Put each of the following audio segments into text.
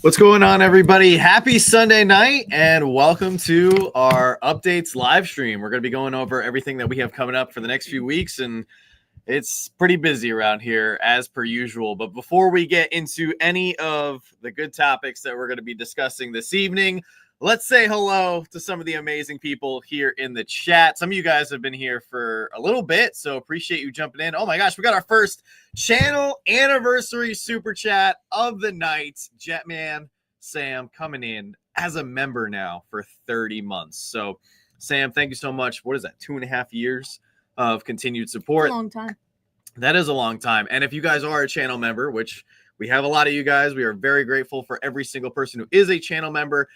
What's going on, everybody? Happy Sunday night and welcome to our updates live stream. We're going to be going over everything that we have coming up for the next few weeks, and it's pretty busy around here as per usual. But before we get into any of the good topics that we're going to be discussing this evening, let's say hello to some of the amazing people here in the chat. Some of you guys have been here for a little bit, so appreciate you jumping in. Oh my gosh, we got our first channel anniversary super chat of the night. Jetman Sam coming in as a member now for 30 months. So Sam, thank you so much. What is that, 2.5 years of continued support? That's a long time. That is a long time. And if you guys are a channel member, which we have a lot of you guys, we are very grateful for every single person who is a channel member.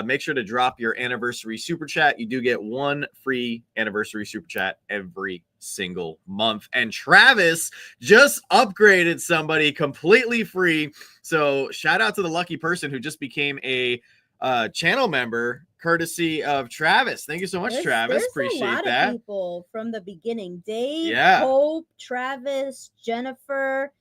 Make sure to drop your anniversary super chat. You do get one free anniversary super chat every single month. And Travis just upgraded somebody completely free. So shout out to the lucky person who just became a channel member, courtesy of Travis. Thank you so much, Travis. Appreciate that. There's a lot of people from the beginning. Dave, yeah. Hope, Travis, Jennifer,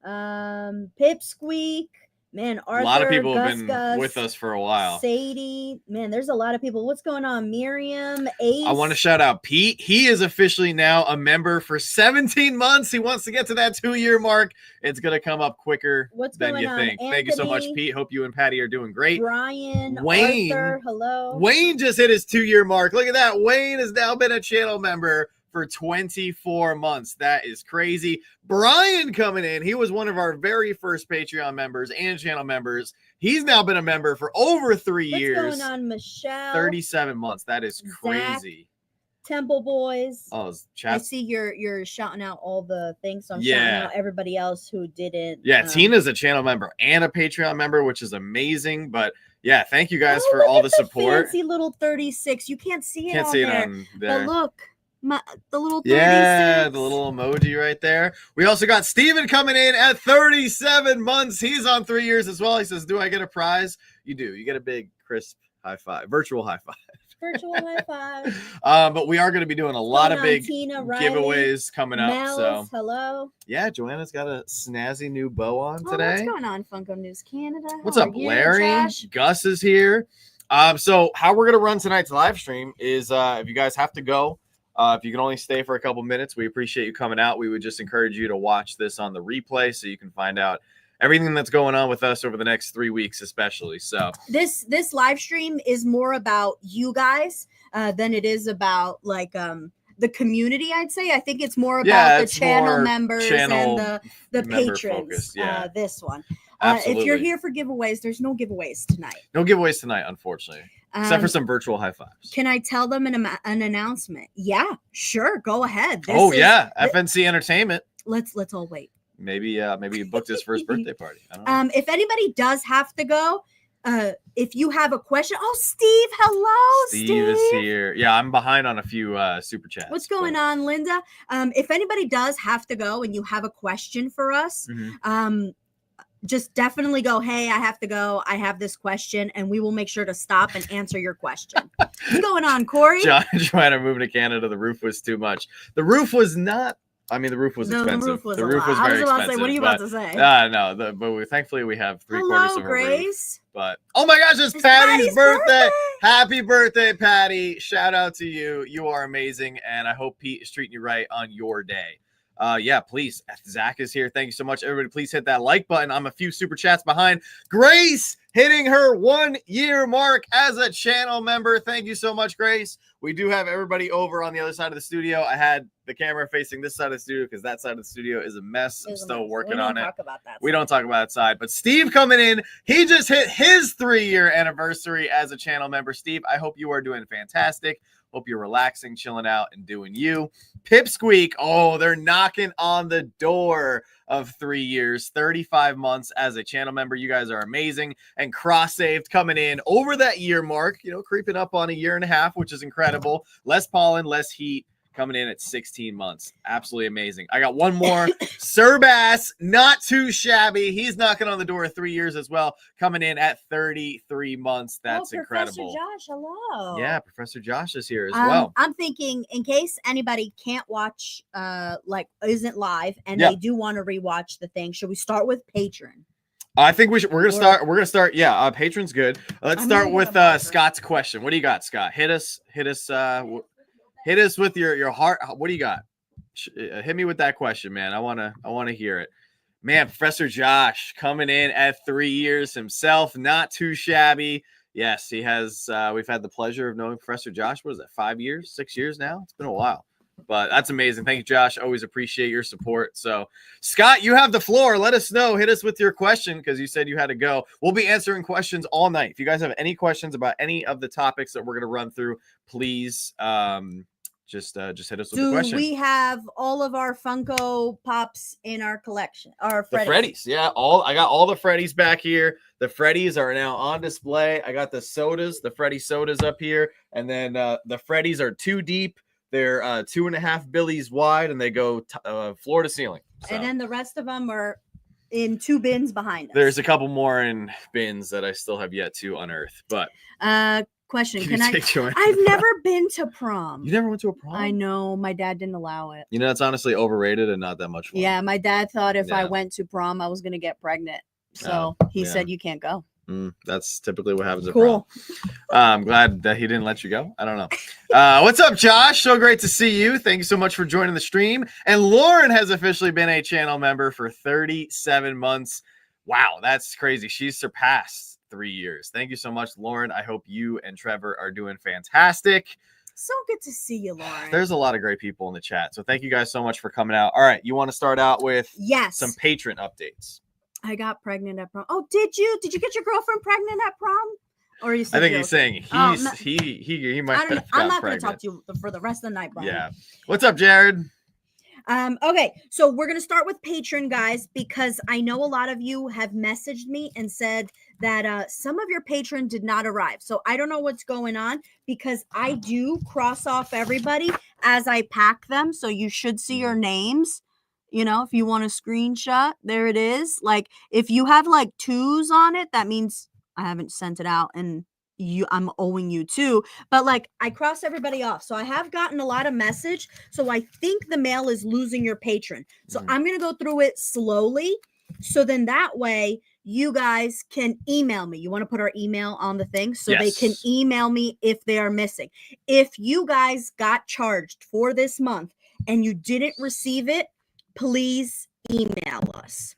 Pipsqueak, man, Arthur, a lot of people Gus, have been Gus, with us for a while. Sadie, man, there's a lot of people. What's going on? Miriam, Ace. I want to shout out Pete. He is officially now a member for 17 months. He wants to get to that 2-year mark. It's going to come up quicker than you think. Anthony, thank you so much, Pete. Hope you and Patty are doing great. Brian, Wayne, Arthur, hello. Wayne just hit his 2-year mark. Look at that. Wayne has now been a channel member for 24 months. That is crazy. Brian coming in. He was one of our very first Patreon members and channel members. He's now been a member for over 3 years. What's going on, Michelle? 37 months. That is crazy. Zach, Temple Boys. Oh, I see you're shouting out all the things. So I'm shouting out everybody else who didn't. Yeah, Tina's a channel member and a Patreon member, which is amazing. But yeah, thank you guys for all the support. Fancy little 36. You can't see it. Can't see it on there. But look. The little 36. Yeah, the little emoji right there. We also got Steven coming in at 37 months. He's on 3 years as well. He says, do I get a prize? You do. You get a big, crisp high five, virtual high five. Virtual high five. But we are going to be doing a lot of big Tina, Riley, giveaways coming up. Mel's, so hello. Yeah, Joanna's got a snazzy new bow on today. What's going on, Funko News Canada? What's up, Larry? Gus is here. So how we're going to run tonight's live stream is if you guys have to go, if you can only stay for a couple minutes, we appreciate you coming out. We would just encourage you to watch this on the replay so you can find out everything that's going on with us over the next 3 weeks, especially. So this live stream is more about you guys than it is about like the community. I'd say I think it's more about the channel members and the patrons. This one. If you're here for giveaways, there's no giveaways tonight. No giveaways tonight, unfortunately. Except for some virtual high fives. Can I tell them an announcement? Yeah, sure. Go ahead. FNC Entertainment. Let's all wait. Maybe he booked his first birthday party. I don't know. If anybody does have to go, if you have a question, Steve, hello. Steve is here. Yeah, I'm behind on a few super chats. What's going on, Linda? If anybody does have to go and you have a question for us, just definitely go, hey, I have to go. I have this question, and we will make sure to stop and answer your question. What's going on, Corey? Joanna moving to Canada. The roof was too much. The roof was not. I mean, the roof was expensive. The roof was very expensive. I was about to say, what are you about to say? No, but thankfully we have 3/4 of her Grace. roof. But oh my gosh, it's Patty's birthday! Happy birthday, Patty! Shout out to you. You are amazing, and I hope Pete is treating you right on your day. Please. Zach is here. Thank you so much, everybody. Please hit that like button. I'm a few super chats behind. Grace hitting her 1-year mark as a channel member. Thank you so much, Grace. We do have everybody over on the other side of the studio. I had the camera facing this side of the studio because that side of the studio is a mess. I'm still working on it. We don't talk about that side. But Steve coming in, he just hit his 3-year anniversary as a channel member. Steve, I hope you are doing fantastic. Hope you're relaxing, chilling out, and doing you. Pipsqueak, they're knocking on the door of 3 years, 35 months as a channel member. You guys are amazing. And Cross Saved coming in over that year mark, creeping up on 1.5 years, which is incredible. Less pollen, less heat. Coming in at 16 months. Absolutely amazing. I got one more. Sir Bass, not too shabby. He's knocking on the door of 3 years as well. Coming in at 33 months. That's incredible. Professor Josh, hello. Yeah, Professor Josh is here as well. I'm thinking in case anybody can't watch, isn't live, and they do want to rewatch the thing, should we start with Patreon? I think we're gonna start. We're gonna start. Yeah, patron's good. Let's start with Scott's question. What do you got, Scott? Hit us with your heart. What do you got? Hit me with that question, man. I wanna hear it. Man, Professor Josh coming in at 3 years himself, not too shabby. Yes, he has. We've had the pleasure of knowing Professor Josh. What is that? 5 years, 6 years now? It's been a while. But that's amazing. Thank you, Josh. Always appreciate your support. So, Scott, you have the floor. Let us know. Hit us with your question because you said you had to go. We'll be answering questions all night. If you guys have any questions about any of the topics that we're going to run through, please just hit us with the question. We have all of our Funko Pops in our collection. Our Freddies. The Freddies, yeah. I got all the Freddies back here. The Freddies are now on display. I got the sodas, the Freddy sodas up here, and then the Freddies are 2 deep. They're 2.5 billies wide, and they go floor to ceiling. So. And then the rest of them are in 2 bins behind us. There's a couple more in bins that I still have yet to unearth. But question: I've never been to prom. You never went to a prom? I know my dad didn't allow it. You know, it's honestly overrated and not that much fun. Yeah, my dad thought if I went to prom, I was gonna get pregnant, so he said you can't go. That's typically what happens at prom. I'm glad that he didn't let you go. I don't know. What's up, Josh? So great to see you. Thank you so much for joining the stream. And Lauren has officially been a channel member for 37 months. Wow, that's crazy. She's surpassed 3 years. Thank you so much, Lauren. I hope you and Trevor are doing fantastic. So good to see you, Lauren. There's a lot of great people in the chat. So thank you guys so much for coming out. All right, you want to start out with some patron updates. I got pregnant at prom. Oh, did you? Did you get your girlfriend pregnant at prom? Or are you? I think he's saying he might have I'm not going to talk to you for the rest of the night, Brian. Yeah. What's up, Jared? Okay, so we're going to start with patron, guys, because I know a lot of you have messaged me and said that some of your patron did not arrive. So I don't know what's going on because I do cross off everybody as I pack them. So you should see your names. You know, if you want a screenshot, there it is. Like, if you have like 2s on it, that means I haven't sent it out and I'm owing you 2. But like, I cross everybody off. So I have gotten a lot of message. So I think the mail is losing your patron. So I'm going to go through it slowly. So then that way you guys can email me. You want to put our email on the thing so they can email me if they are missing. If you guys got charged for this month and you didn't receive it, please email us.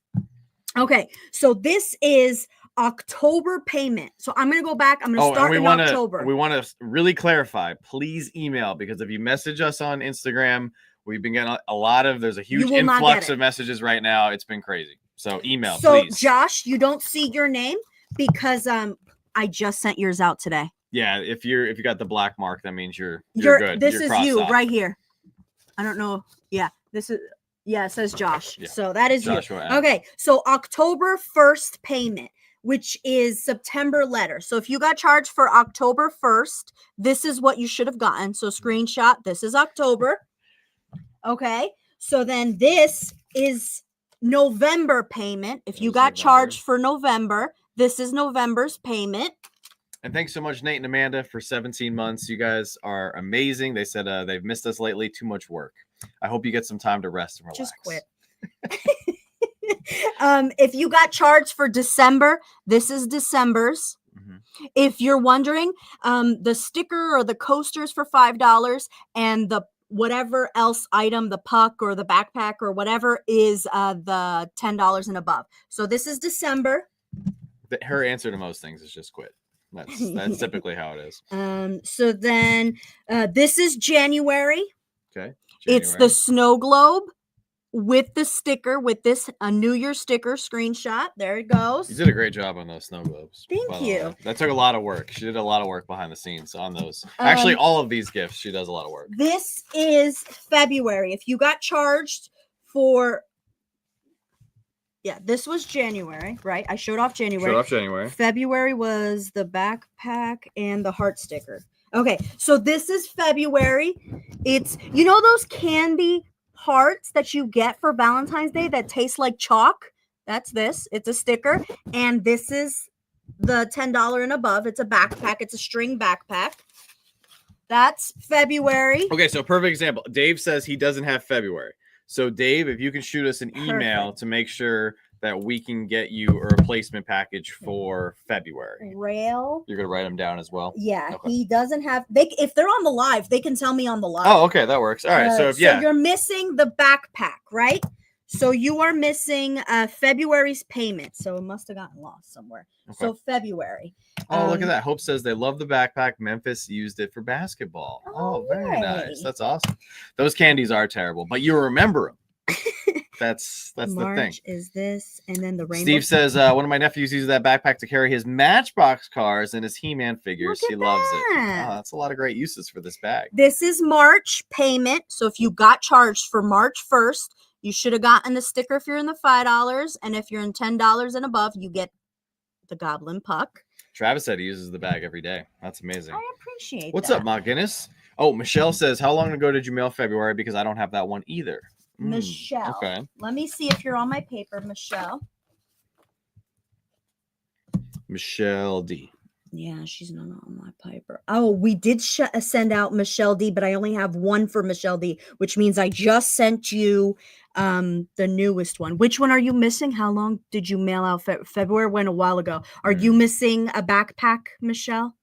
Okay, so this is October payment. So I'm going to go back. I'm going to start in October. We want to really clarify. Please email, because if you message us on Instagram, we've been getting a lot of, there's a huge influx of messages right now. It's been crazy. So email, please. So Josh, you don't see your name because I just sent yours out today. Yeah, if you got the black mark, that means you're good. This is you right here. I don't know. Yeah, this is. Yeah, it says Josh. Yeah. So that is Joshua you. Okay, so October 1st payment, which is September letter. So if you got charged for October 1st, this is what you should have gotten. So screenshot, this is October. Okay, so then this is November payment. If you got charged for November, this is November's payment. And thanks so much, Nate and Amanda, for 17 months. You guys are amazing. They said they've missed us lately. Too much work. I hope you get some time to rest and relax. Just quit. If you got charged for December, this is December's. If you're wondering, the sticker or the coasters for $5 and the whatever else item, the puck or the backpack or whatever, is the $10 and above. So this is December. Her answer to most things is just quit. That's typically how it is. So then this is January. Okay. It's the snow globe with the sticker, with this New Year sticker screenshot. There it goes. You did a great job on those snow globes. Thank you. That took a lot of work. She did a lot of work behind the scenes on those. Actually, all of these gifts, she does a lot of work. This is February. If you got charged for... Yeah, this was January, right? I showed off January. February was the backpack and the heart sticker. Okay, so this is February. It's, you know those candy hearts that you get for Valentine's Day that taste like chalk? That's this. It's a sticker. And this is the $10 and above. It's a backpack. It's a string backpack. That's February. Okay, so perfect example. Dave says he doesn't have February. So Dave, if you can shoot us an email to make sure that we can get you a replacement package for February? Rail. You're gonna write them down as well. Yeah, okay. He doesn't have. If they're on the live, they can tell me on the live. Oh, okay, that works. All right, so you're missing the backpack, right? So you are missing February's payment. So it must have gotten lost somewhere. Okay. So February. Oh, look at that. Hope says they love the backpack. Memphis used it for basketball. Oh, very nice. That's awesome. Those candies are terrible, but you remember them. That's March the thing. Is this, and then the rainbow. Steve says one of my nephews uses that backpack to carry his Matchbox cars and his He-Man figures. He loves it. Oh, that's a lot of great uses for this bag. This is March payment. So if you got charged for March 1st, you should have gotten the sticker if you're in the $5, and if you're in $10 and above, you get the Goblin Puck. Travis said he uses the bag every day. That's amazing. I appreciate What's up, Ma Guinness? Oh, Michelle says, how long ago did you mail February? Because I don't have that one either. Michelle. Okay. Let me see if you're on my paper, Michelle. Michelle D. Yeah, she's not on my paper. Oh, we did send out Michelle D, but I only have one for Michelle D, which means I just sent you the newest one. Which one are you missing? How long did you mail out? February went a while ago. Are you missing a backpack, Michelle?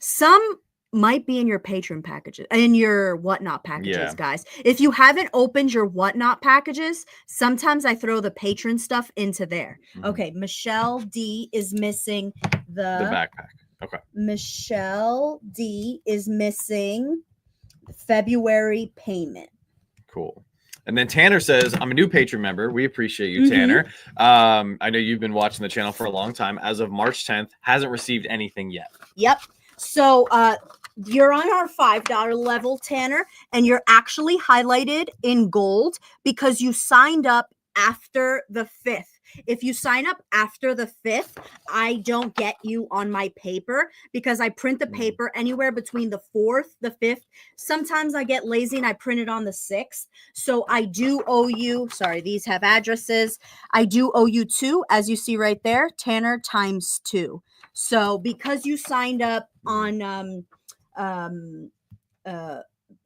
Some might be in your patron packages, in your whatnot packages, guys. If you haven't opened your whatnot packages, sometimes I throw the patron stuff into there. Okay, Michelle D is missing the backpack. Okay. Michelle D is missing February payment. Cool. And then Tanner says, I'm a new patron member. We appreciate you, Tanner. I know you've been watching the channel for a long time. As of March 10th, hasn't received anything yet. Yep. So you're on our $5 level, Tanner, and you're actually highlighted in gold because you signed up after the 5th. If you sign up after the 5th, I don't get you on my paper because I print the paper anywhere between the 4th, the 5th. Sometimes I get lazy and I print it on the 6th. So I do owe you, sorry, these have addresses. I do owe you 2, as you see right there, Tanner times 2. So because you signed up on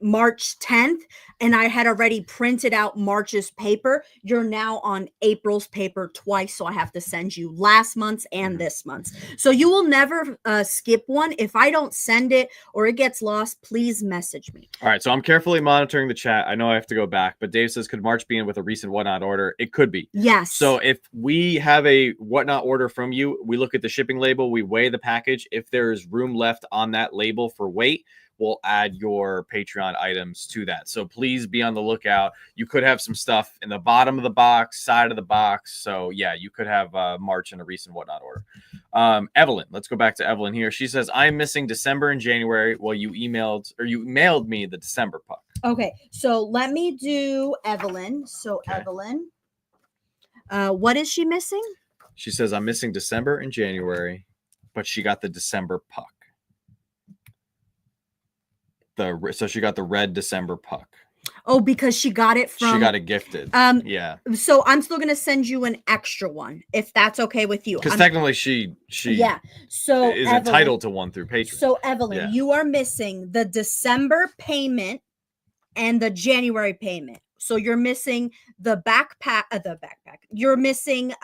March 10th and I had already printed out March's paper, you're now on April's paper twice, so I have to send you last month's and this month's. So you will never skip one. If I don't send it or it gets lost, please message me. All right, so I'm carefully monitoring the chat. I know I have to go back, but Dave says, could March be in with a recent whatnot order? It could be. Yes. So if we have a whatnot order from you, we look at the shipping label, we weigh the package. If there's room left on that label for weight, we'll add your Patreon items to that. So please be on the lookout. You could have some stuff in the bottom of the box, side of the box. So yeah, you could have March in a recent whatnot order. Evelyn, let's go back to Evelyn here. She says, I'm missing December and January. Well, you mailed me the December puck. Okay, so let me do Evelyn. So okay. Evelyn, what is she missing? She says, I'm missing December and January, but she got the December puck. So she got the red December puck. Oh, because she got it from. She got it gifted. Yeah. So I'm still gonna send you an extra one if that's okay with you. Because technically she yeah. So is Evelyn, entitled to one through Patreon. So Evelyn, you are missing the December payment and the January payment. So you're missing the backpack. You're missing.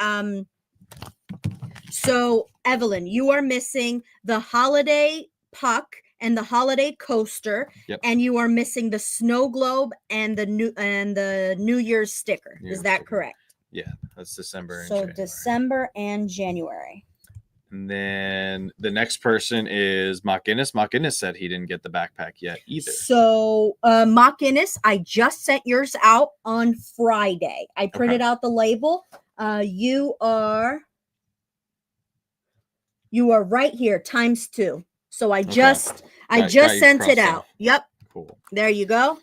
So Evelyn, you are missing the holiday puck and the holiday coaster, and you are missing the snow globe and the New Year's sticker. Is that correct? Yeah, that's December. And January. December and January. And then the next person is Mock Guinness. Mock Guinness said he didn't get the backpack yet either. So Mock Guinness, I just sent yours out on Friday. I printed out the label. You are right here, times 2. So I just sent it out. Yep. Cool. There you go.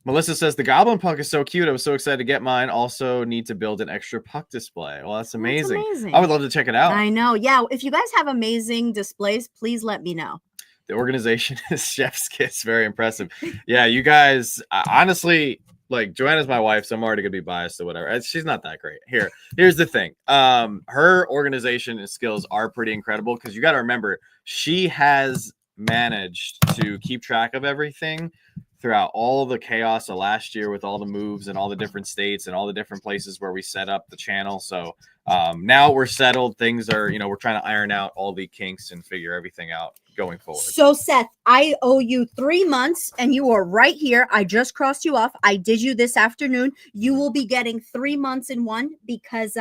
Melissa says the Goblin puck is so cute. I was so excited to get mine. Also need to build an extra puck display. Well, that's amazing. I would love to check it out. I know. Yeah. If you guys have amazing displays, please let me know. The organization is Chef's Kiss. Very impressive. Yeah, you guys, honestly, like Joanna's my wife, so I'm already gonna be biased or whatever. She's not that great. Here's the thing. Her organization and skills are pretty incredible because you got to remember she has managed to keep track of everything throughout all the chaos of last year with all the moves and all the different states and all the different places where we set up the channel. So now we're settled. Things are, we're trying to iron out all the kinks and figure everything out going forward. So Seth, I owe you 3 months and you are right here. I just crossed you off. I did you this afternoon. You will be getting 3 months in one because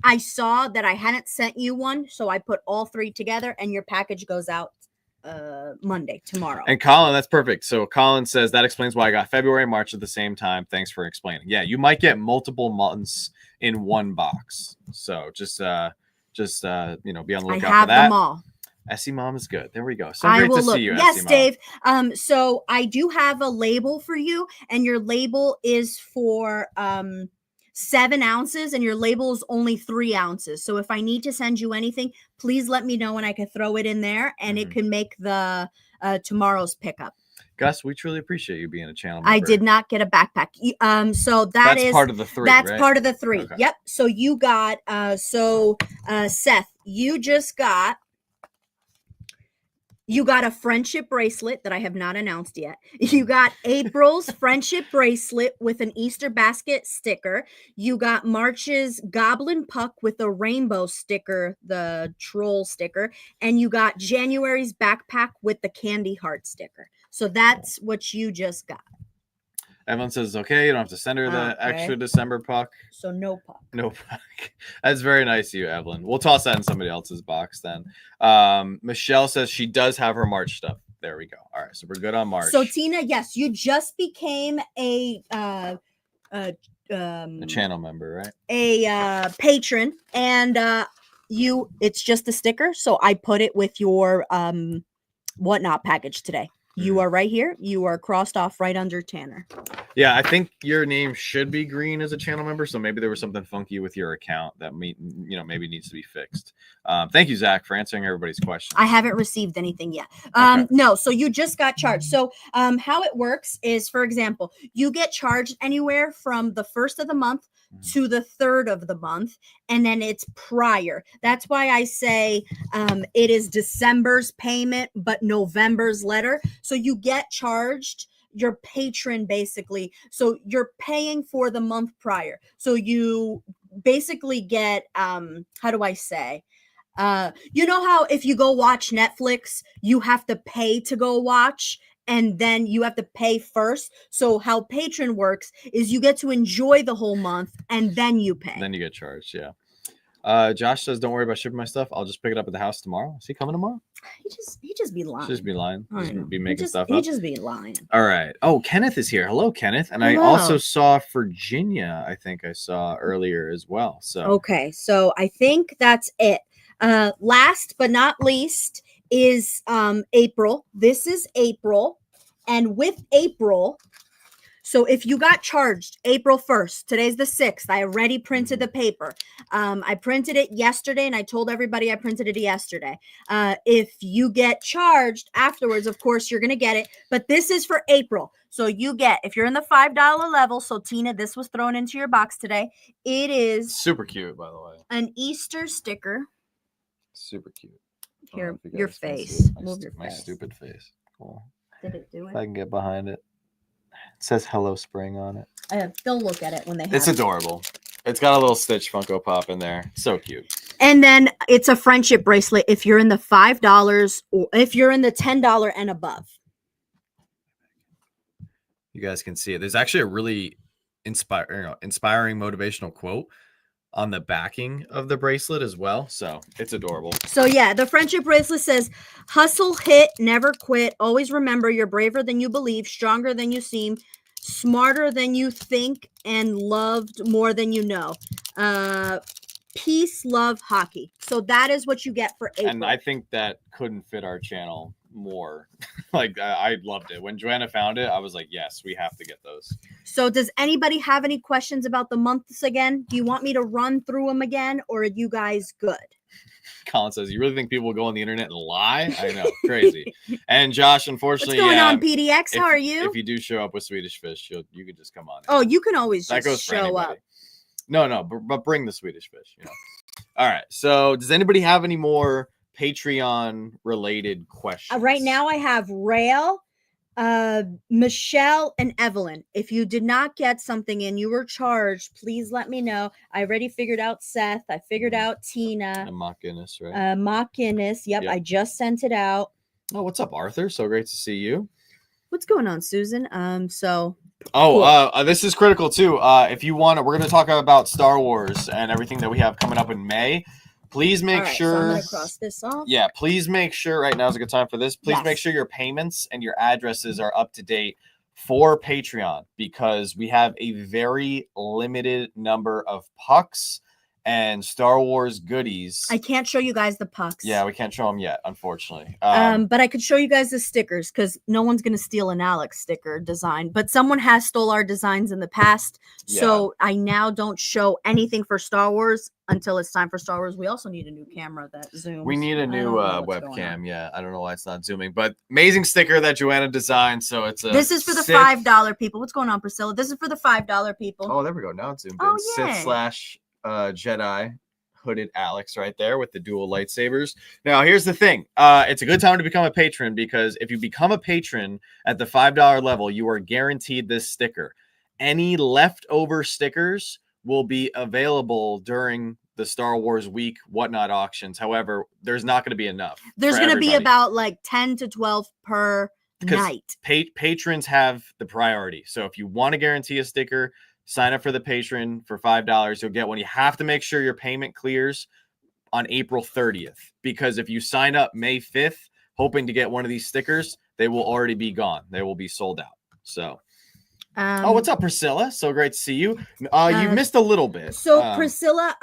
I saw that I hadn't sent you one. So I put all 3 together and your package goes out Monday, tomorrow. And Colin, that's perfect. So Colin says that explains why I got February and March at the same time. Thanks for explaining. Yeah, you might get multiple months in one box. So just be on the lookout for that. I have them all. Essie Mom is good. There we go. So great to see you. Yes, Essie Dave. So I do have a label for you, and your label is for 7 ounces, and your label is only 3 ounces. So if I need to send you anything, please let me know and I can throw it in there, and it can make the tomorrow's pickup. Gus, we truly appreciate you being a channel member. I did not get a backpack. So that's part of the 3. That's right? part of the 3. Okay. Yep. So you got Seth, you just got. You got a friendship bracelet that I have not announced yet. You got April's friendship bracelet with an Easter basket sticker. You got March's goblin puck with a rainbow sticker, the troll sticker. And you got January's backpack with the candy heart sticker. So that's what you just got. Evelyn says, okay, you don't have to send her the extra December puck. So no puck. No puck. That's very nice of you, Evelyn. We'll toss that in somebody else's box then. Michelle says she does have her March stuff. There we go. All right, so we're good on March. So Tina, yes, you just became a channel member, right? A patron, and it's just a sticker. So I put it with your whatnot package today. You are right here. You are crossed off right under Tanner. Yeah, I think your name should be green as a channel member. So maybe there was something funky with your account that maybe needs to be fixed. Thank you, Zach, for answering everybody's questions. I haven't received anything yet. Okay. No, so you just got charged. So how it works is, for example, you get charged anywhere from the 1st of the month to the 3rd of the month, and then it's prior. That's why I say it is December's payment, but November's letter. So you get charged your patron basically. So you're paying for the month prior. So you basically get, how do I say? You know how if you go watch Netflix, you have to pay to go watch, and then you have to pay first. So how patron works is you get to enjoy the whole month and then you pay. Then you get charged. Yeah. Josh says, don't worry about shipping my stuff. I'll just pick it up at the house tomorrow. Is he coming tomorrow? He just be lying. Just be lying. Just be making stuff up. He just be lying. All right. Oh, Kenneth is here. Hello, Kenneth. And hello. I also saw Virginia. I think I saw earlier as well. So okay. So I think that's it. Last but not least is April. This is April. And with April, so if you got charged April 1st, today's the 6th, I already printed the paper. I printed it yesterday, and I told everybody I printed it yesterday. If you get charged afterwards, of course, you're going to get it. But this is for April. So you get, if you're in the $5 level, so Tina, this was thrown into your box today. It is super cute, by the way. An Easter sticker. Super cute. Here, your face. Move your face. My stupid face. Cool. Did it do it? If I can get behind it. It says Hello Spring on it. They'll look at it when they have It's adorable. It's got a little Stitch Funko Pop in there. So cute. And then it's a friendship bracelet if you're in the $5 or if you're in the $10 and above. You guys can see it. There's actually a really inspiring motivational quote on the backing of the bracelet as well. So it's adorable. So yeah, the friendship bracelet says, hustle, hit, never quit. Always remember you're braver than you believe, stronger than you seem, smarter than you think, and loved more than you know. Peace, love, hockey. So that is what you get for April. And I think that couldn't fit our channel more. Like I loved it. When Joanna found it, I was like, yes, we have to get those. So does anybody have any questions about the months again? Do you want me to run through them again, or are you guys good? Colin says, you really think people will go on the internet and lie? I know, crazy. And Josh, unfortunately, what's going on, PDX? How are you? If you do show up with Swedish Fish, you can just come on. Oh, you can always that just goes show up. No, but bring the Swedish Fish. All right. So does anybody have any more Patreon related questions? Right now I have Rail, Michelle and Evelyn, if you did not get something and you were charged, please let me know. I already figured out Seth. I figured out Tina. And Mock Guinness, right? Mock Guinness. Yep, I just sent it out. Oh, what's up, Arthur? So great to see you. What's going on, Susan? This is critical too. If you want, we're going to talk about Star Wars and everything that we have coming up in May. Please make sure. So I'm going to cross this off. Yeah, please make sure. Right now is a good time for this. Please make sure your payments and your addresses are up to date for Patreon, because we have a very limited number of pucks and Star Wars goodies. I can't show you guys the pucks. Yeah, we can't show them yet, unfortunately. But I could show you guys the stickers, because no one's going to steal an Alex sticker design. But someone has stole our designs in the past. Yeah. So I now don't show anything for Star Wars until it's time for Star Wars. We also need a new camera that zooms. We need a new webcam. Yeah, I don't know why it's not zooming. But amazing sticker that Joanna designed. So it's a This is for the $5 people. What's going on, Priscilla? This is for the $5 people. Oh, there we go. Now it's zoomed in. Sith / Jedi hooded Alex right there with the dual lightsabers. Now here's the thing, it's a good time to become a patron, because if you become a patron at the $5 level, you are guaranteed this sticker. Any leftover stickers will be available during the Star Wars week whatnot auctions. However, there's not going to be enough. There's going to be about like 10 to 12 per night. Patrons have the priority. So if you want to guarantee a sticker, sign up for the patron for $5. You'll get one. You have to make sure your payment clears on April 30th, because if you sign up May 5th, hoping to get one of these stickers, they will already be gone. They will be sold out. So, what's up, Priscilla? So great to see you. You missed a little bit. So Priscilla,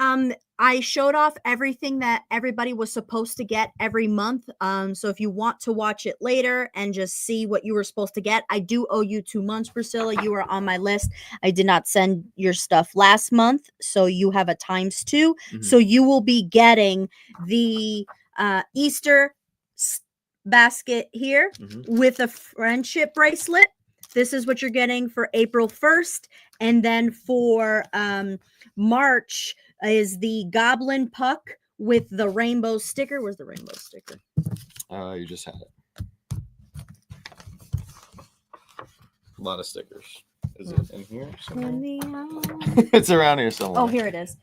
I showed off everything that everybody was supposed to get every month. So if you want to watch it later and just see what you were supposed to get, I do owe you 2 months, Priscilla. You are on my list. I did not send your stuff last month, so you have a ×2. Mm-hmm. So you will be getting the Easter basket here with a friendship bracelet. This is what you're getting for April 1st. And then for March is the Goblin Puck with the rainbow sticker. Where's the rainbow sticker? You just had it. A lot of stickers. Is it in here somewhere? It's around here somewhere. Oh, here it is.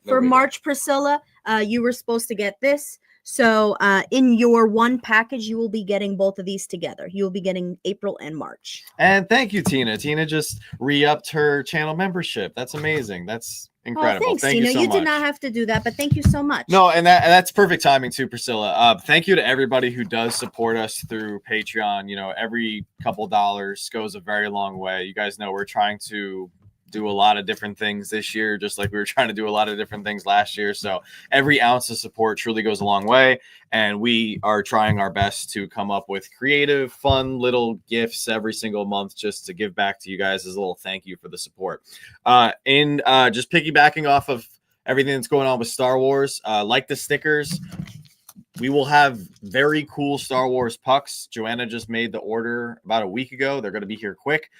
For March, Priscilla, you were supposed to get this. So in your one package, you will be getting both of these together. You will be getting April and March. And thank you, Tina. Tina just re-upped her channel membership. That's amazing. That's incredible. Thanks, thank Tina. you so much. You did not have to do that, but thank you so much. No, and that's perfect timing too, Priscilla. Thank you to everybody who does support us through Patreon. You know, every couple dollars goes a very long way. You guys know we're trying to do a lot of different things this year, just like we were trying to do a lot of different things last year. So every ounce of support truly goes a long way. And we are trying our best to come up with creative, fun little gifts every single month, just to give back to you guys as a little thank you for the support. Just piggybacking off of everything that's going on with Star Wars, like the stickers, we will have very cool Star Wars pucks. Joanna just made the order about a week ago. They're going to be here quick.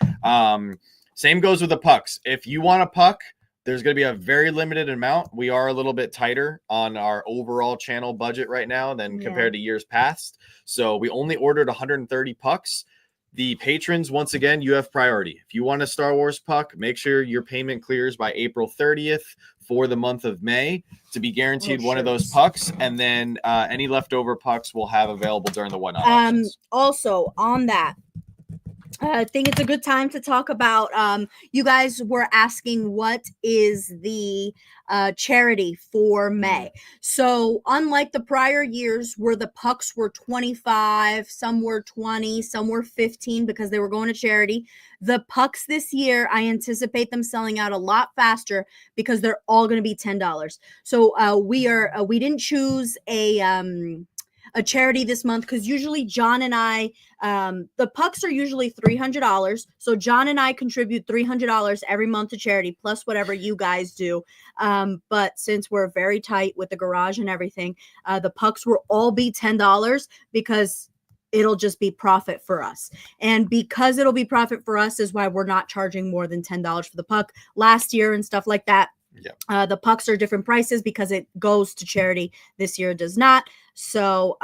Same goes with the pucks. If you want a puck, there's going to be a very limited amount. We are a little bit tighter on our overall channel budget right now than compared to years past. So we only ordered 130 pucks. The patrons, once again, you have priority. If you want a Star Wars puck, make sure your payment clears by April 30th for the month of May to be guaranteed one of those pucks. And then any leftover pucks we'll have available during the whatnot auctions. Also, on that, I think it's a good time to talk about, you guys were asking what is the charity for May. So unlike the prior years where the pucks were 25, some were 20, some were 15 because they were going to charity, the pucks this year, I anticipate them selling out a lot faster because they're all going to be $10. So we didn't choose a charity this month because usually John and I, the pucks are usually $300. So John and I contribute $300 every month to charity, plus whatever you guys do. But since we're very tight with the garage and everything, the pucks will all be $10 because it'll just be profit for us. And because it'll be profit for us is why we're not charging more than $10 for the puck. Last year and stuff like that, Yeah. The pucks are different prices because it goes to charity. This year it does not. So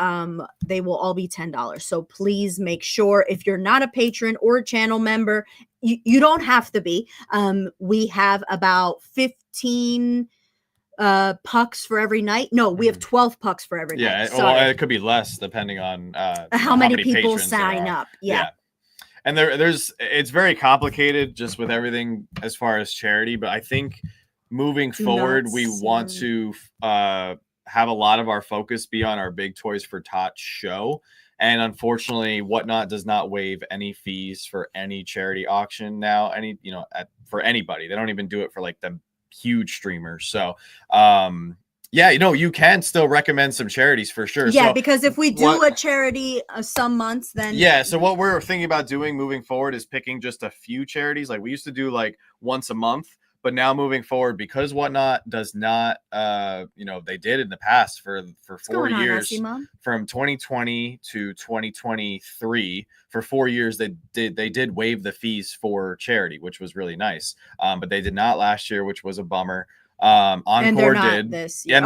they will all be $10. So please make sure, if you're not a patron or a channel member, you don't have to be. We have about 15 pucks for every night. No, we have 12 pucks for every night. Yeah, well, it could be less depending on how many people sign up. Yeah. And it's very complicated just with everything as far as charity, but I think moving forward, we want to have a lot of our focus be on our Big Toys for Tots show. And unfortunately, Whatnot does not waive any fees for any charity auction now. For anybody, they don't even do it for like the huge streamers. So, yeah, you can still recommend some charities for sure. Yeah, so because if we do a charity some months, then so what we're thinking about doing moving forward is picking just a few charities. Like we used to do like once a month. But now moving forward, because Whatnot does not, they did in the past for 4 years, from 2020 to 2023, for 4 years, they did waive the fees for charity, which was really nice. But they did not last year, which was a bummer. Encore did this year.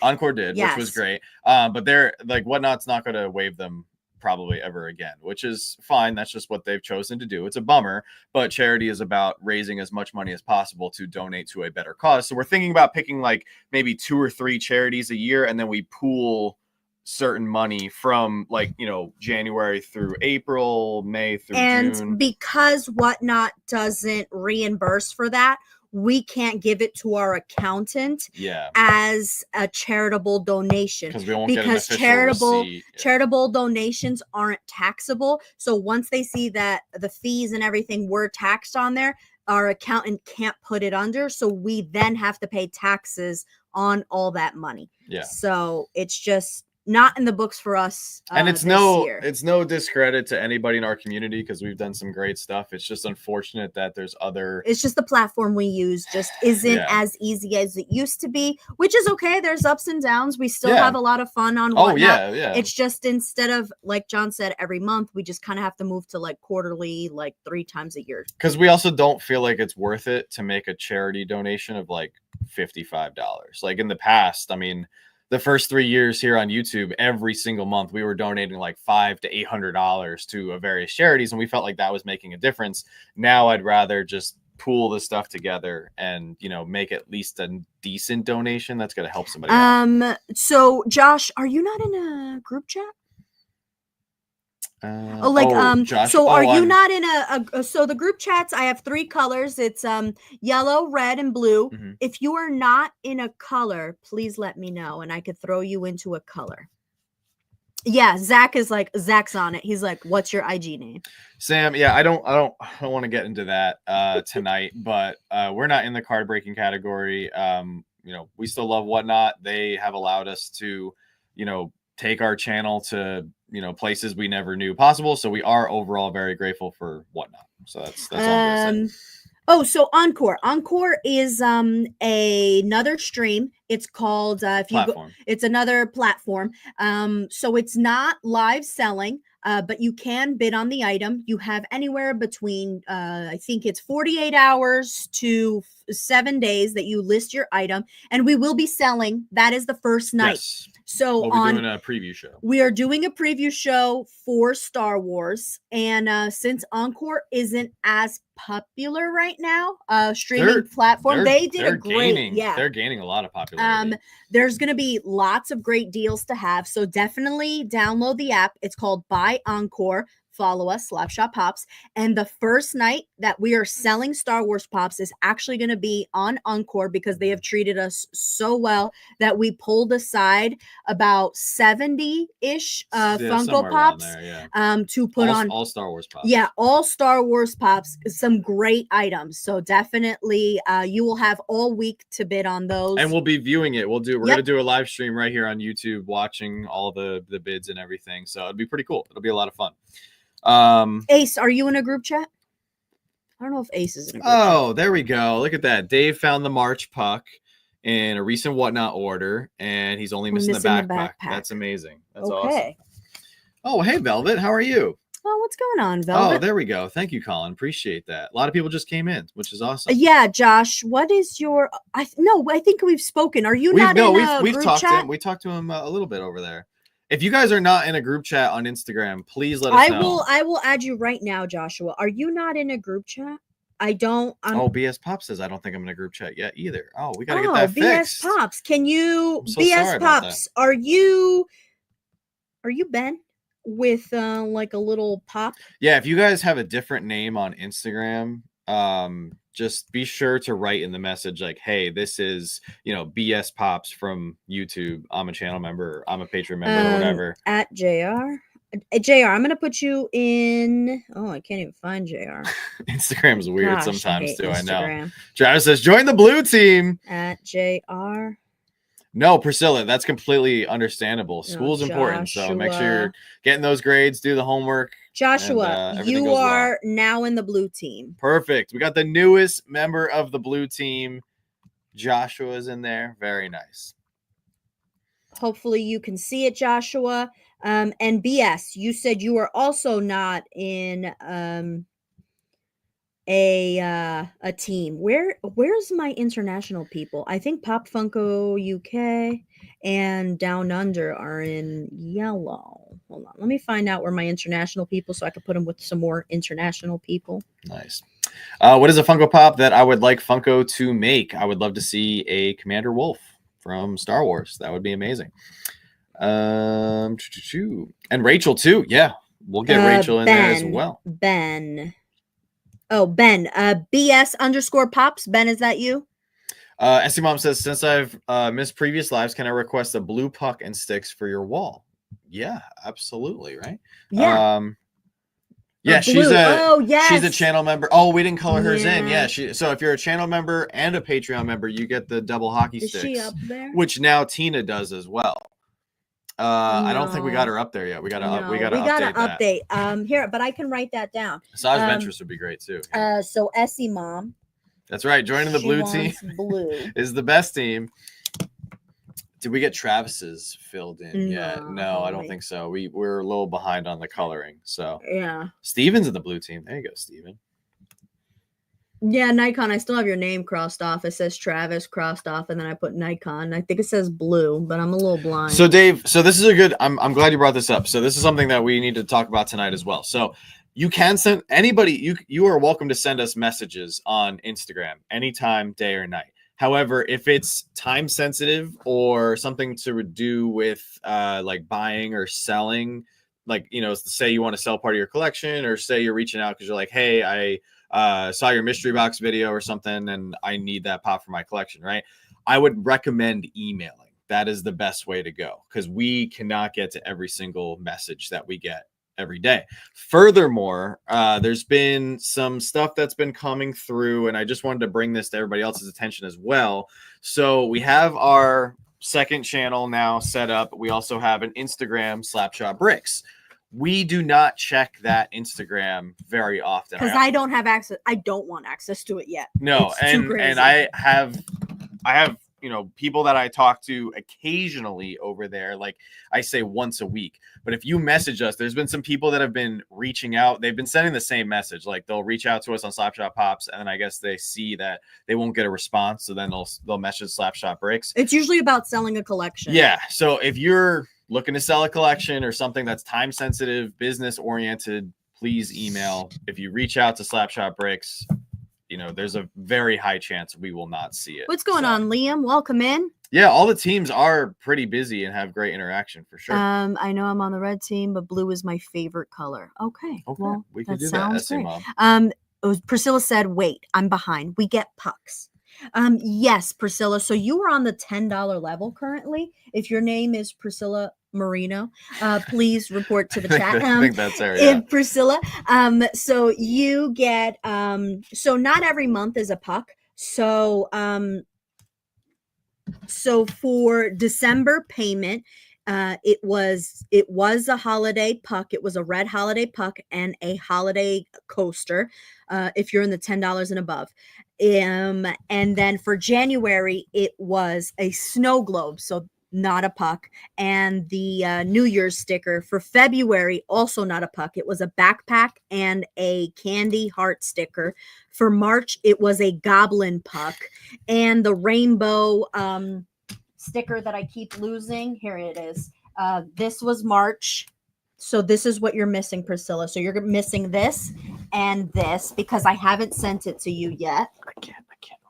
Encore did, which was great. But they're like, Whatnot's not going to waive them probably ever again, which is fine. That's just what they've chosen to do. It's a bummer, but charity is about raising as much money as possible to donate to a better cause. So we're thinking about picking like maybe 2 or 3 charities a year, and then we pool certain money from like, January through April, May through June. And because Whatnot doesn't reimburse for that, we can't give it to our accountant as a charitable donation, because we won't get an official receipt. Charitable donations aren't taxable. So once they see that the fees and everything were taxed on there, our accountant can't put it under. So we then have to pay taxes on all that money. Yeah. So it's just not in the books for us. And it's no discredit to anybody in our community, because we've done some great stuff. It's just unfortunate that it's just the platform we use just isn't as easy as it used to be, which is okay. There's ups and downs. We still have a lot of fun on Whatnot. Yeah. It's just, instead of, like John said, every month, we just kind of have to move to like quarterly, like 3 times a year. Because we also don't feel like it's worth it to make a charity donation of like $55. Like in the past, I mean, the first 3 years here on YouTube, every single month we were donating like $500 to $800 to various charities, and we felt like that was making a difference. Now I'd rather just pool the stuff together and make at least a decent donation that's going to help somebody out. So Josh, are you not in a group chat? Josh, are you not in so the group chats, I have 3 colors. It's yellow, red, and blue. Mm-hmm. If you are not in a color, please let me know and I could throw you into a color. Yeah, Zach's on it. He's like, what's your IG name? Sam, yeah, I don't want to get into that tonight, but we're not in the card breaking category. We still love Whatnot. They have allowed us to, take our channel to places we never knew possible. So we are overall very grateful for Whatnot. So that's all I'm gonna say. So Encore is another stream. It's called it's another platform. So it's not live selling, but you can bid on the item. You have anywhere between I think it's 48 hours to 7 days that you list your item, and we will be selling. That is the first night. Yes. So we're doing a preview show. We are doing a preview show for Star Wars, and since Encore isn't as popular right now, streaming platform, they're gaining a lot of popularity. There's going to be lots of great deals to have, so definitely download the app. It's called Buy Encore. Follow us, Slapshotpops. And the first night that we are selling Star Wars Pops is actually going to be on Encore, because they have treated us so well that we pulled aside about 70-ish Funko Pops to put on all Star Wars Pops. Yeah, all Star Wars Pops, some great items. So definitely you will have all week to bid on those. And we'll be viewing it. We're going to do a live stream right here on YouTube, watching all the bids and everything. So it'll be pretty cool. It'll be a lot of fun. Ace, are you in a group chat? I don't know if Ace is in a group chat. There we go. Look at that. Dave found the March puck in a recent Whatnot order, and he's only missing the backpack. That's amazing. That's awesome. Oh, hey, Velvet. How are you? Oh, what's going on, Velvet? Oh, there we go. Thank you, Colin. Appreciate that. A lot of people just came in, which is awesome. Yeah, Josh, what is your? I think we've spoken. Are you not in a we've group talked chat? to him. We talked to him a little bit over there. If you guys are not in a group chat on Instagram, please let us know. I will add you right now, Joshua. Are you not in a group chat? I don't. Oh, BS Pop says I don't think I'm in a group chat yet either. Oh, we gotta get that fixed. BS Pops, can you? I'm so BS sorry about Pops, that. are you Ben with like a little pop? Yeah, if you guys have a different name on Instagram, just be sure to write in the message like, hey, this is, BS Pops from YouTube. I'm a channel member, I'm a Patreon member, or whatever. At JR. JR, I'm gonna put you in. Oh, I can't even find JR. Instagram's weird sometimes too. Instagram. I know. Travis says, join the blue team. At JR. No, Priscilla, that's completely understandable. School's important, so make sure you're getting those grades, do the homework. Joshua, and, you are now in the blue team. Perfect. We got the newest member of the blue team. Joshua's in there. Very nice. Hopefully you can see it, Joshua. And BS, you said you are also not in a team. Where's my international people? I think Pop Funko UK and Down Under are in yellow. Hold on, let me find out where my international people, so I can put them with some more international people. Nice. What is a Funko Pop that I would like Funko to make? I would love to see a Commander Wolf from Star Wars. That would be amazing. And Rachel too. Yeah, we'll get Rachel in there as well. Ben. Oh, Ben. BS_Pops. Ben, is that you? SC Mom says, since I've missed previous lives, can I request a blue puck and sticks for your wall? Yeah, absolutely. Right. Yeah. Yeah, she's a channel member. Oh, we didn't color hers in. Yeah, so if you're a channel member and a Patreon member, you get the double hockey sticks. Is she up there? Which now Tina does as well. No. I don't think we got her up there yet. We gotta update. Here, but I can write that down. Massage Ventures would be great too. So Essie Mom. That's right. Joining the blue team is the best team. Did we get Travis's filled in yet? No, I don't think so. We're a little behind on the coloring. So yeah. Steven's in the blue team. There you go, Steven. Yeah, Nikon. I still have your name crossed off. It says Travis crossed off, and then I put Nikon. I think it says blue, but I'm a little blind. So Dave, this is a good. I'm glad you brought this up. So this is something that we need to talk about tonight as well. So you can send anybody. You are welcome to send us messages on Instagram anytime, day or night. However, if it's time sensitive or something to do with like buying or selling, like, say you want to sell part of your collection, or say you're reaching out because you're like, hey, I saw your mystery box video or something and I need that pop for my collection, right? I would recommend emailing. That is the best way to go, because we cannot get to every single message that we get every day. Furthermore, there's been some stuff that's been coming through, and I just wanted to bring this to everybody else's attention as well. So we have our second channel now set up. We also have an Instagram, Slapshot Bricks. We do not check that Instagram very often because I don't have access. I don't want access to it yet. No, and I have people that I talk to occasionally over there, like I say once a week. But if you message us, there's been some people that have been reaching out. They've been sending the same message. Like they'll reach out to us on Slapshotpops, and then I guess they see that they won't get a response, so then they'll message Slapshot Bricks. It's usually about selling a collection. Yeah. So if you're looking to sell a collection or something that's time sensitive, business oriented, please email. If you reach out to Slapshot Bricks, there's a very high chance we will not see it. What's going on, Liam? Welcome in. Yeah, all the teams are pretty busy and have great interaction for sure. I know I'm on the red team, but blue is my favorite color. Okay. Well, we can do that. Great. Priscilla said, wait, I'm behind. We get pucks. Yes, Priscilla. So you are on the $10 level currently. If your name is Priscilla Marino, please report to the chat. I think that's her. Yeah. Priscilla. So you get so not every month is a puck. So for December payment, it was a holiday puck. It was a red holiday puck and a holiday coaster. If you're in the $10 and above. And then for January, it was a snow globe. So not a puck. And the New Year's sticker for February, also not a puck. It was a backpack and a candy heart sticker. For March, it was a goblin puck. And the rainbow sticker that I keep losing, here it is. This was March. So this is what you're missing, Priscilla. So you're missing this and this because I haven't sent it to you yet. I can't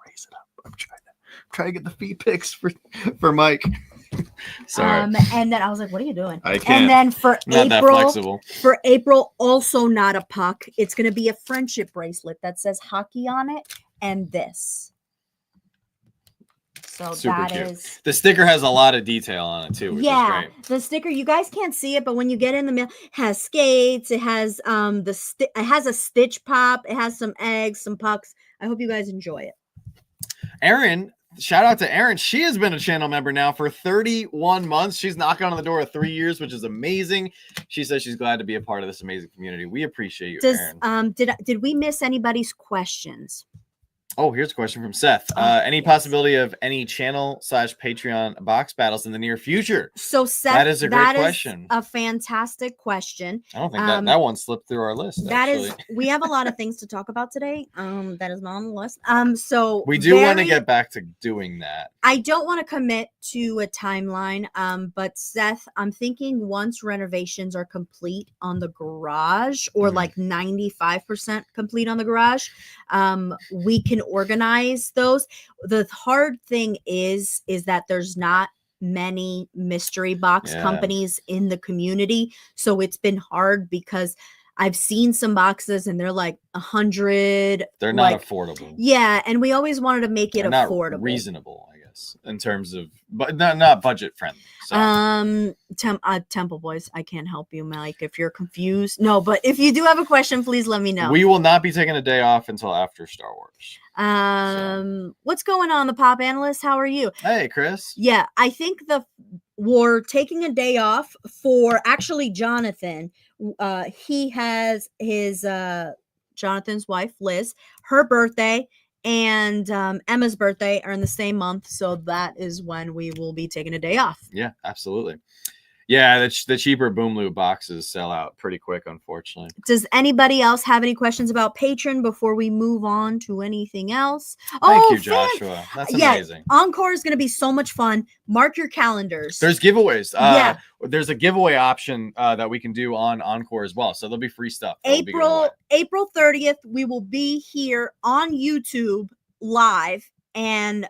raise it up. I'm trying to get the feet pics for Mike. Sorry. And then I was like, what are you doing? I can't. And then for not April, that flexible. For April, also not a puck. It's going to be a friendship bracelet that says hockey on it and this. So super that cute. is the sticker has a lot of detail on it too, which is great. The sticker, you guys can't see it, but when you get in the mail, it has skates, it has it has a stitch pop, it has some eggs, some pucks. I hope you guys enjoy it. Erin, shout out to Erin. She has been a channel member now for 31 months. She's knocking on the door of 3 years, which is amazing. She says she's glad to be a part of this amazing community. We appreciate you, Erin. Did we miss anybody's questions? Oh, here's a question from Seth. Any possibility of any channel/Patreon box battles in the near future? So, Seth, that is a great question. A fantastic question. I don't think that one slipped through our list. We have a lot of things to talk about today. That is not on the list. So we do want to get back to doing that. I don't want to commit to a timeline. But Seth, I'm thinking once renovations are complete on the garage, or like 95% complete on the garage, we can organize those. The hard thing is that there's not many mystery box companies in the community, so it's been hard because I've seen some boxes and they're like 100. They're not affordable. Yeah, and we always wanted to make it affordable, not reasonable, I guess, in terms of, but not budget friendly. So. Temple Boys, I can't help you, Mike, if you're confused. No, but if you do have a question, please let me know. We will not be taking a day off until after Star Wars. What's going on, the Pop Analyst? How are you? Hey, Chris. Yeah, I think we're taking a day off for actually Jonathan. He has his Jonathan's wife, Liz, her birthday and Emma's birthday are in the same month, so that is when we will be taking a day off. Yeah, absolutely. Yeah, the cheaper Boom Loop boxes sell out pretty quick, unfortunately. Does anybody else have any questions about Patreon before we move on to anything else? Thank you, Joshua. That's amazing. Encore is going to be so much fun. Mark your calendars. There's giveaways. There's a giveaway option that we can do on Encore as well. So there'll be free stuff. April 30th, we will be here on YouTube live, and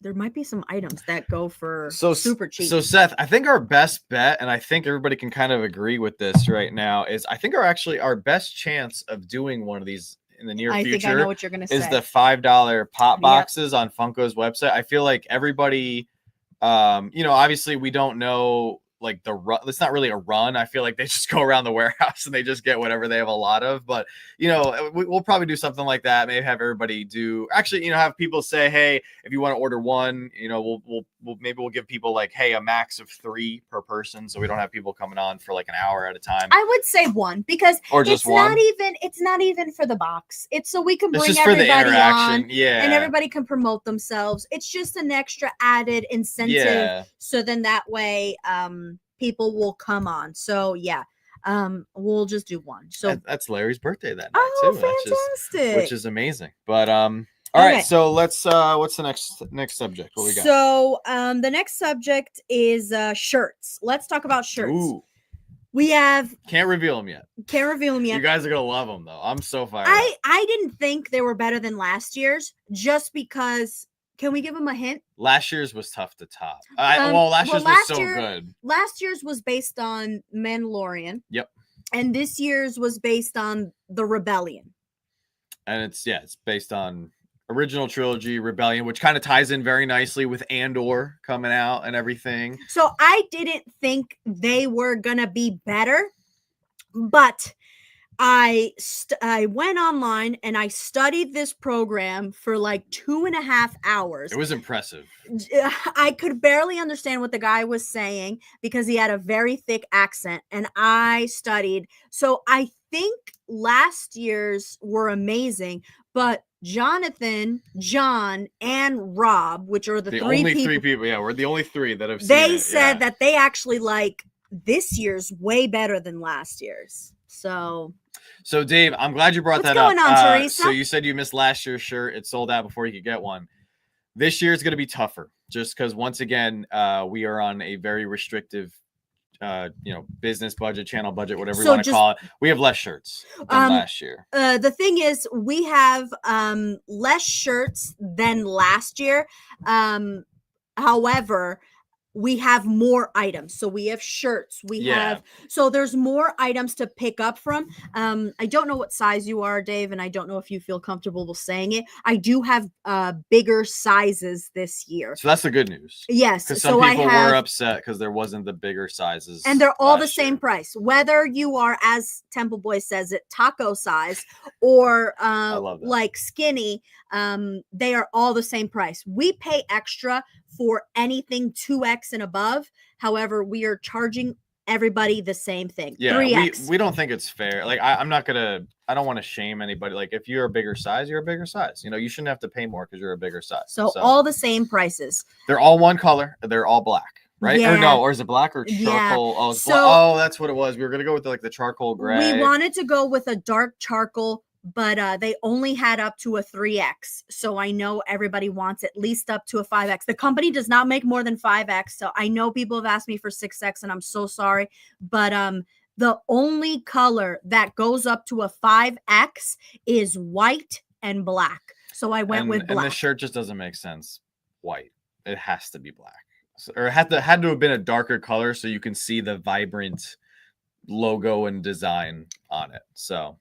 there might be some items that go for super cheap. So Seth, I think our best bet, and I think everybody can kind of agree with this right now, is I think our best chance of doing one of these in the near future, think I know what you're gonna say, is the $5 pop boxes on Funko's website. I feel like everybody, obviously we don't know like the run. It's not really a run. I feel like they just go around the warehouse and they just get whatever they have a lot of. But we'll probably do something like that. Maybe have everybody do have people say, hey, if you want to order one, we'll give people like, hey, a max of 3 per person, so we don't have people coming on for like an hour at a time. I would say 1 because it's not even for the box. It's so we can bring everybody on, and everybody can promote themselves. It's just an extra added incentive, so then that way people will come on. So we'll just do 1. So that's Larry's birthday that night too. Fantastic. Which is amazing. But all right, so let's what's the next subject? What we got? So the next subject is shirts. Let's talk about shirts. Ooh. We have can't reveal them yet. You guys are gonna love them though. I'm so fired. I didn't think they were better than last year's, just because. Can we give them a hint? Last year's was tough to top. Last year's was so good. Last year's was based on Mandalorian. Yep. And this year's was based on the Rebellion. And it's based on original trilogy Rebellion, which kind of ties in very nicely with Andor coming out and everything. So I didn't think they were gonna be better, but I went online and I studied this program for like 2.5 hours. It was impressive. I could barely understand what the guy was saying because he had a very thick accent, and I studied. So I think last year's were amazing, but Jonathan, John, and Rob, which are the only three people. Yeah, we're the only three that have seen they it. said that they actually like this year's way better than last year's. So Dave, I'm glad you brought that up. What's going on, Teresa? So you said you missed last year's shirt. It sold out before you could get one. This year is going to be tougher just because, once again, we are on a very restrictive, business budget, channel budget, whatever you want to call it. We have less shirts than last year. The thing is, we have less shirts than last year. However, we have more items. So we have shirts. So there's more items to pick up from. I don't know what size you are, Dave, and I don't know if you feel comfortable with saying it. I do have bigger sizes this year. So that's the good news. Yes. Because some people were upset because there wasn't the bigger sizes. And they're all the same price. Whether you are, as Temple Boy says it, taco size or like skinny, they are all the same price. We pay extra for anything 2X and above. However, we are charging everybody the same thing. Yeah, 3X. We don't think it's fair. Like, I don't want to shame anybody. Like, if you're a bigger size, you're a bigger size. You shouldn't have to pay more because you're a bigger size. So all the same prices. They're all one color. They're all black, right? Yeah. Or no, or is it black or charcoal? Yeah. Oh, it's black. Oh, that's what it was. We were gonna go with the charcoal gray. We wanted to go with a dark charcoal, but they only had up to a 3X. So I know everybody wants at least up to a 5X. The company does not make more than 5X. So I know people have asked me for 6X, and I'm so sorry. But the only color that goes up to a 5X is white and black. So I went with black. And the shirt just doesn't make sense. White. It has to be black. Or it had to have been a darker color so you can see the vibrant logo and design on it. So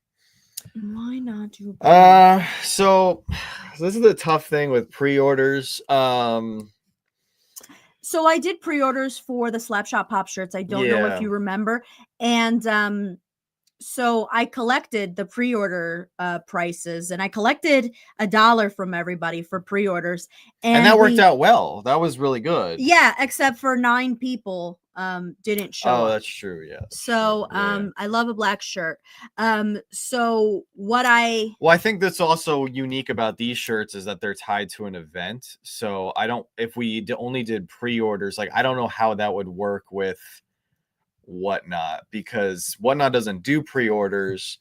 why not do so this is the tough thing with pre-orders. So I did pre-orders for the Slapshotpops shirts. I don't know if you remember. And so I collected the pre-order prices, and I collected $1 from everybody for pre-orders. And that worked out well. That was really good. Yeah, except for 9 people didn't show up. Oh, that's true. Yeah. So I love a black shirt. So I think that's also unique about these shirts is that they're tied to an event. So if we only did pre-orders, like, I don't know how that would work with Whatnot, because Whatnot doesn't do pre-orders.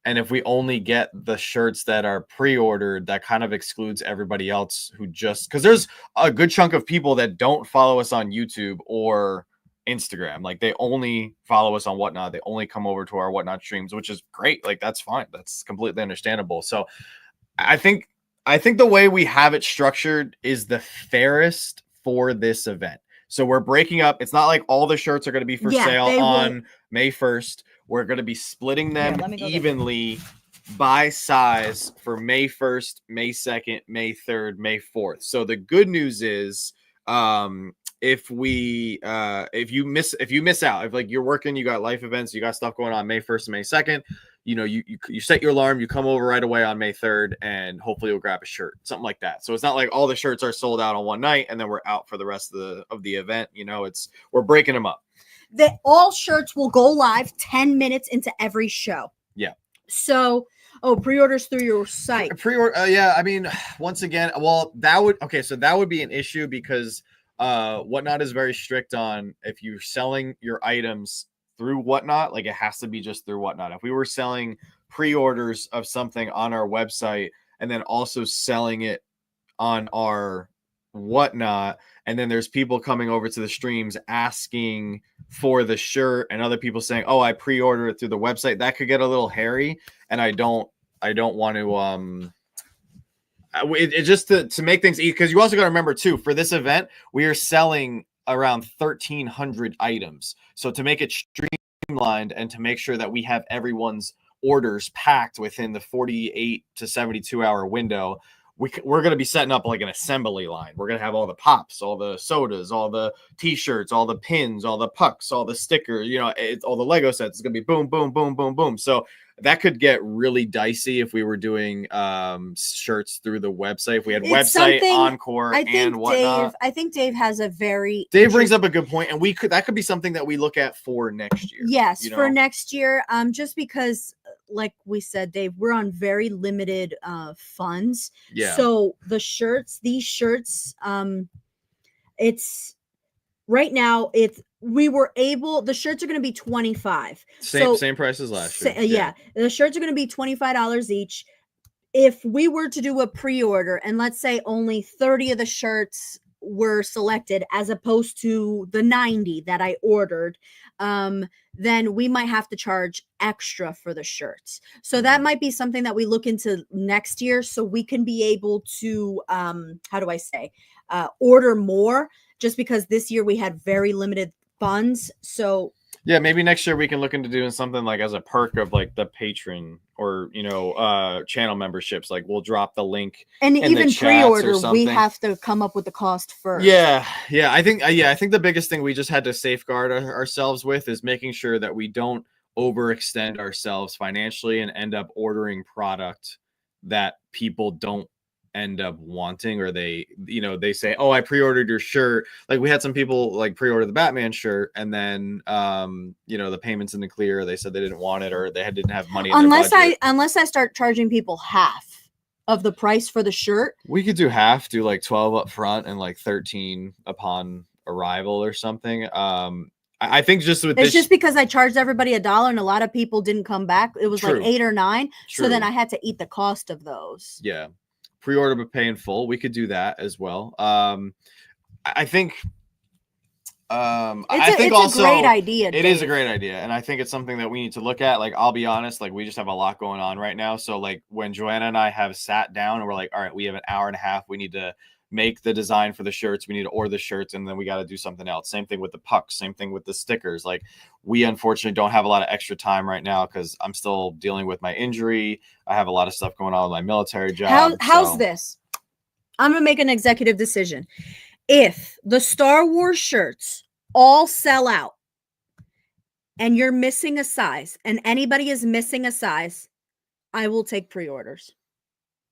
And if we only get the shirts that are pre-ordered, that kind of excludes everybody else who because there's a good chunk of people that don't follow us on YouTube or Instagram. Like, they only follow us on Whatnot. They only come over to our Whatnot streams, which is great. Like, that's fine. That's completely understandable. So I think the way we have it structured is the fairest for this event. So we're breaking up. It's not like all the shirts are going to be for sale on May 1st. We're going to be splitting them evenly by size for May 1st, May 2nd, May 3rd, May 4th. So the good news is, if you miss out, if like you're working, you got life events, you got stuff going on May 1st and May 2nd, you set your alarm, you come over right away on May 3rd, and hopefully you'll grab a shirt, something like that. So it's not like all the shirts are sold out on one night and then we're out for the rest of the event. We're breaking them up. All shirts will go live 10 minutes into every show. Yeah. So, pre-orders through your site. Yeah. I mean, once again, well, that would be an issue because Whatnot is very strict on if you're selling your items through Whatnot, like, it has to be just through Whatnot. If we were selling pre-orders of something on our website and then also selling it on our Whatnot, and then there's people coming over to the streams asking for the shirt and other people saying, oh, I pre-ordered it through the website, that could get a little hairy. And I don't want to it just to make things easy, because you also got to remember too, for this event we are selling around 1,300 items. So to make it streamlined and to make sure that we have everyone's orders packed within the 48 to 72 hour window, we're going to be setting up like an assembly line. We're going to have all the pops, all the sodas, all the t-shirts, all the pins, all the pucks, all the stickers, all the Lego sets. It's going to be boom, boom, boom, boom, boom. So that could get really dicey if we were doing shirts through the website. If we had website, Encore, and Whatnot. I think Dave has a Dave brings up a good point, and that could be something that we look at for next year. Yes, for next year. Just because, like we said, Dave, we're on very limited funds. Yeah. So these shirts, it's right now the shirts are going to be $25. Same price as last year. Yeah. The shirts are going to be $25 each. If we were to do a pre-order and let's say only 30 of the shirts were selected as opposed to the 90 that I ordered, then we might have to charge extra for the shirts. So that might be something that we look into next year so we can be able to, order more, just because this year we had very limited funds. So yeah, maybe next year we can look into doing something like as a perk of like the patron or, channel memberships. Like we'll drop the link. And even pre-order, we have to come up with the cost first. Yeah. I think the biggest thing we just had to safeguard ourselves with is making sure that we don't overextend ourselves financially and end up ordering product that people don't end up wanting, or they say, oh, I pre-ordered your shirt. Like we had some people like pre-order the Batman shirt and then the payments in the clear, they said they didn't want it or they didn't have money unless I start charging people half of the price for the shirt. We could do half, do like 12 up front and like 13 upon arrival or something. I think just with it's just because I charged everybody $1 and a lot of people didn't come back. It was like 8 or 9. True. So then I had to eat the cost of those. Yeah. Pre-order but pay in full. We could do that as well. I think it's also a great idea. It is a great idea, and I think it's something that we need to look at. Like, I'll be honest, like we just have a lot going on right now. So like when Joanna and I have sat down and we're like, all right, we have an hour and a half. We need to make the design for the shirts. We need to order the shirts, and then we got to do something else. Same thing with the pucks. Same thing with the stickers. Like we unfortunately don't have a lot of extra time right now because I'm still dealing with my injury. I have a lot of stuff going on with my military job. How's this? I'm gonna make an executive decision. If the Star Wars shirts all sell out and you're missing a size and anybody is missing a size, I will take pre-orders.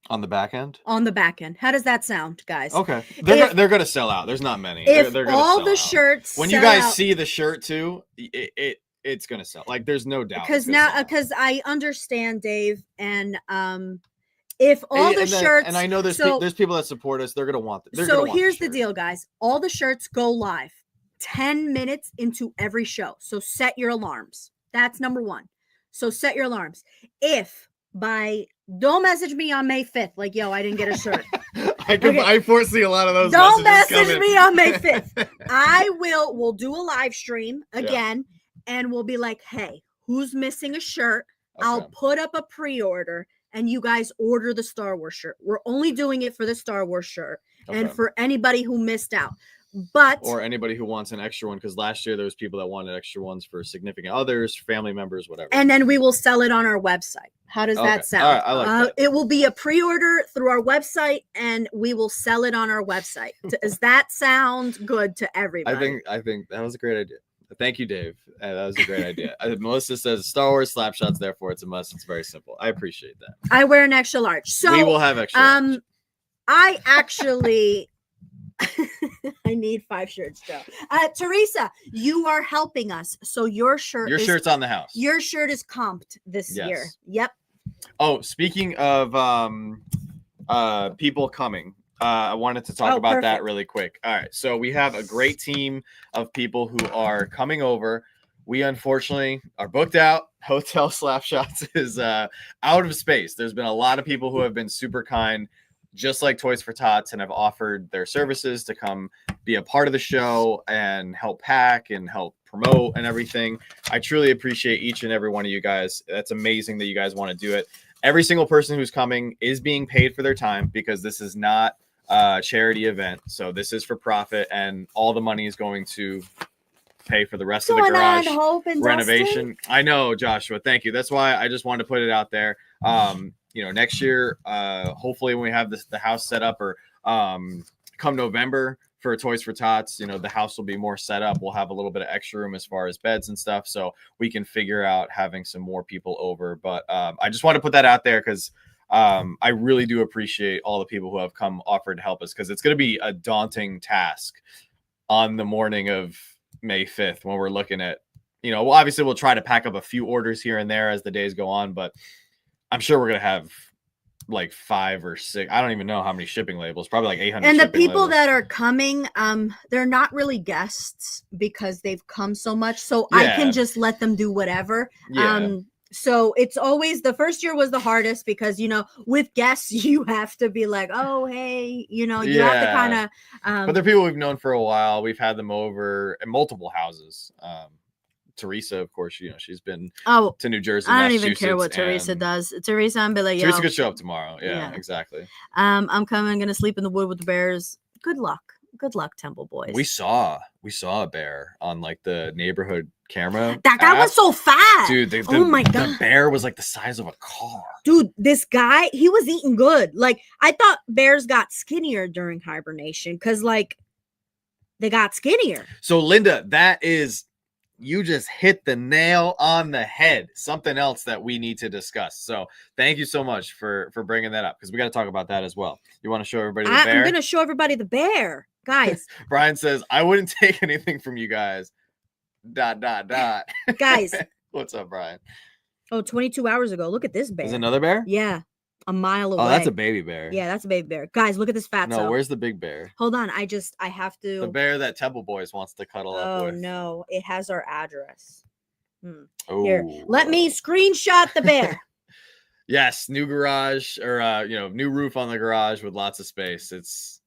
On the back end? On the back end. How does that sound, guys? Okay. They're going to sell out. There's not many. If they're all the shirts when you guys see the shirt too, it's going to sell. Like there's no doubt. Because I understand, Dave, and if all the shirts, and I know there's people that support us, they're going to want it. So here's the deal, guys. All the shirts go live 10 minutes into every show. So set your alarms. That's number 1. So set your alarms. Don't message me on May 5th. Like, yo, I didn't get a shirt. I foresee a lot of those. Don't message me on May 5th. We'll do a live stream again, and we'll be like, hey, who's missing a shirt? Okay. I'll put up a pre-order, and you guys order the Star Wars shirt. We're only doing it for the Star Wars shirt and for anybody who missed out. Or anybody who wants an extra one, because last year there was people that wanted extra ones for significant others, family members, whatever. And then we will sell it on our website. How does that sound? All right, I like that. It will be a pre-order through our website, and we will sell it on our website. Does that sound good to everybody? I think that was a great idea. Thank you, Dave. That was a great idea. Melissa says Star Wars Slapshots, therefore it's a must. It's very simple. I appreciate that. I wear an extra large. So we will have extra large. I actually I need 5 shirts, Joe. Teresa, you are helping us. So your shirt's on the house. Your shirt is comped this year. Yep. Oh, speaking of people coming, I wanted to talk about that really quick. All right. So we have a great team of people who are coming over. We unfortunately are booked out. Hotel Slapshots is out of space. There's been a lot of people who have been super kind, just like Toys for Tots, and have offered their services to come be a part of the show and help pack and help promote and everything. I truly appreciate each and every one of you guys. That's amazing that you guys want to do it. Every single person who's coming is being paid for their time because this is not a charity event. So this is for profit, and all the money is going to pay for the rest of the garage renovation. Dustin? I know, Joshua. Thank you. That's why I just wanted to put it out there. Next year, hopefully when we have the house set up, or come November for Toys for Tots, the house will be more set up. We'll have a little bit of extra room as far as beds and stuff, so we can figure out having some more people over. But I just want to put that out there because I really do appreciate all the people who have come offered to help us, because it's going to be a daunting task on the morning of May 5th when we're looking at Well, obviously we'll try to pack up a few orders here and there as the days go on, but I'm sure we're going to have like 5 or 6. I don't even know how many shipping labels, probably like 800. And the people that are coming, they're not really guests because they've come so much. So I can just let them do whatever. Yeah. So it's always, the first year was the hardest because, with guests, you have to be like, oh, hey, you have to kind of. But they're people we've known for a while. We've had them over at multiple houses. Teresa, of course, she's been to New Jersey. I don't even care what Teresa does. Teresa, I'm be like, Teresa could show up tomorrow. Yeah, exactly. I'm coming, gonna sleep in the wood with the bears. Good luck, Temple Boys. We saw a bear on like the neighborhood camera. That guy was so fat, dude. Oh my god, the bear was like the size of a car. Dude, this guy, he was eating good. Like I thought bears got skinnier during hibernation because like they got skinnier. So Linda, you just hit the nail on the head. Something else that we need to discuss. So thank you so much for bringing that up because we got to talk about that as well. You want to show everybody the bear? I'm going to show everybody the bear, guys. Brian says, I wouldn't take anything from you guys. ... Guys. What's up, Brian? 22 hours ago. Look at this bear. Is another bear? Yeah. A mile away. Oh, that's a baby bear. Yeah, that's a baby bear. Guys, look at this fatso. No, where's the big bear? Hold on. I have to. The bear that Temple Boys wants to cuddle up with. Oh, no. It has our address. Oh. Here, let me screenshot the bear. Yes, new garage or new roof on the garage with lots of space. It's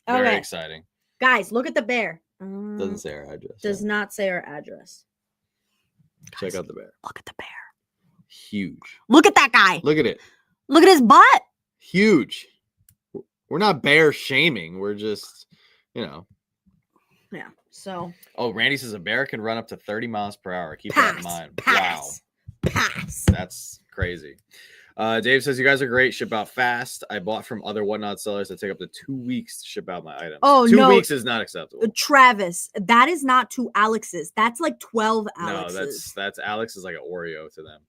very exciting. Guys, look at the bear. Doesn't say our address. Does not say our address. Check out the bear. Look at the bear. Huge. Look at that guy. Look at it. Look at his butt. Huge. We're not bear shaming. We're just, Yeah. So. Oh, Randy says a bear can run up to 30 miles per hour. Keep that in mind. Pass. Wow. Pass. That's crazy. Dave says, you guys are great. Ship out fast. I bought from other whatnot sellers that take up to 2 weeks to ship out my items. Oh, 2 weeks is not acceptable. Travis, that is not 2 Alexes. That's like 12 Alexes. No, that's Alex is like an Oreo to them.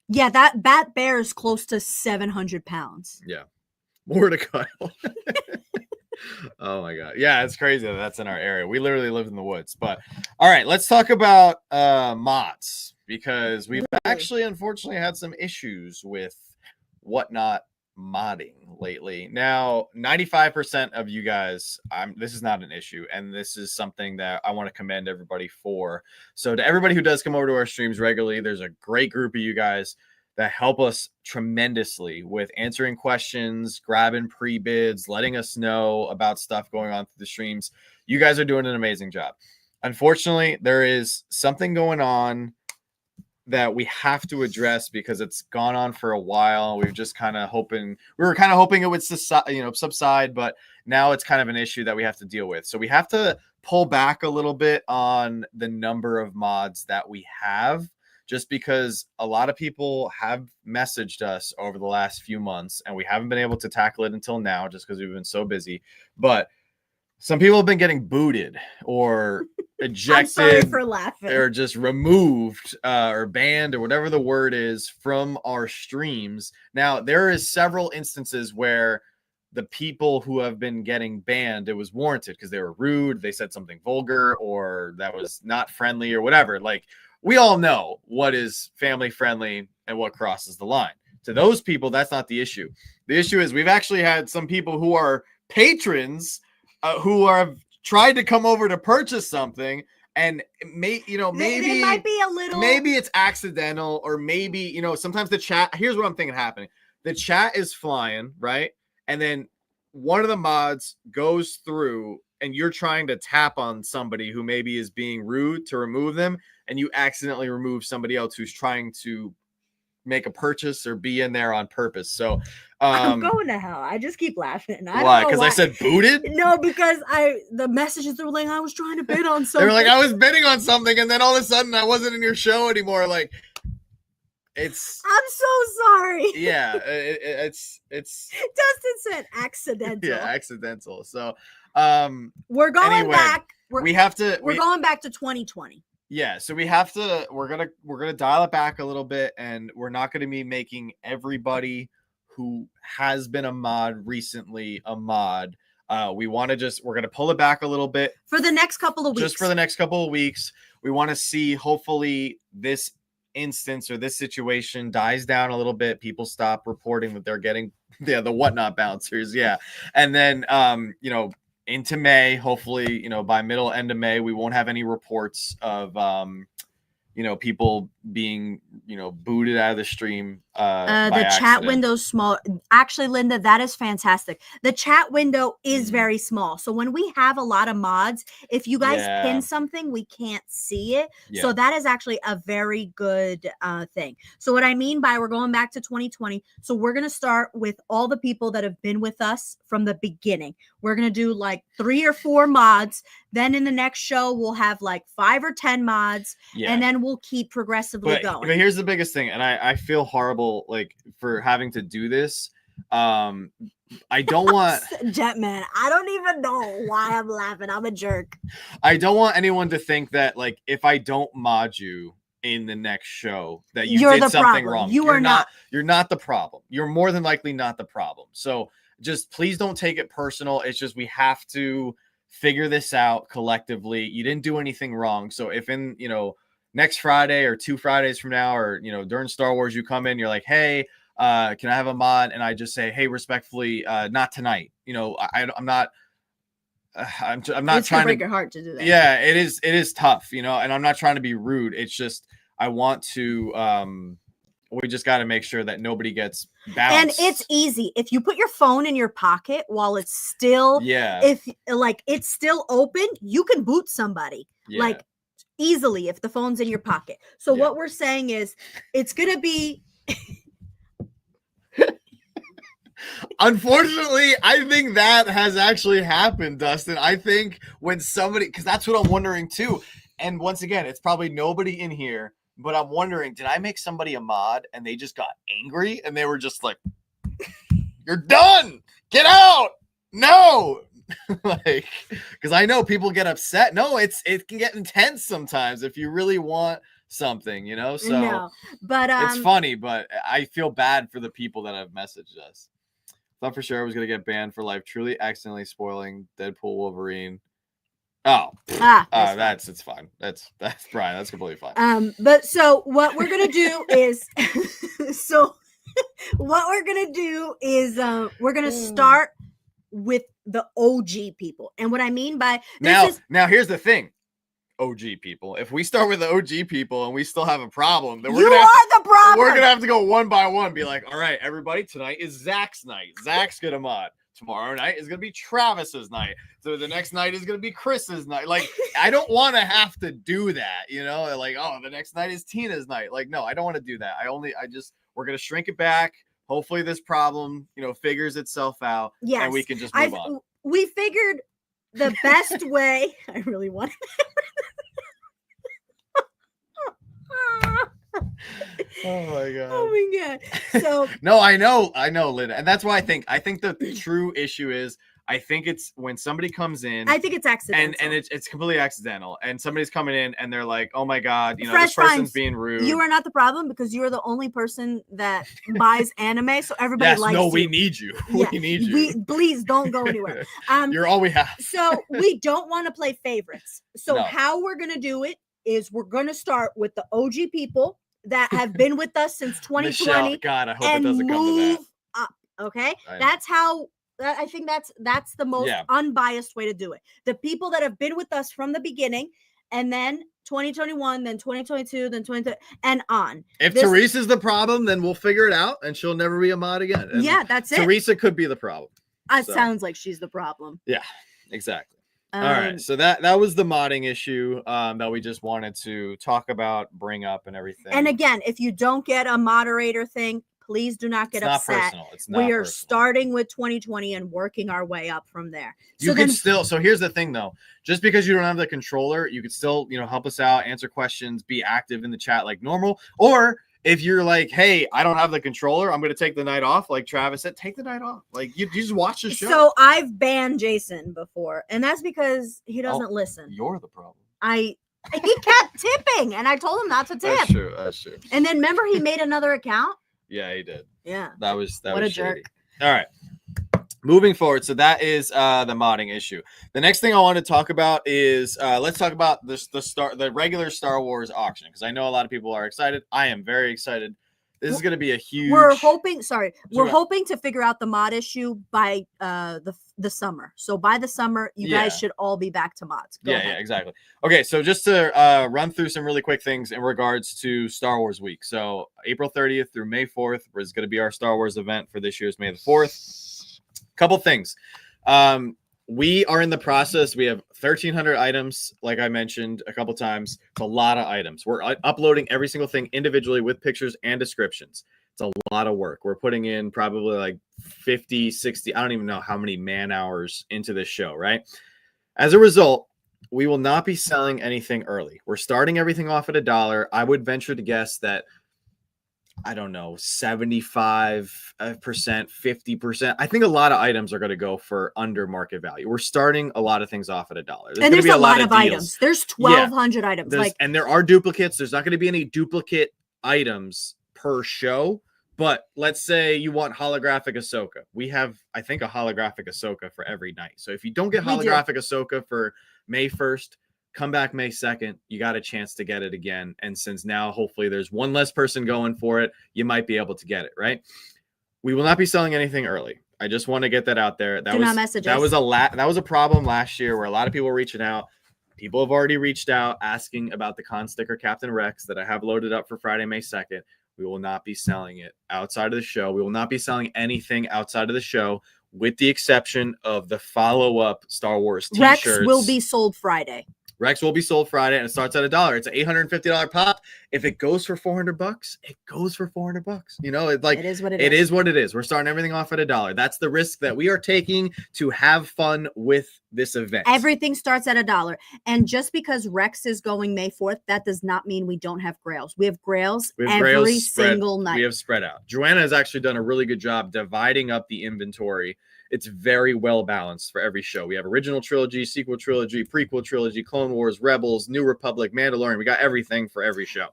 Yeah, that bear is close to 700 pounds. Yeah. More to cuddle. Oh my god. Yeah, it's crazy that that's in our area. We literally live in the woods. But all right, let's talk about mods because we've actually unfortunately had some issues with whatnot modding lately. Now, 95% of you guys, this is not an issue, and this is something that I want to commend everybody for. So to everybody who does come over to our streams regularly, there's a great group of you guys that help us tremendously with answering questions, grabbing pre-bids, letting us know about stuff going on through the streams. You guys are doing an amazing job. Unfortunately, there is something going on that we have to address because it's gone on for a while. We were kind of hoping it would subside, but now it's kind of an issue that we have to deal with. So we have to pull back a little bit on the number of mods that we have, just because a lot of people have messaged us over the last few months and we haven't been able to tackle it until now just because we've been so busy. But some people have been getting booted or ejected. I'm sorry for laughing. Or just removed or banned or whatever the word is from our streams. Now, there is several instances where the people who have been getting banned, it was warranted because they were rude, they said something vulgar, or that was not friendly or whatever. Like, we all know what is family friendly and what crosses the line. To those people, that's not the issue. The issue is we've actually had some people who are patrons who have tried to come over to purchase something, and maybe it might be a little, maybe it's accidental, or maybe sometimes the chat. Here's what I'm thinking happening: the chat is flying, right, and then one of the mods goes through, and you're trying to tap on somebody who maybe is being rude to remove them, and you accidentally remove somebody else who's trying to make a purchase or be in there on purpose. So I'm going to hell. I just keep laughing. Why? Because I said booted? No, because the messages, they were like, I was trying to bid on something. They were like, I was bidding on something, and then all of a sudden I wasn't in your show anymore. Like, I'm so sorry. Yeah, it's Dustin said accidental. Yeah, accidental. So we're going back. We're going back to 2020. Yeah, so we're gonna dial it back a little bit, and we're not gonna be making everybody who has been a mod recently a mod. we're going to pull it back a little bit for the next couple of weeks. Just for the next couple of weeks. We want to see, hopefully, this instance or this situation dies down a little bit. People stop reporting that they're getting the whatnot bouncers. Yeah. And then, into May, hopefully, by end of May, we won't have any reports of, people being, booted out of the stream. The chat window's small. Actually, Linda, that is fantastic. The chat window is very small. So when we have a lot of mods, if you guys pin something, we can't see it. Yeah. So that is actually a very good thing. So what I mean by we're going back to 2020. So we're going to start with all the people that have been with us from the beginning. We're going to do like 3 or 4 mods. Then in the next show, we'll have like 5 or 10 mods. Yeah. And then we'll keep progressively going. But here's the biggest thing. And I feel horrible like for having to do this. I don't want Jetman. I don't even know why I'm laughing. I'm a jerk. I don't want anyone to think that like if I don't mod you in the next show that you did something wrong. You're not the problem. You're more than likely not the problem. So just please don't take it personal. It's just we have to figure this out collectively. You didn't do anything wrong. So if in next Friday or 2 Fridays from now, or during Star Wars, you come in, you're like, hey, can I have a mod? And I just say, hey, respectfully, not tonight. I'm not trying to break your heart to do that. Yeah, it is tough, and I'm not trying to be rude. It's just I want to. We just got to make sure that nobody gets bounced. And it's easy if you put your phone in your pocket while it's still, if like it's still open, you can boot somebody. Yeah. Like easily if the phone's in your pocket. So what we're saying is it's going to be Unfortunately, I think that has actually happened, Dustin. I think when somebody, because that's what I'm wondering too. And once again, it's probably nobody in here, but I'm wondering, did I make somebody a mod and they just got angry and they were just like, you're done, get out. No. Like, because I know people get upset. No, it can get intense sometimes if you really want something, so no, but it's funny, but I feel bad for the people that have messaged us. Thought for sure I was gonna get banned for life, truly accidentally spoiling Deadpool Wolverine. It's fine. That's Brian. That's completely fine. But so what we're gonna do is we're gonna start with the OG people. And what I mean by this now here's the thing. OG people. If we start with the OG people and we still have a problem, then we're gonna have to go one by one. Be like, all right, everybody, tonight is Zach's night. Zach's gonna mod. Tomorrow night is gonna be Travis's night. So the next night is gonna be Chris's night. Like, I don't want to have to do that. Like, oh, the next night is Tina's night. Like, no, I don't want to do that. We're gonna shrink it back. Hopefully, this problem, figures itself out. Yes, and we can just move on. We figured the best way. I really want Oh my god. So no, I know, Linda. And that's why I think the true issue is I think it's when somebody comes in. I think it's accidental. And it's completely accidental. And somebody's coming in and they're like, oh my God, this person's being rude. You are not the problem because you are the only person that buys anime. So everybody likes you. We need you. Yeah, we need you. Please don't go anywhere. You're all we have. So we don't want to play favorites. So how we're going to do it is we're going to start with the OG people that have been with us since 2020. Michelle, God, I hope it doesn't come to that. Up, okay? That's how. I think that's the most unbiased way to do it. The people that have been with us from the beginning, and then 2021, then 2022, then 2020, and on. If Teresa's the problem, then we'll figure it out, and she'll never be a mod again. And that's it. Teresa could be the problem. It sounds like she's the problem. Yeah, exactly. All right, so that was the modding issue that we just wanted to talk about, bring up, and everything. And again, if you don't get a moderator thing, please do not get upset. We are starting with 2020 and working our way up from there. So here's the thing though. Just because you don't have the controller, you could still, help us out, answer questions, be active in the chat like normal. Or if you're like, hey, I don't have the controller, I'm going to take the night off. Like Travis said, take the night off. Like you just watch the show. So I've banned Jason before, and that's because he doesn't listen. You're the problem. He kept tipping, and I told him not to tip. That's true. And then remember, he made another account. Yeah, he did. Yeah. That was what a shady. jerk. All right. moving forward, so that is the modding issue. The next thing I want to talk about is let's talk about the regular Star Wars auction, because I know a lot of people are excited. I am very excited. This is going to be a huge. We're hoping to figure out the mod issue by the summer. So by the summer, you guys should all be back to mods. Go ahead. Yeah, exactly. Okay, so just to run through some really quick things in regards to Star Wars week. So April 30th through May 4th is going to be our Star Wars event for this year's May the 4th. Couple things. We are in the process. We have 1,300 items, like I mentioned a couple times. It's a lot of items. We're uploading every single thing individually with pictures and descriptions. It's a lot of work. We're putting in probably like 50, 60, I don't even know how many man hours into this show, right? As a result, we will not be selling anything early. We're starting everything off at $1. I would venture to guess that, I don't know, 75%, 50%. I think a lot of items are going to go for under market value. We're starting a lot of things off at $1. And there's a lot of items. There's 1,200 items. And there are duplicates. There's not going to be any duplicate items per show. But let's say you want holographic Ahsoka. We have, I think, a holographic Ahsoka for every night. So if you don't get holographic Ahsoka for May 1st, come back May 2nd, you got a chance to get it again. And since now, hopefully, there's one less person going for it, you might be able to get it, right? We will not be selling anything early. I just want to get that out there. That was a problem last year where a lot of people were reaching out. People have already reached out asking about the con sticker Captain Rex that I have loaded up for Friday, May 2nd. We will not be selling it outside of the show. We will not be selling anything outside of the show, with the exception of the follow-up Star Wars t-shirts. Rex will be sold Friday. Rex will be sold Friday, and it starts at $1. It's an $850 pop. If it goes for $400, it goes for $400. You know, it is what it is. We're starting everything off at $1. That's the risk that we are taking to have fun with this event. Everything starts at $1. And just because Rex is going May 4th, that does not mean we don't have grails. We have grails every single night. We have spread out. Joanna has actually done a really good job dividing up the inventory. It's very well balanced for every show. We have original trilogy, sequel trilogy, prequel trilogy, Clone Wars, Rebels, New Republic, Mandalorian. We got everything for every show.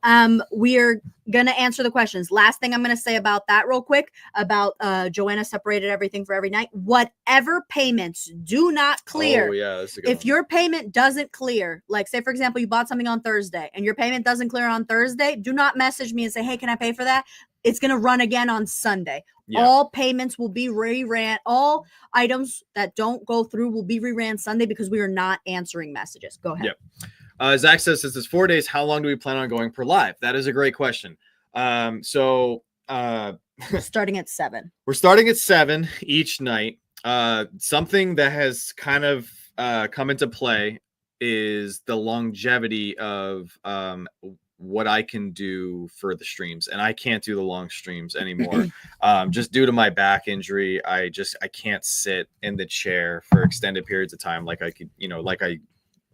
We're going to answer the questions. Last thing I'm going to say about that real quick, about Joanna separated everything for every night. Whatever payments do not clear. Oh, yeah, that's a good If your payment doesn't clear, like say, for example, you bought something on Thursday and your payment doesn't clear on Thursday, do not message me and say, hey, can I pay for that? It's going to run again on Sunday. Yeah. All payments will be reran. All items that don't go through will be reran Sunday because we are not answering messages. Go ahead. Yep. Zach says, since it's 4 days, how long do we plan on going per live? That is a great question. Starting at 7. We're starting at 7 each night. Something that has kind of come into play is the longevity of what I can do for the streams, and I can't do the long streams anymore. Just due to my back injury, I can't sit in the chair for extended periods of time like I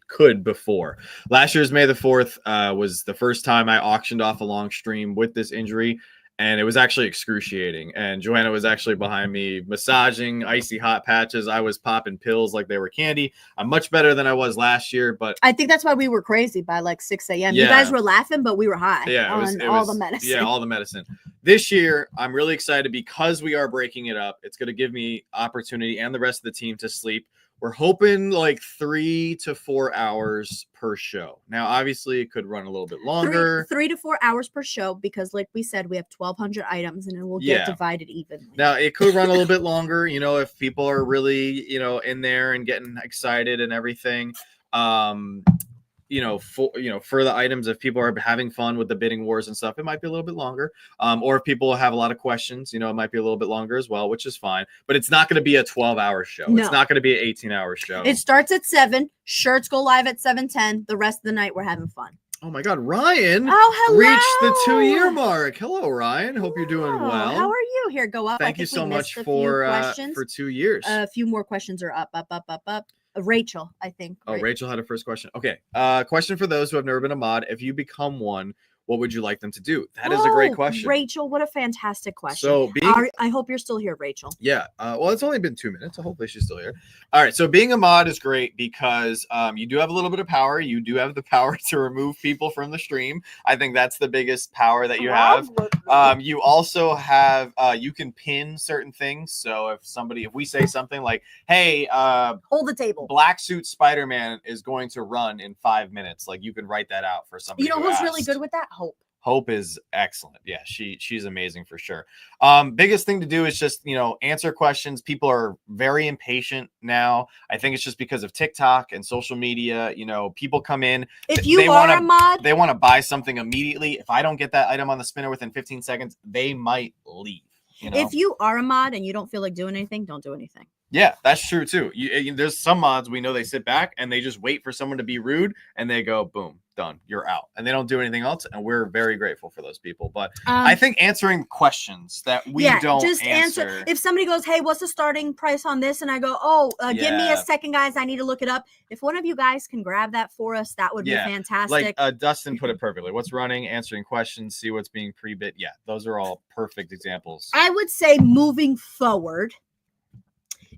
could before. Last year's May the 4th was the first time I auctioned off a long stream with this injury, and it was actually excruciating. And Joanna was actually behind me massaging icy hot patches. I was popping pills like they were candy. I'm much better than I was last year, but I think that's why we were crazy by like 6 a.m. You guys were laughing, but we were high on all the medicine. Yeah, all the medicine. This year, I'm really excited because we are breaking it up. It's going to give me opportunity and the rest of the team to sleep. We're hoping like 3 to 4 hours per show. Now, obviously, it could run a little bit longer. 3 to 4 hours per show because, like we said, we have 1,200 items and it will get divided evenly. Now, it could run a little bit longer, if people are really, in there and getting excited and everything. For the items, if people are having fun with the bidding wars and stuff, it might be a little bit longer. Or if people have a lot of questions, it might be a little bit longer as well, which is fine. But it's not going to be a 12-hour show. No. It's not going to be an 18-hour show. It starts at 7. Shirts go live at 7:10. The rest of the night, we're having fun. Oh my God, Ryan! Oh, hello! Reached the 2-year mark. Hello, Ryan. Hope you're doing well. How are you? Here, go up. Thank you so much for 2 years. A few more questions are up. Rachel, I think. Oh, right? Rachel had a first question. Okay. Question for those who have never been a mod. If you become one, what would you like them to do? That is a great question. Rachel, what a fantastic question. So I hope you're still here, Rachel. Yeah. Well, it's only been 2 minutes, so hopefully she's still here. All right. So being a mod is great because you do have a little bit of power. You do have the power to remove people from the stream. I think that's the biggest power that you have. You also have, you can pin certain things. So if we say something like, hey, hold the table, Black Suit Spider-Man is going to run in 5 minutes. Like you can write that out for somebody. You know who's really good with that? Hope is excellent. Yeah, she's amazing for sure. Biggest thing to do is just, answer questions. People are very impatient now. I think it's just because of TikTok and social media. People come in. If you are a mod, they want to buy something immediately. If I don't get that item on the spinner within 15 seconds, they might leave. If you are a mod and you don't feel like doing anything, don't do anything. Yeah, that's true too. There's some mods we know they sit back and they just wait for someone to be rude and they go, boom, done, you're out. And they don't do anything else. And we're very grateful for those people. But I think answering questions that we don't just answer. If somebody goes, hey, what's the starting price on this? And I go, give me a second, guys. I need to look it up. If one of you guys can grab that for us, that would be fantastic. Like Dustin put it perfectly. What's running, answering questions, see what's being pre-bid. Yeah, those are all perfect examples. I would say moving forward,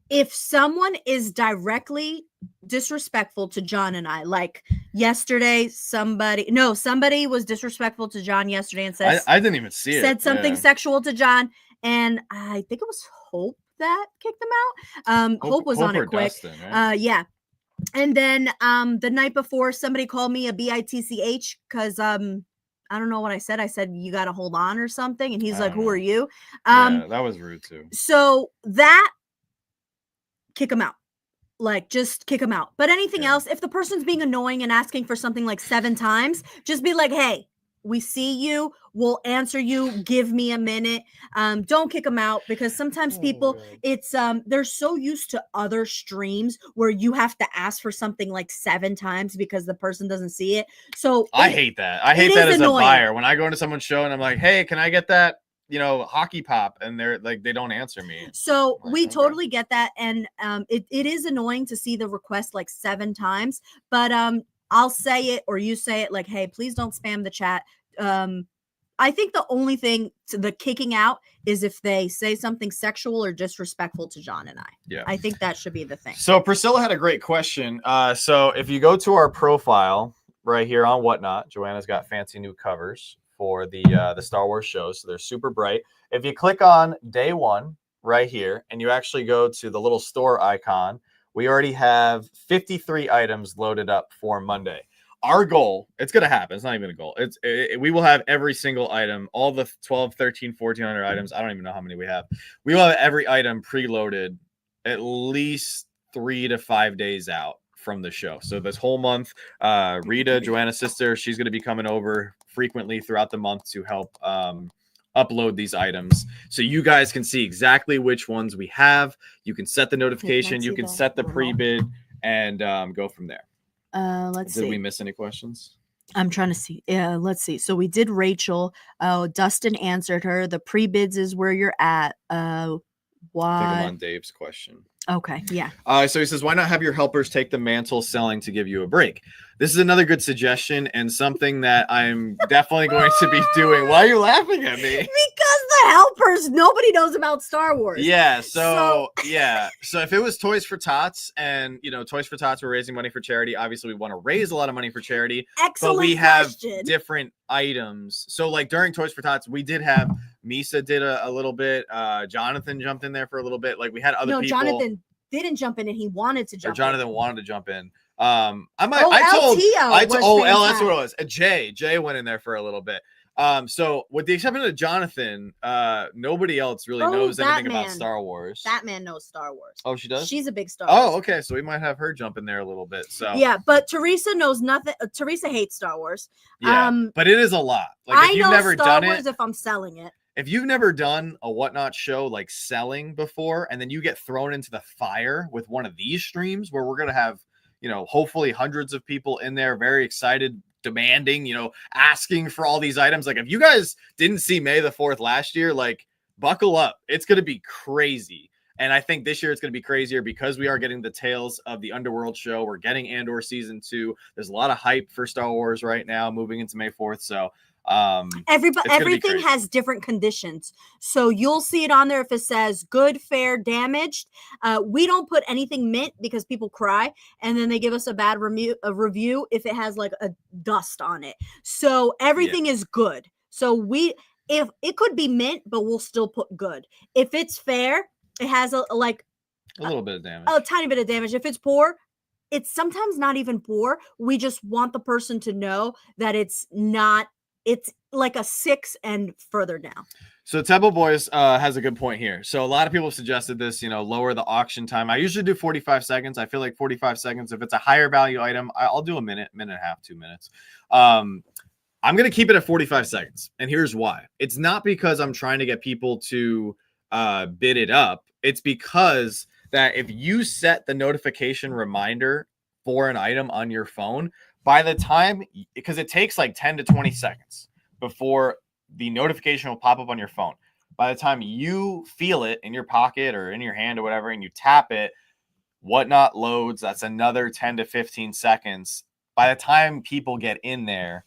if someone is directly disrespectful to John and I, like yesterday, somebody was disrespectful to John yesterday and says, I didn't even see it. Said something sexual to John, and I think it was Hope that kicked them out. Hope was on it quick. Dustin, right? Yeah. And then the night before, somebody called me a bitch because I don't know what I said. I said, you got to hold on or something. And he's like, who are you? Yeah, that was rude too. So that, kick them out. Like, just kick them out. But anything else, if the person's being annoying and asking for something like 7 times, just be like, hey, we see you. We'll answer you. Give me a minute. Don't kick them out, because sometimes people, it's they're so used to other streams where you have to ask for something like 7 times because the person doesn't see it. So I hate that. I hate that as annoying. A buyer. When I go into someone's show and I'm like, hey, can I get that? Hockey pop, and they're like, they don't answer me. So we totally get that. And it is annoying to see the request like 7 times, but I'll say it or you say it like, hey, please don't spam the chat. I think the only thing to the kicking out is if they say something sexual or disrespectful to John and I. Yeah, I think that should be the thing. So Priscilla had a great question. So if you go to our profile right here on Whatnot, Joanna's got fancy new covers for the Star Wars show, so they're super bright. If you click on day 1 right here and you actually go to the little store icon, we already have 53 items loaded up for Monday. Our goal, it's going to happen. It's not even a goal. We will have every single item, all the 12, 13, 1400 items. I don't even know how many we have. We will have every item preloaded at least 3 to 5 days out from the show. So this whole month, Rita, Joanna's sister, she's going to be coming over frequently throughout the month to help upload these items, so you guys can see exactly which ones we have. You can set the notification, you can set the pre-bid, and go from there. Let's see. Did we miss any questions? I'm trying to see. Let's see. So we did Rachel. Dustin answered her. The pre-bids is where you're at. I think I'm on Dave's question. Okay, yeah. So he says, why not have your helpers take the mantle selling to give you a break? This is another good suggestion and something that I'm definitely going to be doing. Why are you laughing at me? Because the helpers, nobody knows about Star Wars. Yeah, so if it was Toys for Tots and, Toys for Tots, we're raising money for charity. Obviously, we want to raise a lot of money for charity. Excellent But we have different items. So, like, during Toys for Tots, we did have Misa did a little bit. Jonathan jumped in there for a little bit. Like, we had other people. No, Jonathan didn't jump in and he wanted to jump in. Jonathan wanted to jump in. That's what it was. Jay went in there for a little bit. So with the exception of Jonathan, nobody else really knows anything about Star Wars. Batman knows Star Wars. Oh, she does? She's a big Star Wars. Oh, okay. So we might have her jump in there a little bit. So yeah, but Teresa knows nothing. Teresa hates Star Wars. Yeah, but it is a lot. Like, if you've never done it, if I'm selling it. If you've never done a Whatnot show like selling before, and then you get thrown into the fire with one of these streams where we're gonna have, hopefully hundreds of people in there, very excited, demanding, asking for all these items. Like, if you guys didn't see May the 4th last year, like, buckle up. It's going to be crazy. And I think this year it's going to be crazier because we are getting the Tales of the Underworld show. We're getting Andor season 2. There's a lot of hype for Star Wars right now moving into May 4th. So Everything has different conditions, so you'll see it on there if it says good, fair, damaged. We don't put anything mint because people cry and then they give us a bad review if it has like a dust on it. So everything is good. So if it could be mint, but we'll still put good. If it's fair, it has a little bit of damage, a tiny bit of damage. If it's poor, it's sometimes not even poor. We just want the person to know that it's not. It's like a 6 and further down. So Temple Boys has a good point here. So a lot of people suggested this, lower the auction time. I usually do 45 seconds. I feel like 45 seconds. If it's a higher value item, I'll do a minute and a half, 2 minutes. I'm going to keep it at 45 seconds. And here's why. It's not because I'm trying to get people to bid it up. It's because that if you set the notification reminder for an item on your phone, by the time, because it takes like 10 to 20 seconds before the notification will pop up on your phone. By the time you feel it in your pocket or in your hand or whatever, and you tap it, Whatnot loads. That's another 10 to 15 seconds. By the time people get in there,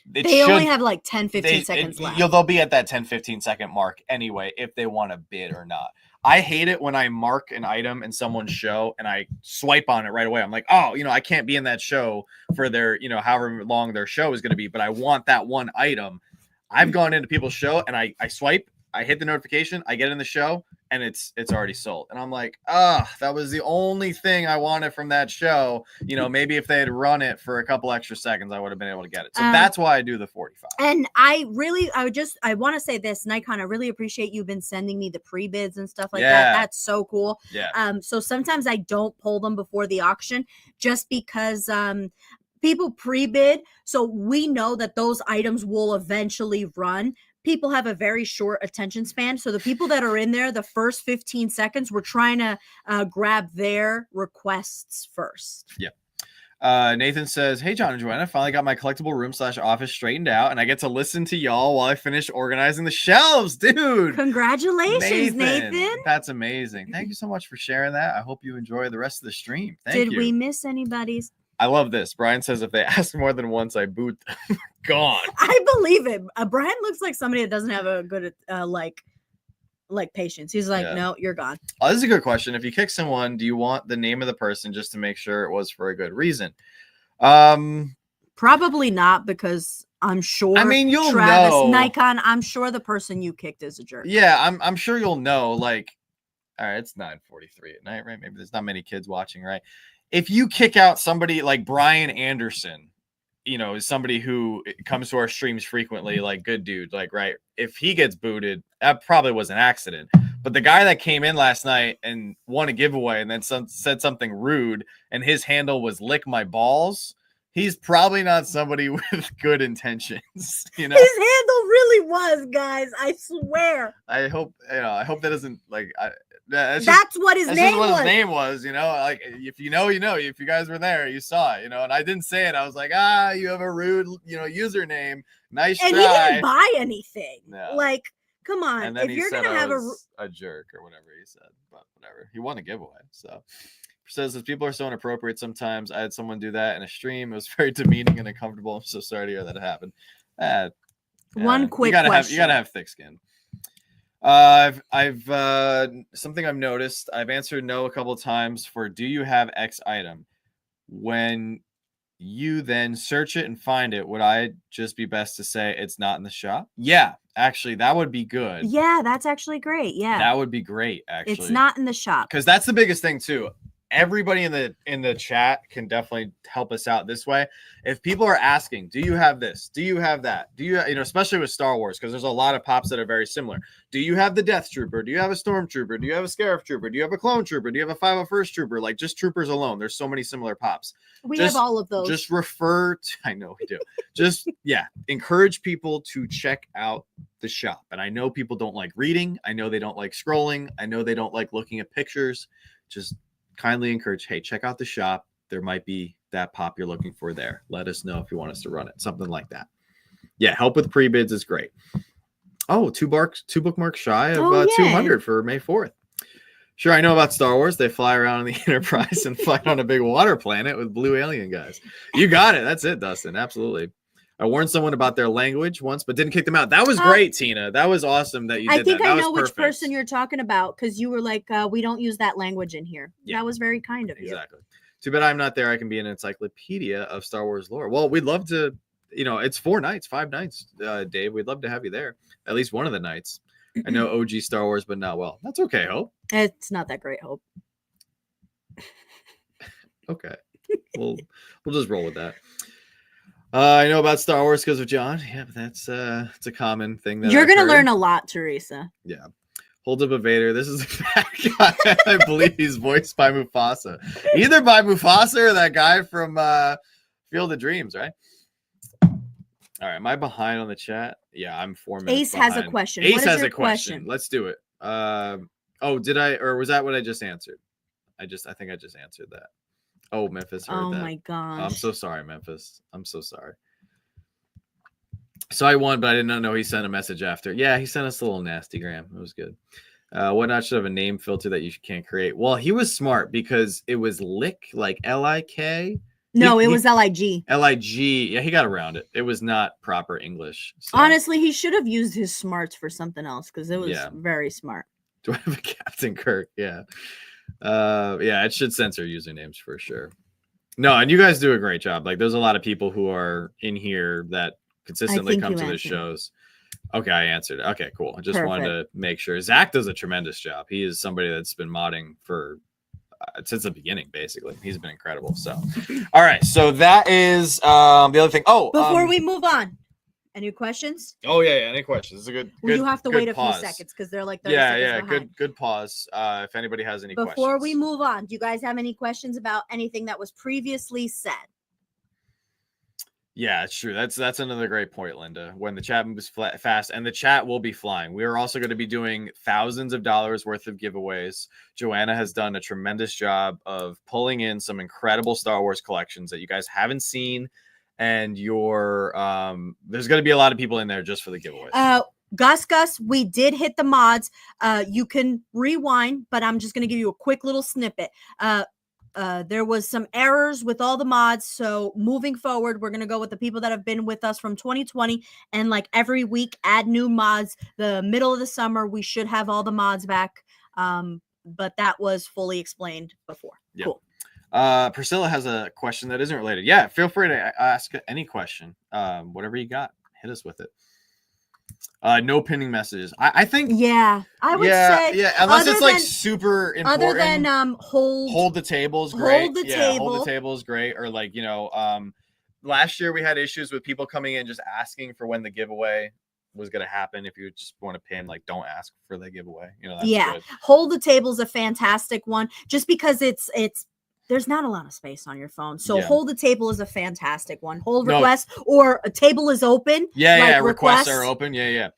they only have like 10, 15 seconds left. They'll be at that 10, 15 second mark anyway, if they want to bid or not. I hate it when I mark an item in someone's show and I swipe on it right away. I'm like, oh, I can't be in that show for their, however long their show is going to be, but I want that one item. I've gone into people's show and I swipe, I hit the notification, I get in the show, and it's already sold. And I'm like, that was the only thing I wanted from that show. Maybe if they had run it for a couple extra seconds, I would have been able to get it. So that's why I do the 45. And I want to say this, Nikon, I really appreciate you've been sending me the pre-bids and stuff like that. That's so cool. Yeah. So sometimes I don't pull them before the auction just because people pre-bid. So we know that those items will eventually run. People have a very short attention span. So the people that are in there, the first 15 seconds, we're trying to grab their requests first. Yeah. Nathan says, hey, John and Joanna, finally got my collectible room / office straightened out, and I get to listen to y'all while I finish organizing the shelves, dude. Congratulations, Nathan. That's amazing. Thank you so much for sharing that. I hope you enjoy the rest of the stream. Thank you. Did we miss anybody's? I love this. Brian says, if they ask more than once, I boot them. Gone. I believe it. Brian looks like somebody that doesn't have a good like patience. He's like, no, you're gone. Oh, this is a good question. If you kick someone, do you want the name of the person just to make sure it was for a good reason? Probably not, because I'm sure. I mean, you'll Travis, know. Nikon, I'm sure the person you kicked is a jerk. Yeah, I'm sure you'll know. Like, all right, it's 9:43 at night, right? Maybe there's not many kids watching, right? If you kick out somebody like Brian Anderson, is somebody who comes to our streams frequently, like good dude, like, right. If he gets booted, that probably was an accident. But the guy that came in last night and won a giveaway and then said something rude and his handle was lick my balls, he's probably not somebody with good intentions. His handle really was, guys. I swear. I hope that doesn't like. That's what his name was. His name was, like, if you know, if you guys were there, you saw it, and I didn't say it. I was like, you have a rude, username. Nice try. And he didn't buy anything. No. Like, come on. And then if you're going to have a jerk or whatever he said, but whatever. He won a giveaway. So says, people are so inappropriate sometimes. I had someone do that in a stream. It was very demeaning and uncomfortable. I'm so sorry to hear that it happened. One quick question. You gotta have thick skin. I've something I've noticed. I've answered no a couple of times for do you have X item? When you then search it and find it, would I just be best to say it's not in the shop? Yeah, actually, that would be good. Yeah, that's actually great. Yeah, that would be great. Actually, it's not in the shop, because that's the biggest thing too. Everybody in the chat can definitely help us out this way. If people are asking, do you have this? Do you have that? Do you, especially with Star Wars, because there's a lot of pops that are very similar. Do you have the Death Trooper? Do you have a Stormtrooper? Do you have a Scarif Trooper? Do you have a Clone Trooper? Do you have a 501st Trooper? Like, just troopers alone. There's so many similar pops. We have all of those. Just refer to, I know we do. Just, encourage people to check out the shop. And I know people don't like reading. I know they don't like scrolling. I know they don't like looking at pictures. Just kindly encourage, hey, check out the shop. There might be that pop you're looking for there. Let us know if you want us to run it. Something like that. Yeah, help with pre-bids is great. Oh, two bookmarks shy of 200 for May 4th. Sure, I know about Star Wars. They fly around in the Enterprise and fight on a big water planet with blue alien guys. You got it. That's it, Dustin. Absolutely. I warned someone about their language once, but didn't kick them out. That was great, Tina. That was awesome that you did that. I think I know which person you're talking about because you were like, we don't use that language in here. Yeah. That was very kind of you. Exactly. Too bad I'm not there. I can be an encyclopedia of Star Wars lore. Well, we'd love to, it's 5 nights, Dave. We'd love to have you there. At least one of the nights. I know OG Star Wars, but not well. That's okay, Hope. It's not that great, Hope. Okay. We'll just roll with that. I know about Star Wars because of John. Yeah, but that's it's a common thing that you're going to learn a lot, Teresa. Yeah. Holds up a Vader. This is a bad guy. I believe he's voiced by Mufasa. Either by Mufasa or that guy from Field of Dreams, right? All right. Am I behind on the chat? Yeah, I'm 4 minutes Ace behind. has a question. Ace has a question. Let's do it. Did I, or was that what I just answered? I think I just answered that. Oh, Memphis heard that. Oh my gosh. I'm so sorry, Memphis. I'm so sorry. So I won, but I did not know he sent a message after. Yeah, he sent us a little nasty gram. It was good. What not should have a name filter that you can't create? Well, he was smart because it was Lick, like L-I-K. No, it was L-I-G. L-I-G. Yeah, he got around it. It was not proper English. So. Honestly, he should have used his smarts for something else because it was very smart. Do I have a Captain Kirk? Yeah. It should censor usernames for sure. No, and you guys do a great job. Like, there's a lot of people who are in here that consistently come to the shows. Okay, I answered. Okay, cool. I just wanted to make sure. Zach does a tremendous job. He is somebody that's been modding for since the beginning, basically. He's been incredible. So, all right. So that is the other thing. Oh, before we move on, any questions? Oh yeah. Any questions? It's a good. You have to wait a few seconds because they're like 30 seconds behind. Good pause. If anybody has any questions before we move on, do you guys have any questions about anything that was previously said? Yeah, it's true. That's another great point, Linda. When the chat moves fast, and the chat will be flying. We are also going to be doing thousands of dollars worth of giveaways. Joanna has done a tremendous job of pulling in some incredible Star Wars collections that you guys haven't seen, and there's going to be a lot of people in there just for the giveaways. Gus, we did hit the mods. You can rewind, but I'm just going to give you a quick little snippet. There was some errors with all the mods. So moving forward, we're going to go with the people that have been with us from 2020 and like every week add new mods. The middle of the summer, we should have all the mods back. But that was fully explained before. Yeah. Cool. Priscilla has a question that isn't related. Yeah, feel free to ask any question. Whatever you got, hit us with it. No pinning messages. I think. Yeah, I would say. Yeah, unless it's like super important. Other than hold the tables, great. Hold the table. Hold the tables, great. Or like last year we had issues with people coming in just asking for when the giveaway was going to happen. If you just want to pin, like, don't ask for the giveaway. That's good. Hold the table is a fantastic one, just because it's. There's not a lot of space on your phone. So hold the table is a fantastic one. Hold requests or a table is open. Yeah. Requests are open. Yeah.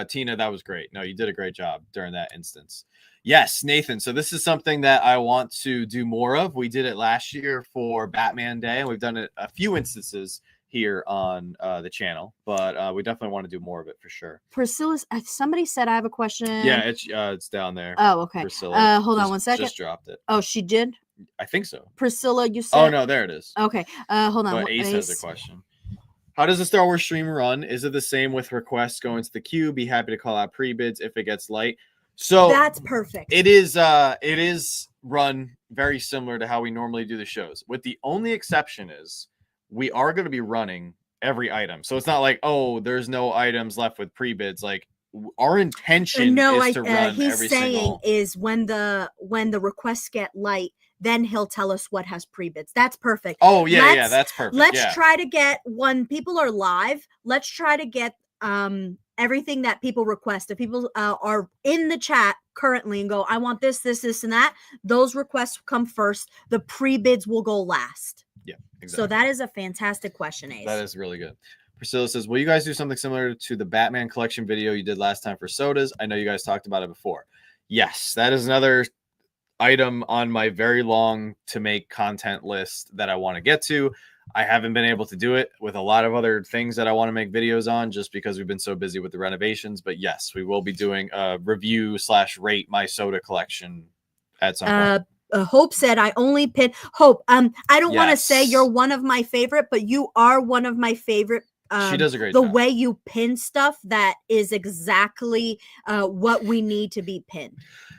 Tina, that was great. No, you did a great job during that instance. Yes, Nathan. So this is something that I want to do more of. We did it last year for Batman Day, and we've done it a few instances here on the channel, but we definitely want to do more of it for sure. Priscilla, somebody said I have a question. Yeah, it's down there. Oh, okay. Priscilla, hold on one second. Just dropped it. Oh, she did? I think so. Priscilla, you said. Oh no, there it is. Okay. Hold on. But Ace has a question. How does the Star Wars stream run? Is it the same with requests going to the queue? Be happy to call out pre-bids if it gets light. So that's perfect. It is run very similar to how we normally do the shows. With the only exception is we are going to be running every item. So it's not like, oh, there's no items left with pre-bids. Like, our intention is to run every single. Is when the requests get light, then he'll tell us what has pre-bids. That's perfect. Oh yeah, that's perfect. Let's try to get, when people are live, let's try to get everything that people request. If people are in the chat currently and go, I want this, and that, those requests come first. The pre-bids will go last. Yeah, exactly. So that is a fantastic question, Ace. That is really good. Priscilla says, will you guys do something similar to the Batman collection video you did last time for sodas? I know you guys talked about it before. Yes, that is another item on my very long to make content list that I want to get to. I haven't been able to do it with a lot of other things that I want to make videos on just because we've been so busy with the renovations. But yes, we will be doing a review/rate my soda collection at some point. Hope said, I only pin Hope. I don't want to say you're one of my favorite, but you are one of my favorite she does a great the job. way you pin stuff that is exactly what we need to be pinned.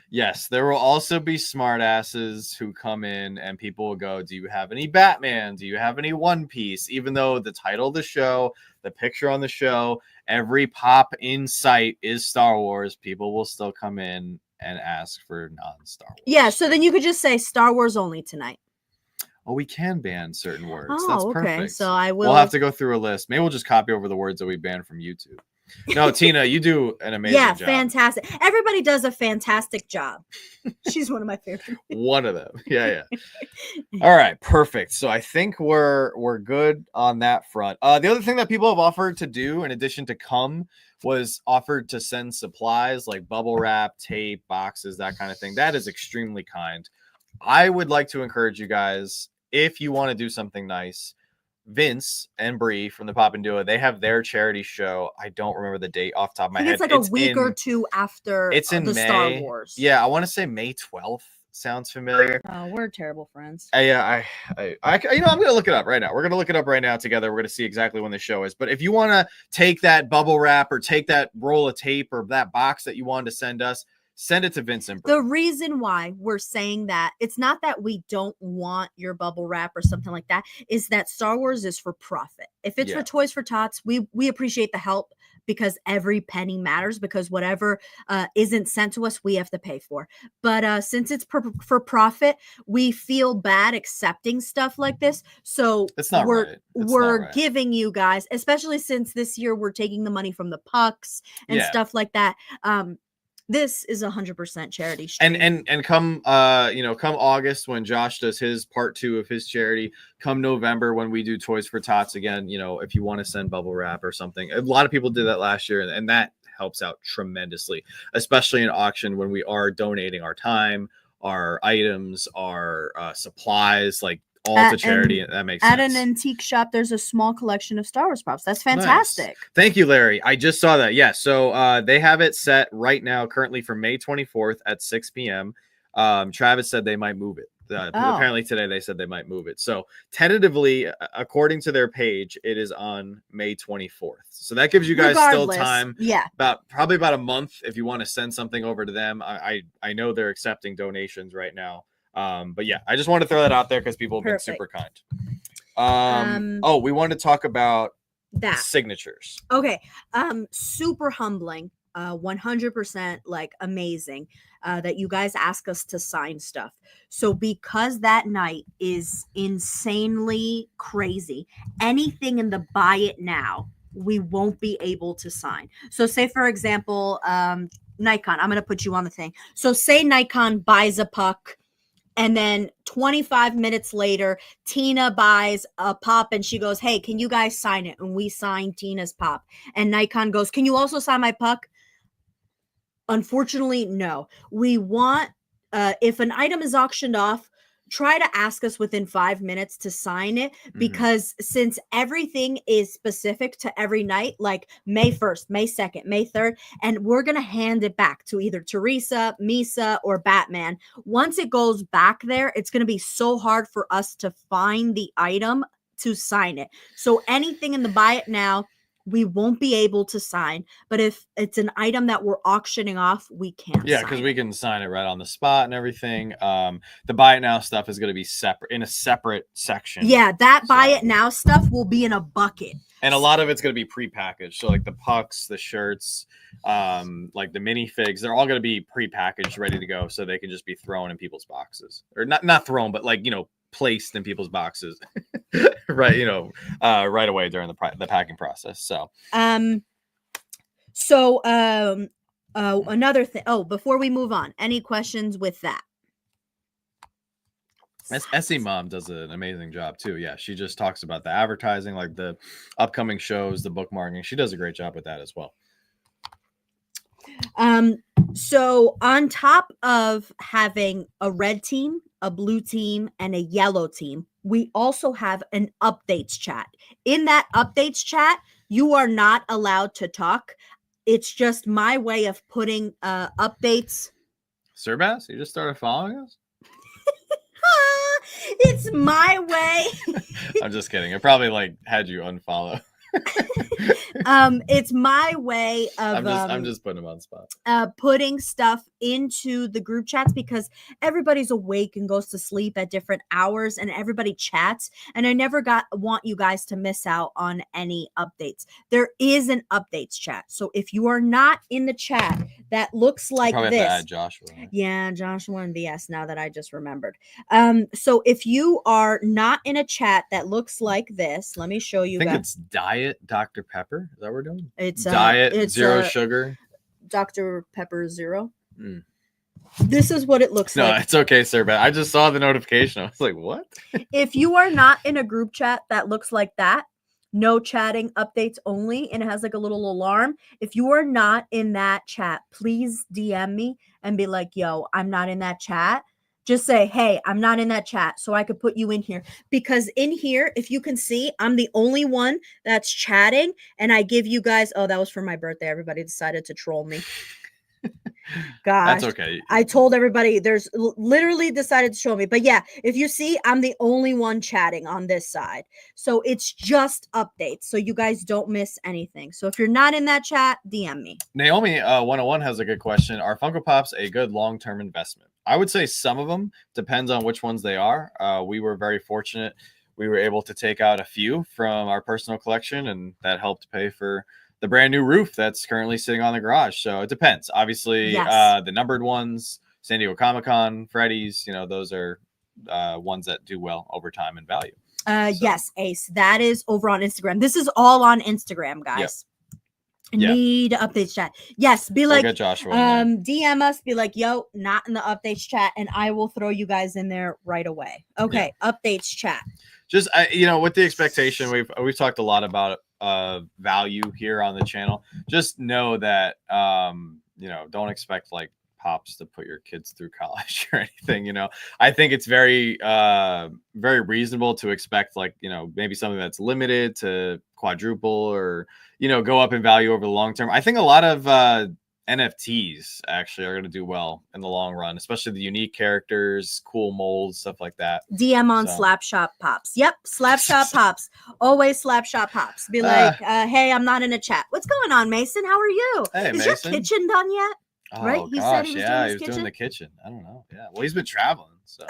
Yes, there will also be smartasses who come in and people will go, do you have any Batman? Do you have any One Piece? Even though the title of the show, the picture on the show, every pop in sight is Star Wars, people will still come in and ask for non-Star Wars. Yeah, so then you could just say Star Wars only tonight. Oh, we can ban certain words. Oh, that's okay. perfect. So I will. We'll have to go through a list. Maybe we'll just copy over the words that we banned from YouTube. No, Tina, you do an amazing job. Yeah, fantastic. Everybody does a fantastic job. She's one of my favorites. One of them. Yeah. All right, perfect. So I think we're good on that front. The other thing that people have offered to do, in addition to come, was offered to send supplies like bubble wrap, tape, boxes, that kind of thing. That is extremely kind. I would like to encourage you guys, if you want to do something nice, Vince and Bree from the Pop and Duo, they have their charity show. I don't remember the date off the top of my head. It's like a week or two after it's in the May. Star Wars. Yeah, I want to say May 12th. Sounds familiar. Oh, we're terrible friends. I'm gonna look it up right now. We're gonna look it up right now together. We're gonna see exactly when the show is. But if you want to take that bubble wrap or take that roll of tape or that box that you wanted to send us, send it to Vincent. The reason why we're saying that, it's not that we don't want your bubble wrap or something like that, is that Star Wars is for profit. If it's for Toys for Tots, we appreciate the help, because every penny matters, because whatever isn't sent to us, we have to pay for. But since it's for profit, we feel bad accepting stuff like this. So we're giving you guys, especially since this year we're taking the money from the pucks and stuff like that. This is 100% charity stream. And come come August when Josh does his part 2 of his charity, come November when we do Toys for Tots again, if you want to send bubble wrap or something. A lot of people did that last year, and that helps out tremendously, especially in auction when we are donating our time, our items, our supplies, like all to charity. And that makes sense. At an antique shop, there's a small collection of Star Wars props. That's fantastic. Nice. Thank you, Larry. I just saw that. Yeah. So they have it set right now, currently for May 24th at 6 p.m. Travis said they might move it. Apparently today they said they might move it. So tentatively, according to their page, it is on May 24th. So that gives you guys still time. Yeah. Probably about a month if you want to send something over to them. I know they're accepting donations right now. But yeah, I just wanted to throw that out there because people have been super kind. We wanted to talk about that signatures. Okay. Super humbling. 100% like amazing that you guys ask us to sign stuff. So because that night is insanely crazy, anything in the buy it now, we won't be able to sign. So say for example, Nikon, I'm going to put you on the thing. So say Nikon buys a puck, and then 25 minutes later, Tina buys a pop and she goes, hey, can you guys sign it? And we sign Tina's pop. And Nikon goes, can you also sign my puck? Unfortunately, no. We want, if an item is auctioned off, try to ask us within 5 minutes to sign it, because since everything is specific to every night, like May 1st, May 2nd, May 3rd, and we're going to hand it back to either Teresa, Misa, or Batman. Once it goes back there, it's going to be so hard for us to find the item to sign it. So anything in the buy it now, we won't be able to sign. But if it's an item that we're auctioning off, we can. Yeah, because we can sign it right on the spot and everything. The buy it now stuff is going to be separate in a separate section. Yeah, that buy it now stuff will be in a bucket. And a lot of it's going to be prepackaged. So like the pucks, the shirts, like the minifigs, they're all going to be prepackaged, ready to go, so they can just be thrown in people's boxes. Or not thrown, but like, placed in people's boxes right right away during the packing process. So another thing, before we move on, any questions with that? Essie Mom does an amazing job too. Yeah, she just talks about the advertising, like the upcoming shows, the bookmarking. She does a great job with that as well. So on top of having a red team, a blue team, and a yellow team, we also have an updates chat. In that updates chat, you are not allowed to talk. It's just my way of putting updates. Sir Bass, you just started following us? It's my way. I'm just kidding. I probably had you unfollow. It's my way of I'm just putting him on the spot. Putting stuff into the group chats because everybody's awake and goes to sleep at different hours and everybody chats, and I never want you guys to miss out on any updates. There is an updates chat, so if you are not in the chat that looks like probably this, have to add Joshua, right? Yeah, Joshua and BS, now that I just remembered. So if you are not in a chat that looks like this, let me show you. I think it's Diet Dr. Pepper. Is that what we're doing? It's Diet Zero Sugar. Dr. Pepper Zero. This is what it looks like. No, it's okay, sir, but I just saw the notification. I was like, what? If you are not in a group chat that looks like that, no chatting, updates only, and it has like a little alarm. If you are not in that chat, please DM me and be like, yo, I'm not in that chat. Just say, hey, I'm not in that chat so I could put you in here. Because in here, if you can see, I'm the only one that's chatting, and I give you guys, oh, that was for my birthday. Everybody decided to troll me. Gosh, that's okay. I told everybody there's literally decided to show me. But yeah, if you see, I'm the only one chatting on this side. So it's just updates. So you guys don't miss anything. So if you're not in that chat, DM me. Naomi 101 has a good question. Are Funko Pops a good long-term investment? I would say some of them, depends on which ones they are. We were very fortunate. We were able to take out a few from our personal collection, and that helped pay for the brand new roof that's currently sitting on the garage. So it depends. Obviously, yes. The numbered ones, San Diego Comic-Con, Freddy's, those are ones that do well over time in value. Yes, Ace. That is over on Instagram. This is all on Instagram, guys. Yep. Need updates chat. Yes, be like, DM us, be like, yo, not in the updates chat, and I will throw you guys in there right away. Okay, updates chat. Just with the expectation, we've talked a lot about value here on the channel. Just know that don't expect like Pops to put your kids through college or anything. I think it's very very reasonable to expect like maybe something that's limited to quadruple or go up in value over the long term. I think a lot of NFTs actually are going to do well in the long run, especially the unique characters, cool molds, stuff like that. DM on Slapshotpops. Yep, Slapshotpops. Always Slapshotpops. Be like, hey, I'm not in a chat. What's going on, Mason? How are you? Hey, Is Mason. your kitchen done yet? Oh, right? He said he was doing the kitchen. I don't know. Yeah. Well, he's been traveling. So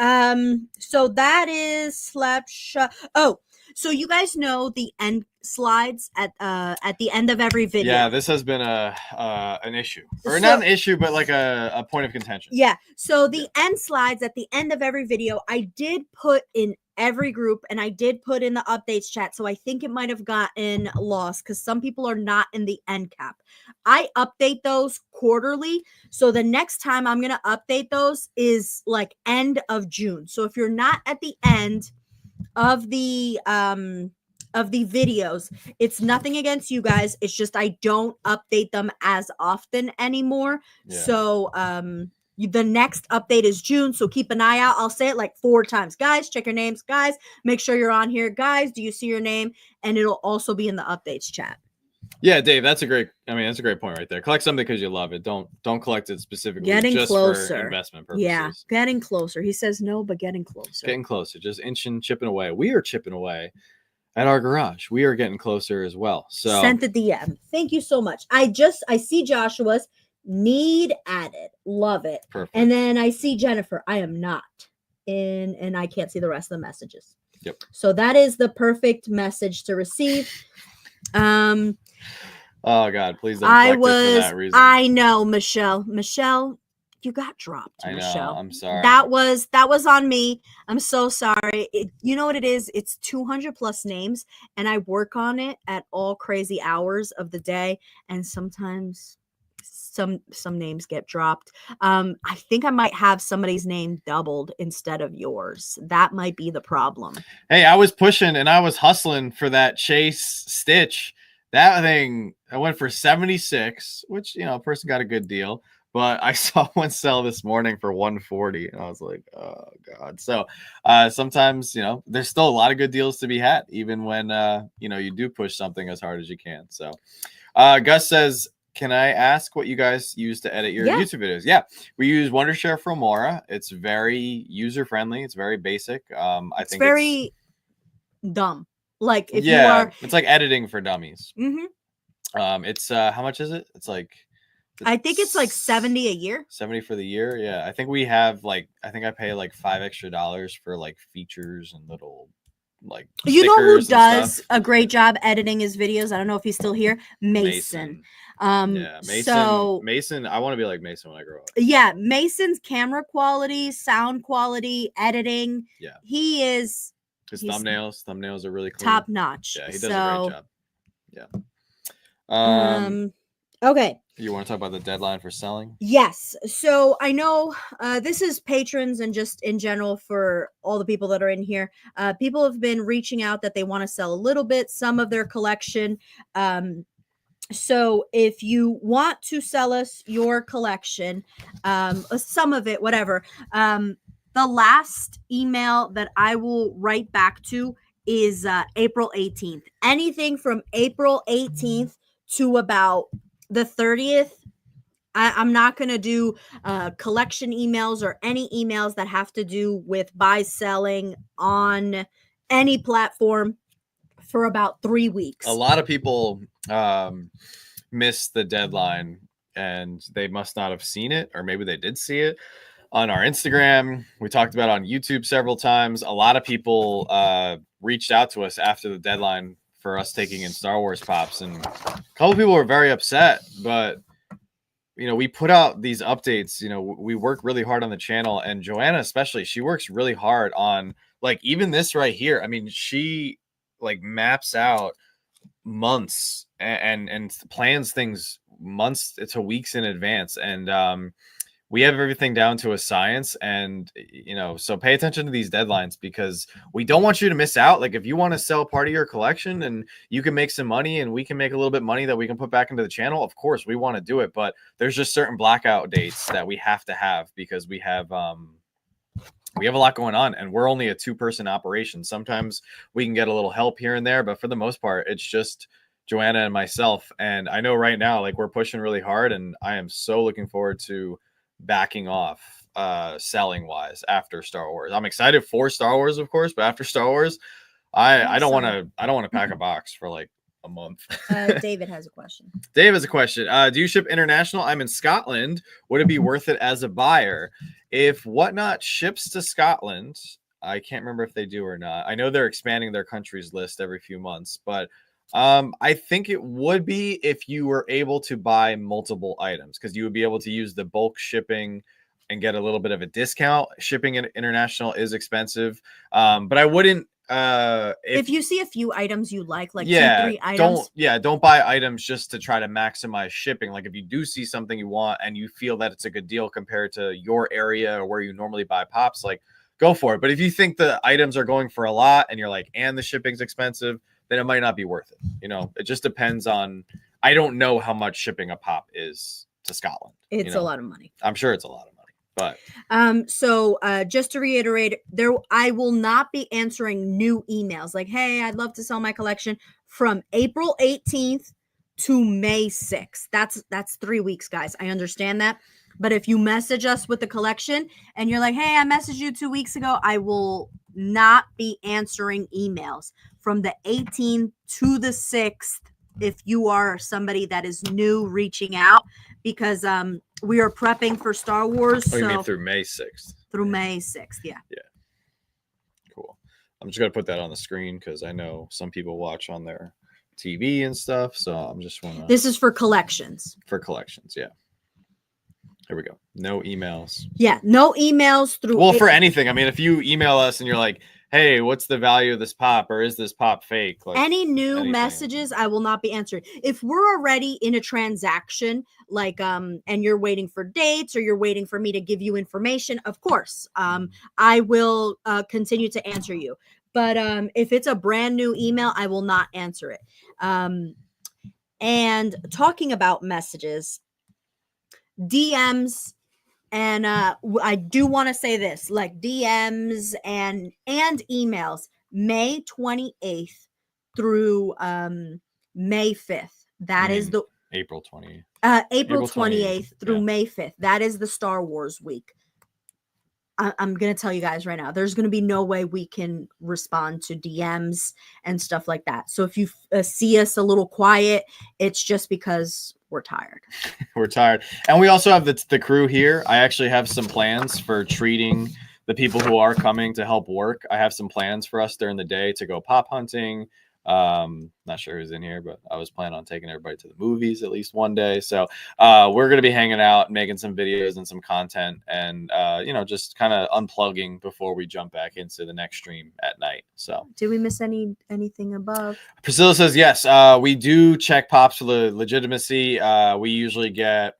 so that is Slapshot. Oh, so you guys know the end slides at the end of every video. Yeah, this has been an issue. Or not an issue, but like a point of contention. Yeah. So the end slides at the end of every video, I did put in every group and I did put in the updates chat. So I think it might have gotten lost because some people are not in the end cap. I update those quarterly. So the next time I'm going to update those is like end of June. So if you're not at the end of the videos, it's nothing against you guys. It's just I don't update them as often anymore. Yeah. So the next update is June, so keep an eye out. I'll say it like 4 times. Guys, check your names. Guys, make sure you're on here. Guys, do you see your name? And it'll also be in the updates chat. Yeah, Dave, that's a great point right there. Collect something because you love it. Don't collect it specifically getting closer for investment purposes. Yeah, getting closer. He says no, but getting closer. Getting closer, just inching, chipping away. We are chipping away at our garage. We are getting closer as well. So sent the DM. Thank you so much. I see Joshua's need added. Love it. Perfect. And then I see Jennifer. I am not in, and I can't see the rest of the messages. Yep. So that is the perfect message to receive. Oh God, please don't collect it for that reason. I know, Michelle. Michelle, you got dropped. I know. Michelle. I'm sorry. That was on me. I'm so sorry. You know what it is? It's 200 plus names, and I work on it at all crazy hours of the day, and sometimes some names get dropped. I think I might have somebody's name doubled instead of yours. That might be the problem. Hey, I was pushing and I was hustling for that Chase Stitch. That thing, I went for 76, which, a person got a good deal. But I saw one sell this morning for 140, and I was like, oh, God. So sometimes, there's still a lot of good deals to be had, even when, you do push something as hard as you can. So Gus says, can I ask what you guys use to edit your YouTube videos? Yeah, we use Wondershare Filmora. It's very user-friendly. It's very basic. I think very dumb. Like if you are, it's like editing for dummies. Mm-hmm. It's how much is it? It's like I think it's like $70 a year. 70 for the year. Yeah, I think we have like I think I pay like $5 extra for like features and little like you know who does stuff. a great job editing his videos? I don't know if he's still here. Mason. Yeah, Mason. So Mason, I want to be like Mason when I grow up. Yeah, Mason's camera quality, sound quality, editing. Yeah, he is. His thumbnails are really cool. Top notch. Yeah, he does a great job. Yeah. Okay. You want to talk about the deadline for selling? Yes. So I know this is patrons and just in general for all the people that are in here. People have been reaching out that they want to sell a little bit, some of their collection. So if you want to sell us your collection, some of it, whatever, the last email that I will write back to is April 18th. Anything from April 18th to about the 30th. I'm not going to do collection emails or any emails that have to do with buy selling on any platform for about 3 weeks. A lot of people missed the deadline and they must not have seen it, or maybe they did see it on our Instagram. We talked about it on YouTube several times. A lot of people reached out to us after the deadline for us taking in Star Wars pops, and a couple people were very upset, but we put out these updates. We work really hard on the channel, and Joanna especially, she works really hard on like even this right here. I mean, she like maps out months and plans things months to weeks in advance, and we have everything down to a science. And so pay attention to these deadlines, because we don't want you to miss out. Like if you want to sell part of your collection and you can make some money and we can make a little bit of money that we can put back into the channel, of course we want to do it, but there's just certain blackout dates that we have to have, because we have a lot going on and we're only a 2-person operation. Sometimes we can get a little help here and there, but for the most part it's just Joanna and myself. And I know right now like we're pushing really hard, and I am so looking forward to backing off selling wise after Star Wars. I'm excited for Star Wars, of course, but after Star Wars, I don't want to pack a box for like a month. David has a question. Dave has a question. Do you ship international? I'm in Scotland. Would it be worth it as a buyer? If Whatnot ships to Scotland, I can't remember if they do or not. I know they're expanding their countries list every few months, but I think it would be if you were able to buy multiple items, because you would be able to use the bulk shipping and get a little bit of a discount. Shipping international is expensive, but I wouldn't. If you see a few items you like 2-3 items, don't buy items just to try to maximize shipping. Like if you do see something you want and you feel that it's a good deal compared to your area or where you normally buy pops, like go for it. But if you think the items are going for a lot and you're like, and the shipping's expensive, then it might not be worth it. It just depends on, I don't know how much shipping a pop is to Scotland. It's a lot of money. I'm sure it's a lot of money, but so just to reiterate, I will not be answering new emails like, hey, I'd love to sell my collection from April 18th to May 6th. That's 3 weeks, guys. I understand that. But if you message us with the collection and you're like, hey, I messaged you 2 weeks ago, I will not be answering emails from the 18th to the 6th if you are somebody that is new reaching out, because we are prepping for Star Wars. You mean through May 6th? Through May 6th, yeah. Yeah. Cool. I'm just going to put that on the screen because I know some people watch on their TV and stuff, so I'm just want to... This is for collections. For collections, yeah. Here we go. No emails. Yeah, no emails through... Well, for anything. I mean, if you email us and you're like, hey, what's the value of this pop, or is this pop fake? Like any new messages, I will not be answering. If we're already in a transaction, like and you're waiting for dates or you're waiting for me to give you information, of course, I will continue to answer you. But if it's a brand new email, I will not answer it. And talking about messages, DMs. And I do want to say this, like DMs and emails, May 28th through May 5th. That is the April 28th. April 28th through May 5th. That is the Star Wars week. I'm going to tell you guys right now, there's going to be no way we can respond to DMs and stuff like that. So if you see us a little quiet, it's just because we're tired. We're tired. And we also have the crew here. I actually have some plans for treating the people who are coming to help work. I have some plans for us during the day to go pop hunting. Not sure who's in here, but I was planning on taking everybody to the movies at least one day. So we're going to be hanging out, making some videos and some content, and just kind of unplugging before we jump back into the next stream at night. So did we miss anything above? Priscilla says yes, we do check pops for the legitimacy. We usually get,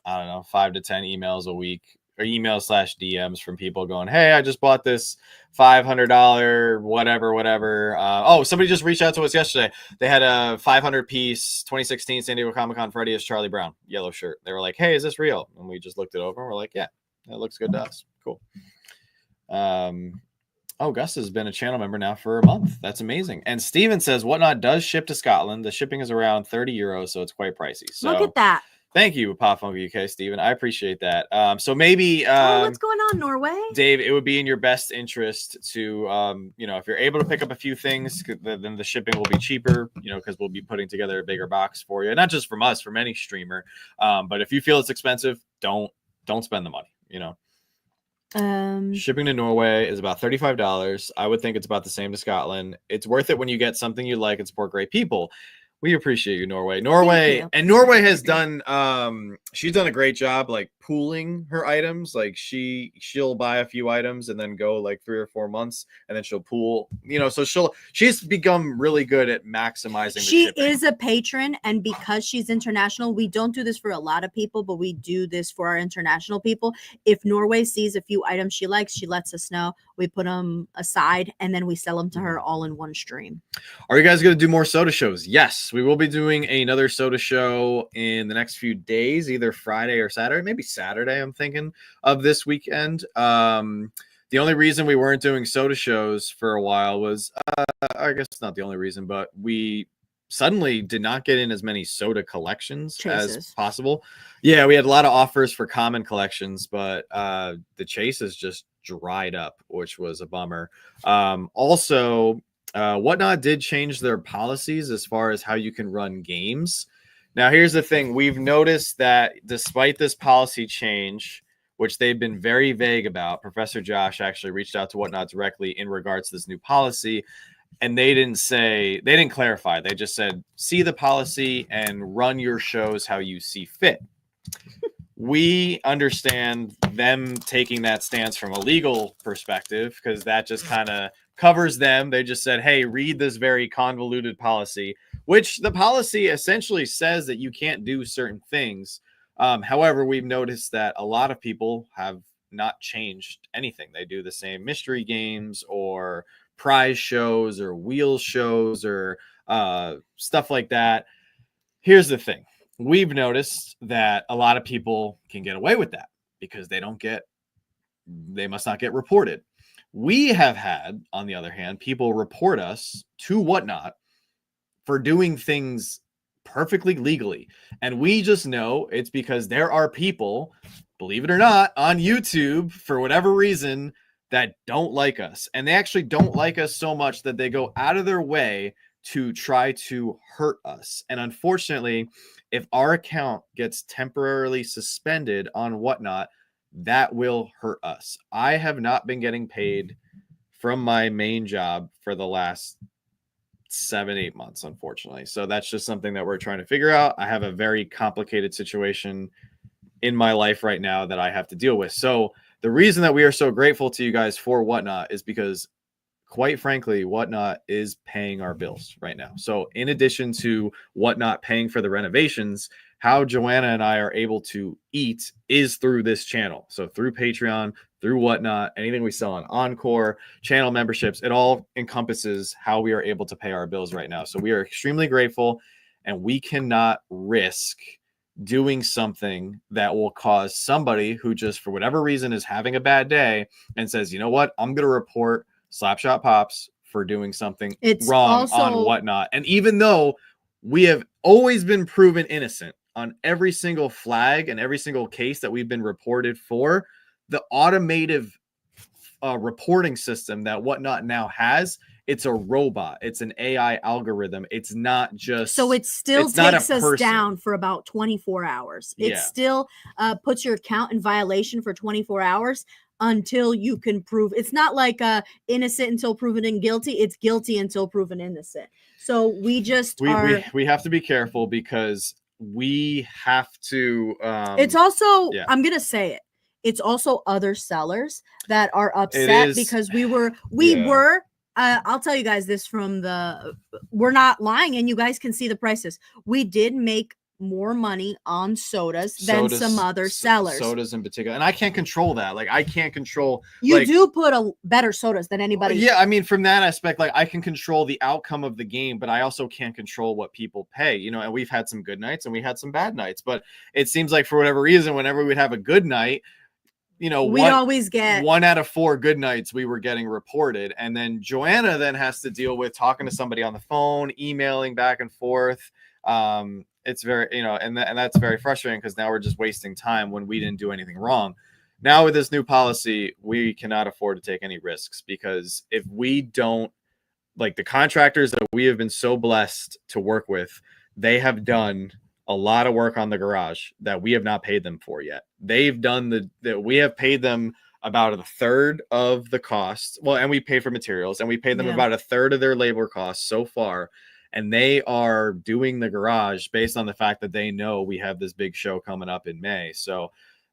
I don't know, 5 to 10 emails a week, or email/DMs from people going, hey, I just bought this $500 whatever. Somebody just reached out to us yesterday. They had a 500 piece 2016 San Diego Comic-Con Freddy as Charlie Brown yellow shirt. They were like, hey, is this real? And we just looked it over and we're like, yeah, that looks good to us. Cool. Gus has been a channel member now for a month. That's amazing. And Steven says Whatnot does ship to Scotland. The shipping is around 30 euros, so it's quite pricey. So look at that. Thank you, Pop Funko UK, Steven. I appreciate that. So maybe what's going on, Norway? Dave, it would be in your best interest to if you're able to pick up a few things, then the shipping will be cheaper, because we'll be putting together a bigger box for you. Not just from us, from any streamer. But if you feel it's expensive, don't spend the money, Shipping to Norway is about $35. I would think it's about the same to Scotland. It's worth it when you get something you like and support great people. We appreciate you, Norway. Norway has done she's done a great job like pooling her items. Like she'll buy a few items and then go like 3 or 4 months and then she'll pool, so she's become really good at maximizing the She shipping. is a patron, and because she's international, we don't do this for a lot of people, but we do this for our international people. If Norway sees a few items she likes, she lets us know. We put them aside and then we sell them to her all in one stream. Are you guys going to do more soda shows? Yes, we will be doing another soda show in the next few days, either Friday or Saturday, maybe Saturday. I'm thinking of this weekend. The only reason we weren't doing soda shows for a while was, I guess not the only reason, but we suddenly did not get in as many soda collections as possible. Yeah, we had a lot of offers for common collections, but the chases just dried up, which was a bummer. Also, Whatnot did change their policies as far as how you can run games. Now, here's the thing. We've noticed that despite this policy change, which they've been very vague about, Professor Josh actually reached out to Whatnot directly in regards to this new policy, and they didn't clarify. They just said, see the policy and run your shows how you see fit. We understand them taking that stance from a legal perspective because that just kind of covers them. They just said, hey, read this very convoluted policy, which the policy essentially says that you can't do certain things. However, we've noticed that a lot of people have not changed anything. They do the same mystery games or prize shows or wheel shows or stuff like that. Here's the thing. We've noticed that a lot of people can get away with that because they must not get reported. We have had, on the other hand, people report us to Whatnot for doing things perfectly legally. And we just know it's because there are people, believe it or not, on YouTube, for whatever reason, that don't like us. And they actually don't like us so much that they go out of their way to try to hurt us. And unfortunately, if our account gets temporarily suspended on Whatnot, that will hurt us. I have not been getting paid from my main job for the last 7-8 months, unfortunately. So that's just something that we're trying to figure out. I have a very complicated situation in my life right now that I have to deal with. So the reason that we are so grateful to you guys for Whatnot is because, quite frankly, Whatnot is paying our bills right now. So in addition to Whatnot paying for the renovations, how Joanna and I are able to eat is through this channel. So through Patreon, through Whatnot, anything we sell on Encore, channel memberships, it all encompasses how we are able to pay our bills right now. So we are extremely grateful, and we cannot risk doing something that will cause somebody who just for whatever reason is having a bad day and says, you know what, I'm going to report Slapshotpops for doing something wrong on Whatnot. And even though we have always been proven innocent on every single flag and every single case that we've been reported for, the automated reporting system that Whatnot now has. It's a robot. It's an AI algorithm. It's not just. So it still takes us down for about 24 hours. It still puts your account in violation for 24 hours until you can prove. It's not like innocent until proven guilty. It's guilty until proven innocent. So we just we have to be careful because we have to. It's also I'm gonna say it. It's also other sellers that are upset because we were. I'll tell you guys this we're not lying, and you guys can see the prices. We did make more money on sodas than some other sellers. Sodas in particular. And I can't control that. Like, I can't control. You do put better sodas than anybody. Yeah, I mean, from that aspect, like, I can control the outcome of the game, but I also can't control what people pay, you know, and we've had some good nights and we had some bad nights. But it seems like for whatever reason, whenever we'd have a good night, you know, we always get 1 out of 4 good nights we were getting reported. And then Joanna then has to deal with talking to somebody on the phone, emailing back and forth. It's very, you know, and that's very frustrating because now we're just wasting time when we didn't do anything wrong. Now with this new policy, we cannot afford to take any risks because if we don't, like, the contractors that we have been so blessed to work with, they have done a lot of work on the garage that we have not paid them for yet. They've done we have paid them about a third of the cost. Well, and we pay for materials and we pay them about a third of their labor costs so far. And they are doing the garage based on the fact that they know we have this big show coming up in May. So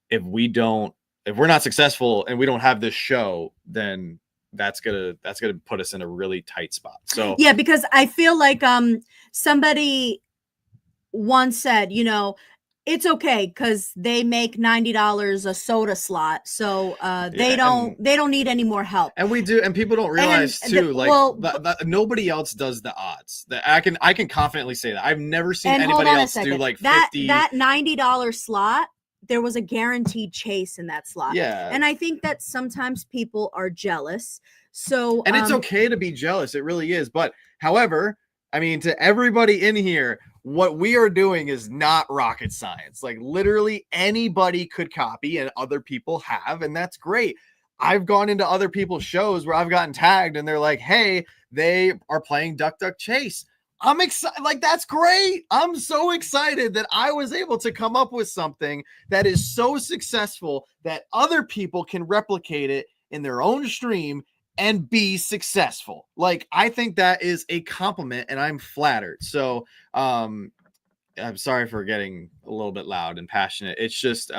if we're not successful and we don't have this show, then that's gonna put us in a really tight spot. So yeah, because I feel like somebody once said, you know, it's okay because they make $90 a soda slot, so they don't need any more help. And we do, and people don't realize nobody else does the odds. That I can confidently say that I've never seen anybody else do like 50. That $90 slot. There was a guaranteed chase in that slot. Yeah, and I think that sometimes people are jealous. So and it's okay to be jealous. It really is. But however, I mean, to everybody in here, what we are doing is not rocket science. Like, literally anybody could copy and other people have, and that's great. I've gone into other people's shows where I've gotten tagged and they're like, hey, they are playing Duck Duck Chase. I'm excited. Like, that's great. I'm so excited that I was able to come up with something that is so successful that other people can replicate it in their own stream and be successful. Like, I think that is a compliment and I'm flattered. So I'm sorry for getting a little bit loud and passionate. It's just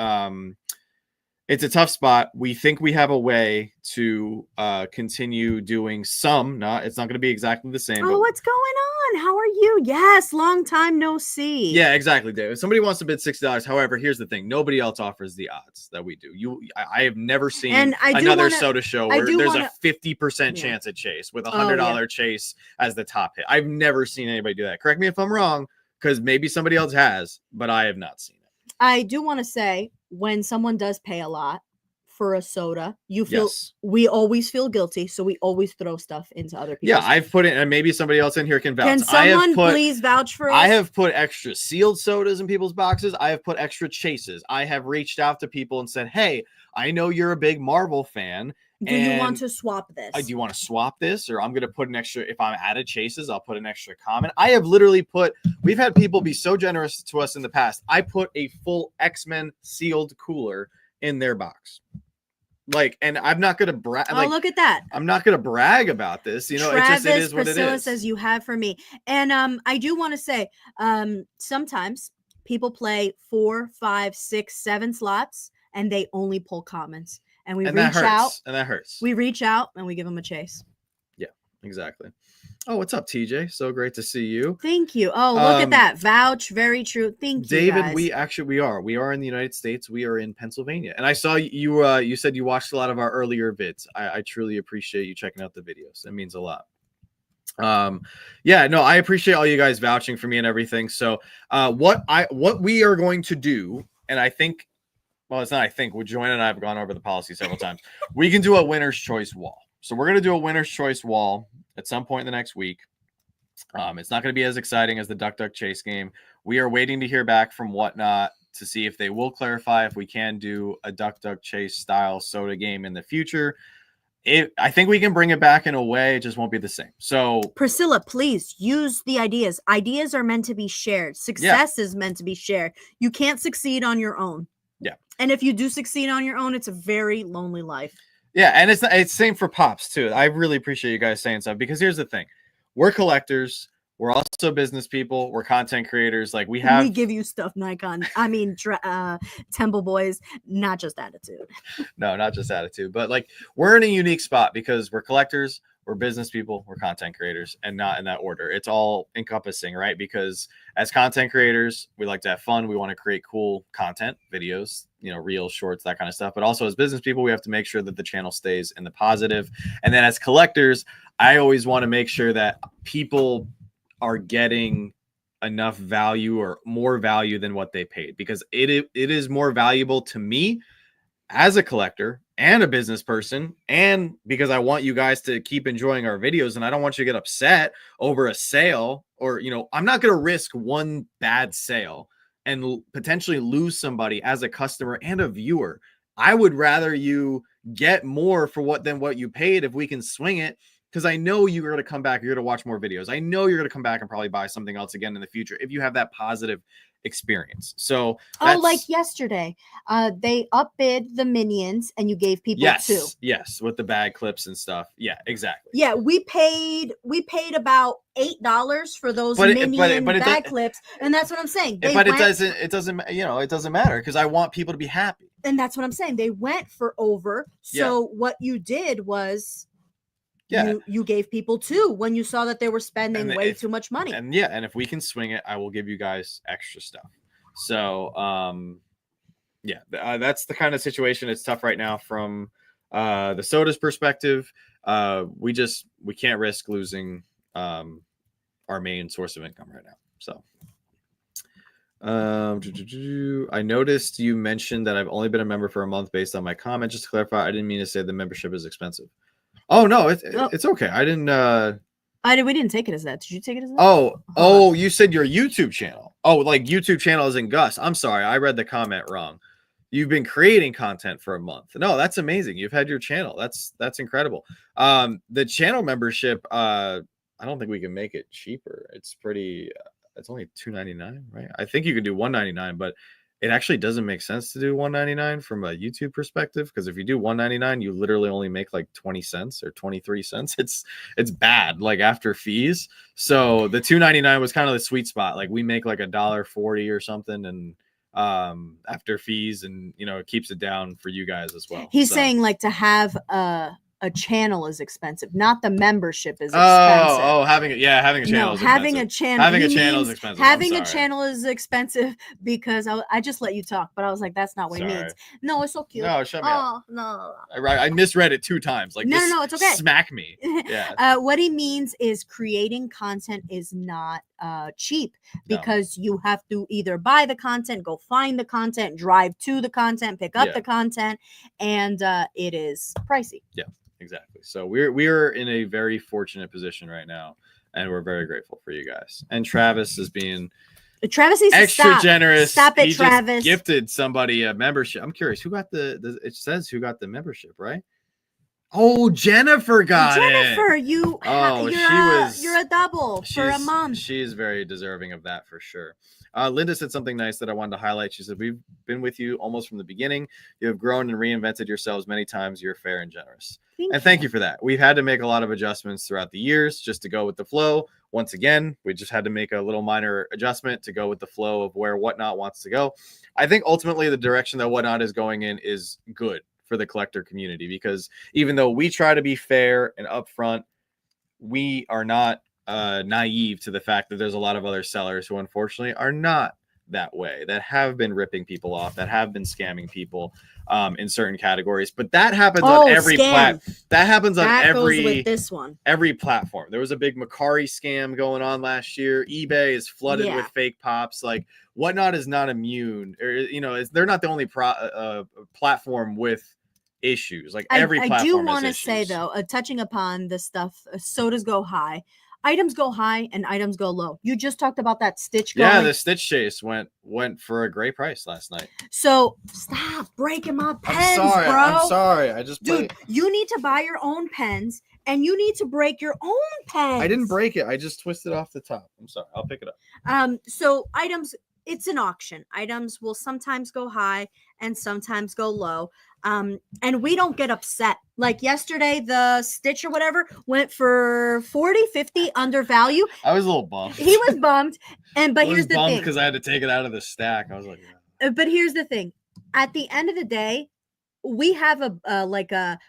it's a tough spot. We think we have a way to continue doing it's not going to be exactly the same. Oh, what's going on? How are you? Yes, long time no see. Yeah, exactly, Dave. If somebody wants to bid $60, however, here's the thing: nobody else offers the odds that we do. I have never seen another soda show where there's a 50% chance at chase with $100 chase as the top hit. I've never seen anybody do that. Correct me if I'm wrong, because maybe somebody else has, but I have not seen it. I do want to say, when someone does pay a lot for a soda, we always feel guilty, so we always throw stuff into other people. Yeah, I've put it, and maybe somebody else in here can vouch. Can someone please vouch for us? I have put extra sealed sodas in people's boxes. I have put extra chases. I have reached out to people and said, hey, I know you're a big Marvel fan. Do you want to swap this? Do you want to swap this? Or I'm going to put an extra, if I'm out of chases, I'll put an extra comment. I have literally we've had people be so generous to us in the past. I put a full X-Men sealed cooler in their box. Like, and I'm not going to brag. Oh, look at that. I'm not going to brag about this. You know, Travis, it is what Priscilla it is. Says you have for me. And I do want to say, sometimes people play 4, 5, 6, 7 slots and they only pull comments. And we reach out. And that hurts. We reach out and we give them a chase. Yeah, exactly. Oh, what's up, TJ? So great to see you. Thank you. Oh, look at that. Vouch. Very true. Thank you, David, guys. we are in the United States. We are in Pennsylvania. And I saw you said you watched a lot of our earlier vids. I truly appreciate you checking out the videos. It means a lot. I appreciate all you guys vouching for me and everything. So what we are going to do, and I think, well, it's not, I think, Joanna and I have gone over the policy several times. We can do a winner's choice wall. So we're going to do a winner's choice wall at some point in the next week. It's not going to be as exciting as the Duck Duck Chase game. We are waiting to hear back from Whatnot to see if they will clarify if we can do a Duck Duck Chase style soda game in the future. I think we can bring it back in a way. It just won't be the same. So Priscilla, please use the ideas. Ideas are meant to be shared. Success is meant to be shared. You can't succeed on your own. Yeah. And if you do succeed on your own, it's a very lonely life. Yeah, and it's same for Pops too. I really appreciate you guys saying stuff, because here's the thing. We're collectors. We're also business people. We're content creators. Like we give you stuff, Nikon. I mean, Temple Boys, not just attitude. No, not just attitude, but like we're in a unique spot because we're collectors, we're business people, we're content creators, and not in that order. It's all encompassing, right? Because as content creators, we like to have fun. We want to create cool content, videos, reels, shorts, that kind of stuff. But also as business people, we have to make sure that the channel stays in the positive. And then as collectors, I always want to make sure that people are getting enough value or more value than what they paid, because it is more valuable to me as a collector and a business person, and because I want you guys to keep enjoying our videos, and I don't want you to get upset over a sale, or I'm not going to risk one bad sale and potentially lose somebody as a customer and a viewer. I would rather you get more for than what you paid if we can swing it, because I know you're going to come back, you're going to watch more videos. I know you're going to come back and probably buy something else again in the future if you have that positive experience. So like yesterday, they upbid the Minions and you gave people two. Yes, with the bag clips and stuff. Yeah, exactly. Yeah, we paid about $8 for those Minion bag clips, and that's what I'm saying. It doesn't matter, because I want people to be happy. And that's what I'm saying. They went for over. So what you did was you gave people two when you saw that they were spending way too much money. And if we can swing it, I will give you guys extra stuff. So that's the kind of situation. It's tough right now from the soda's perspective. We can't risk losing our main source of income right now. So I noticed you mentioned that I've only been a member for a month based on my comment. Just to clarify, I didn't mean to say the membership is expensive. Oh no, it's okay. I didn't. We didn't take it as that. Did you take it as that? Oh, you said your YouTube channel. Oh, like YouTube channel is in Gus. I'm sorry, I read the comment wrong. You've been creating content for a month. No, that's amazing. You've had your channel. That's incredible. The channel membership. I don't think we can make it cheaper. It's pretty. It's only $2.99, right? I think you could do $1.99, but it actually doesn't make sense to do $1.99 from a YouTube perspective, because if you do $1.99, you literally only make like 20 cents or 23 cents. It's bad, like after fees. So the $2.99 was kind of the sweet spot. Like we make like $1.40 or something, and after fees, and it keeps it down for you guys as well. He's saying like to have a channel is expensive, not the membership is expensive. Having a channel is expensive. Having a channel is expensive. Having a channel is expensive because I just let you talk, but I was like, that's not what he means. No, it's so cute. No, shut me up. No. I misread it 2 times. Like, no, it's okay. Smack me. Yeah. What he means is creating content is not cheap, because you have to either buy the content, go find the content, drive to the content, pick up the content, and it is pricey. Yeah. Exactly. So we're in a very fortunate position right now, and we're very grateful for you guys. And Travis is being extra generous. Stop it, Travis. Just gifted somebody a membership. I'm curious who got it says who got the membership, right? Oh, Jennifer got it. Jennifer, you're a double for a month. She's very deserving of that for sure. Linda said something nice that I wanted to highlight. She said, we've been with you almost from the beginning. You have grown and reinvented yourselves many times. You're fair and generous. Thank you for that. We've had to make a lot of adjustments throughout the years just to go with the flow. Once again, we just had to make a little minor adjustment to go with the flow of where Whatnot wants to go. I think ultimately the direction that Whatnot is going in is good for the collector community, because even though we try to be fair and upfront, we are not naive to the fact that there's a lot of other sellers who unfortunately are not that way, that have been ripping people off, that have been scamming people in certain categories. But that happens on every platform. That happens on every platform. There was a big Macari scam going on last year. eBay is flooded with fake pops. Like Whatnot is not immune, or they're not the only platform with issues. Like every platform. I do want to say though, touching upon the stuff, sodas go high. items go high and items go low. You just talked about that Stitch going. Yeah, the Stitch chase went for a great price last night. So stop breaking my pens, bro. I'm sorry. I just dude, you need to buy your own pens and you need to break your own pens. I didn't break it. I just twisted off the top. I'm sorry. I'll pick it up. So items, it's an auction. Items will sometimes go high and sometimes go low. And we don't get upset. Like yesterday, the Stitch or whatever went for 40, 50 under value. I was a little bummed. He was bummed. But here's the thing. Because I had to take it out of the stack. I was like, but here's the thing. At the end of the day, we have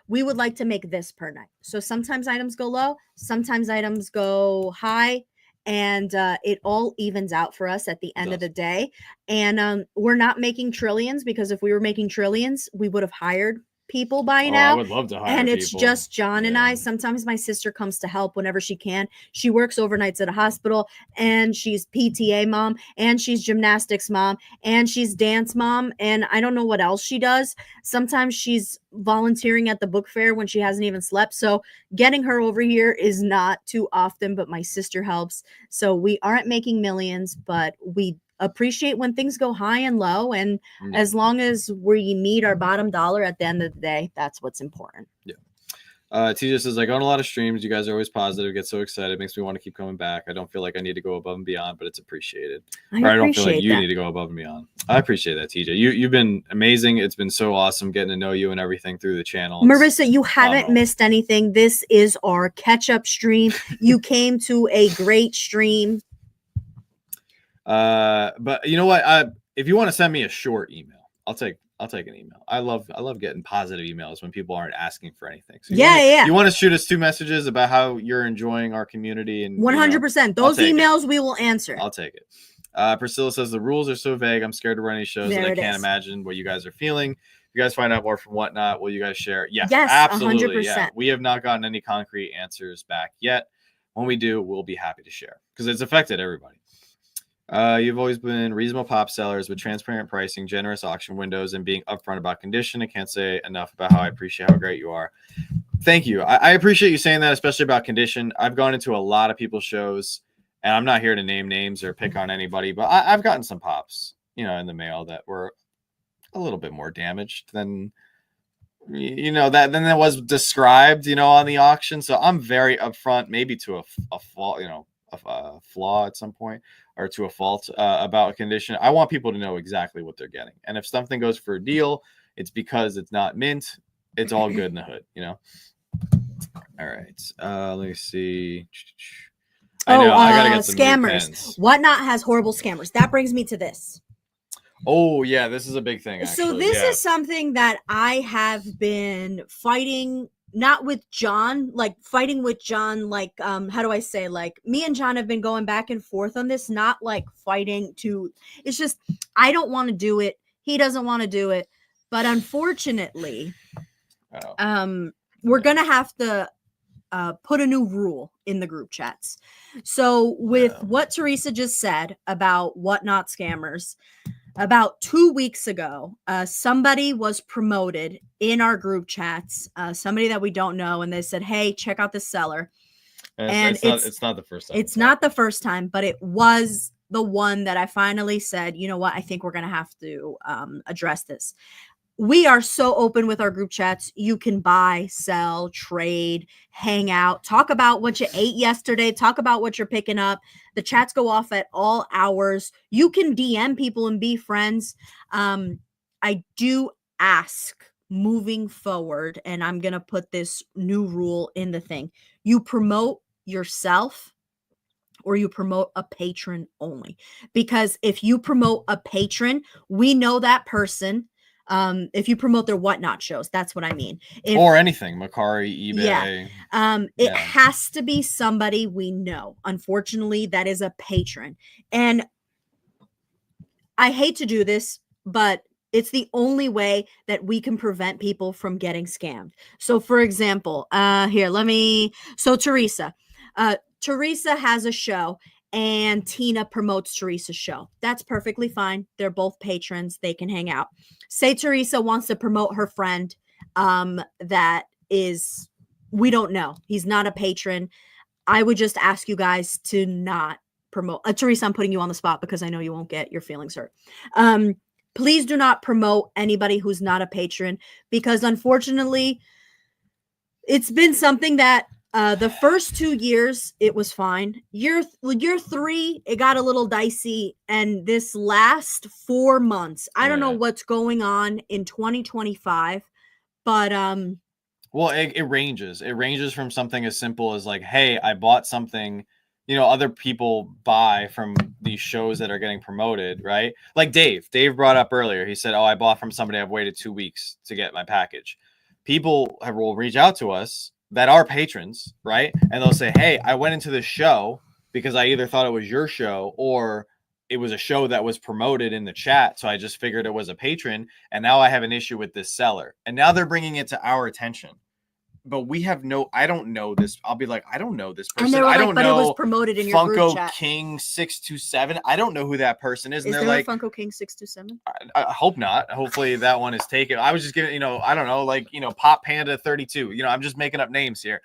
we would like to make this per night. So sometimes items go low, sometimes items go high, and it all evens out for us at the end of the day. And we're not making trillions, because if we were making trillions, we would have hired people by now. I would love to hire and people. It's just John and I. Sometimes my sister comes to help whenever she can. She works overnights at a hospital, and she's PTA mom, and she's gymnastics mom, and she's dance mom, and I don't know what else she does. Sometimes she's volunteering at the book fair when she hasn't even slept. So getting her over here is not too often, but my sister helps. So we aren't making millions, but we appreciate when things go high and low, and as long as we meet our bottom dollar at the end of the day, that's what's important. TJ says, I go on a lot of streams. You guys are always positive, get so excited, makes me want to keep coming back. I don't feel like I need to go above and beyond, but it's appreciated. I don't feel like you need to go above and beyond. I appreciate that, TJ. You've been amazing. It's been so awesome getting to know you and everything through the channel. Marissa, you haven't missed anything. This is our catch-up stream. You came to a great stream. But you know what? If you want to send me a short email, I'll take an email. I love getting positive emails when people aren't asking for anything. So you want to shoot us 2 messages about how you're enjoying our community, and 100%. Those emails we will answer. I'll take it. Priscilla says the rules are so vague. I'm scared to run any shows, and I can't imagine what you guys are feeling. If you guys find out more from Whatnot, will you guys share? Yes, absolutely. 100%. Yeah. We have not gotten any concrete answers back yet. When we do, we'll be happy to share, because it's affected everybody. You've always been reasonable pop sellers with transparent pricing, generous auction windows, and being upfront about condition. I can't say enough about how I appreciate how great you are. Thank you. I appreciate you saying that, especially about condition. I've gone into a lot of people's shows, and I'm not here to name names or pick on anybody, but I've gotten some pops, in the mail that were a little bit more damaged than that was described, on the auction. So I'm very upfront, maybe to a fault, a flaw at some point, or to a fault about a condition. I want people to know exactly what they're getting. And if something goes for a deal, it's because it's not mint. It's all good in the hood, All right. Let me see. I gotta get some scammers. Whatnot has horrible scammers. That brings me to this. Oh yeah, this is a big thing. Actually. So this is something that I have been fighting. Not with John, fighting with John, how do I say, me and John have been going back and forth on this, not fighting to, it's just, I don't want to do it. He doesn't want to do it. But unfortunately, we're going to have to put a new rule in the group chats. So with what Teresa just said about Whatnot scammers, about 2 weeks ago, somebody was promoted in our group chats, somebody that we don't know, and they said, hey, check out this seller. And it's not the first time. It's not the first time, but it was the one that I finally said, you know what, I think we're going to have to address this. We are so open with our group chats. You can buy, sell, trade, hang out, talk about what you ate yesterday, talk about what you're picking up. The chats go off at all hours. You can DM people and be friends. I do ask moving forward, and I'm going to put this new rule in the thing. You promote yourself or you promote a patron only. Because if you promote a patron, we know that person. If you promote their Whatnot shows, that's what I mean. Or anything, Macari, eBay. It has to be somebody we know. Unfortunately, that is a patron. And I hate to do this, but it's the only way that we can prevent people from getting scammed. So for example, Teresa has a show, and Tina promotes Teresa's show. That's perfectly fine. They're both patrons. They can hang out. Say Teresa wants to promote her friend that is, we don't know. He's not a patron. I would just ask you guys to not promote. Teresa, I'm putting you on the spot because I know you won't get your feelings hurt. Please do not promote anybody who's not a patron, because unfortunately, it's been something that the first 2 years it was fine. Year 3 it got a little dicey, and this last 4 months, I don't know what's going on in 2025, but well, it ranges. It ranges from something as simple as like, hey, I bought something, you know, other people buy from these shows that are getting promoted, right? Like Dave brought up earlier. He said, oh, I bought from somebody. I've waited 2 weeks to get my package. People will reach out to us that are patrons, right? And they'll say, hey, I went into this show because I either thought it was your show or it was a show that was promoted in the chat. So I just figured it was a patron. And now I have an issue with this seller. And now they're bringing it to our attention. But we have I don't know this. I'll be like, I don't know this person. And I don't know. It was promoted in your group chat. Funko King 627. I don't know who that person is. And they're like, Funko King 627? I hope not. Hopefully that one is taken. I was just giving, you know, I don't know, like, you know, Pop Panda 32. You know, I'm just making up names here.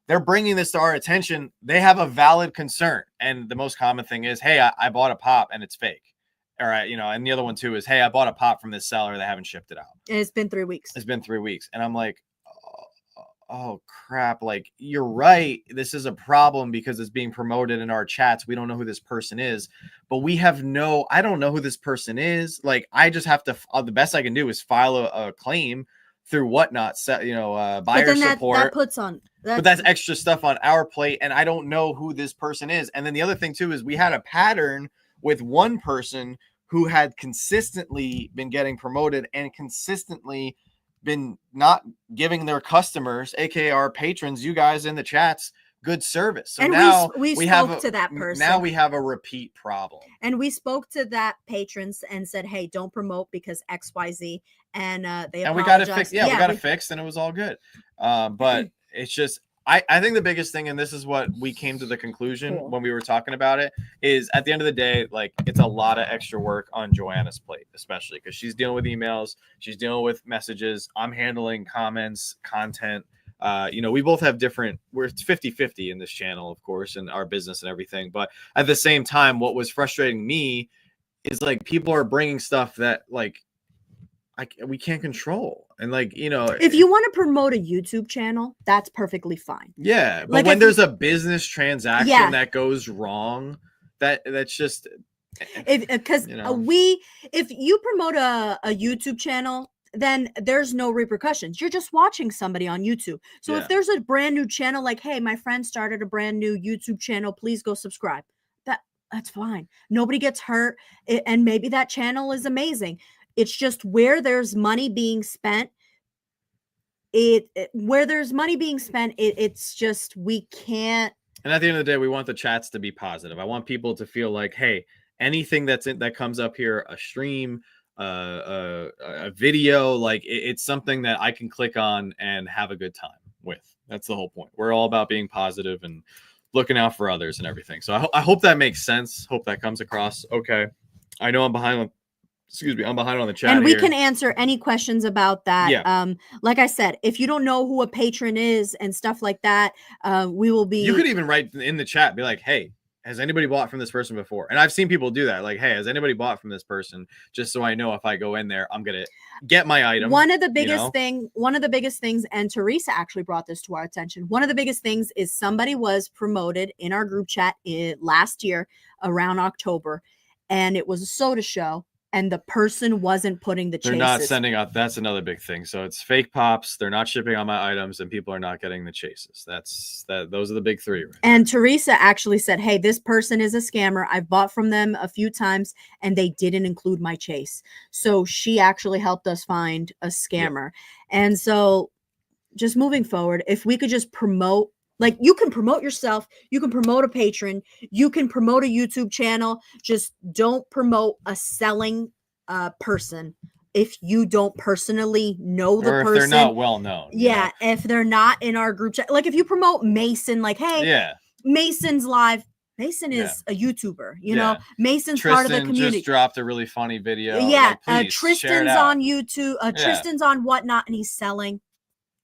They're bringing this to our attention. They have a valid concern. And the most common thing is, hey, I bought a pop and it's fake. All right. You know, and the other one too is, hey, I bought a pop from this seller. They haven't shipped it out. And it's been 3 weeks. It's been 3 weeks. And I'm like, oh crap, like you're right, this is a problem because it's being promoted in our chats. We don't know who this person is, but I don't know who this person is. Like, I just have to, the best I can do is file a claim through Whatnot, buyer support. But that's extra stuff on our plate, and I don't know who this person is. And then the other thing too is we had a pattern with one person who had consistently been getting promoted and consistently been not giving their customers, aka our patrons, you guys in the chats, good service. So and now we spoke to that person. Now we have a repeat problem. And we spoke to that patrons and said, hey, don't promote because XYZ. And they and we got it fixed. Yeah, we got it fixed and it was all good. But it's just, I think the biggest thing, and this is what we came to the conclusion when we were talking about it, is at the end of the day, like, it's a lot of extra work on Joanna's plate, especially because she's dealing with emails, she's dealing with messages, I'm handling comments, content. You know, we both have we're 50-50 in this channel, of course, and our business and everything. But at the same time, what was frustrating me is like people are bringing stuff that like we can't control. And like, you know, if you want to promote a YouTube channel, that's perfectly fine. Yeah. But like when there's a business transaction that goes wrong, that's just because if you promote a YouTube channel, then there's no repercussions. You're just watching somebody on YouTube. So if there's a brand new channel, like, hey, my friend started a brand new YouTube channel, please go subscribe. That's fine. Nobody gets hurt. And maybe that channel is amazing. It's just where there's money being spent. It's just, we can't. And at the end of the day, we want the chats to be positive. I want people to feel like, hey, anything that comes up here, a stream, a video, like it's something that I can click on and have a good time with. That's the whole point. We're all about being positive and looking out for others and everything. So I hope that makes sense. Hope that comes across. Okay. I know I'm behind on the chat. And we can answer any questions about that. Yeah. Like I said, if you don't know who a patron is and stuff like that, we will be. You could even write in the chat, be like, hey, has anybody bought from this person before? And I've seen people do that. Like, hey, has anybody bought from this person? Just so I know if I go in there, I'm going to get my item. One of the biggest things, and Teresa actually brought this to our attention. One of the biggest things is somebody was promoted in our group chat last year around October, and it was a soda show. And the person wasn't putting the chases. They're not sending out. That's another big thing. So it's fake pops. They're not shipping on my items, and people are not getting the chases. Those are the big three. Right and there. Teresa actually said, "Hey, this person is a scammer. I've bought from them a few times, and they didn't include my chase." So she actually helped us find a scammer. Yeah. And so, just moving forward, if we could just promote. Like, you can promote yourself, you can promote a patron, you can promote a YouTube channel. Just don't promote a selling person if you don't personally know the person. Or if they're not well known. Yeah, you know? If they're not in our group chat. Like, if you promote Mason, like, hey, Mason's live. Mason is a YouTuber, you know. Mason's part of the community. Just dropped a really funny video. Yeah, like, Tristan's on YouTube. Tristan's on Whatnot, and he's selling.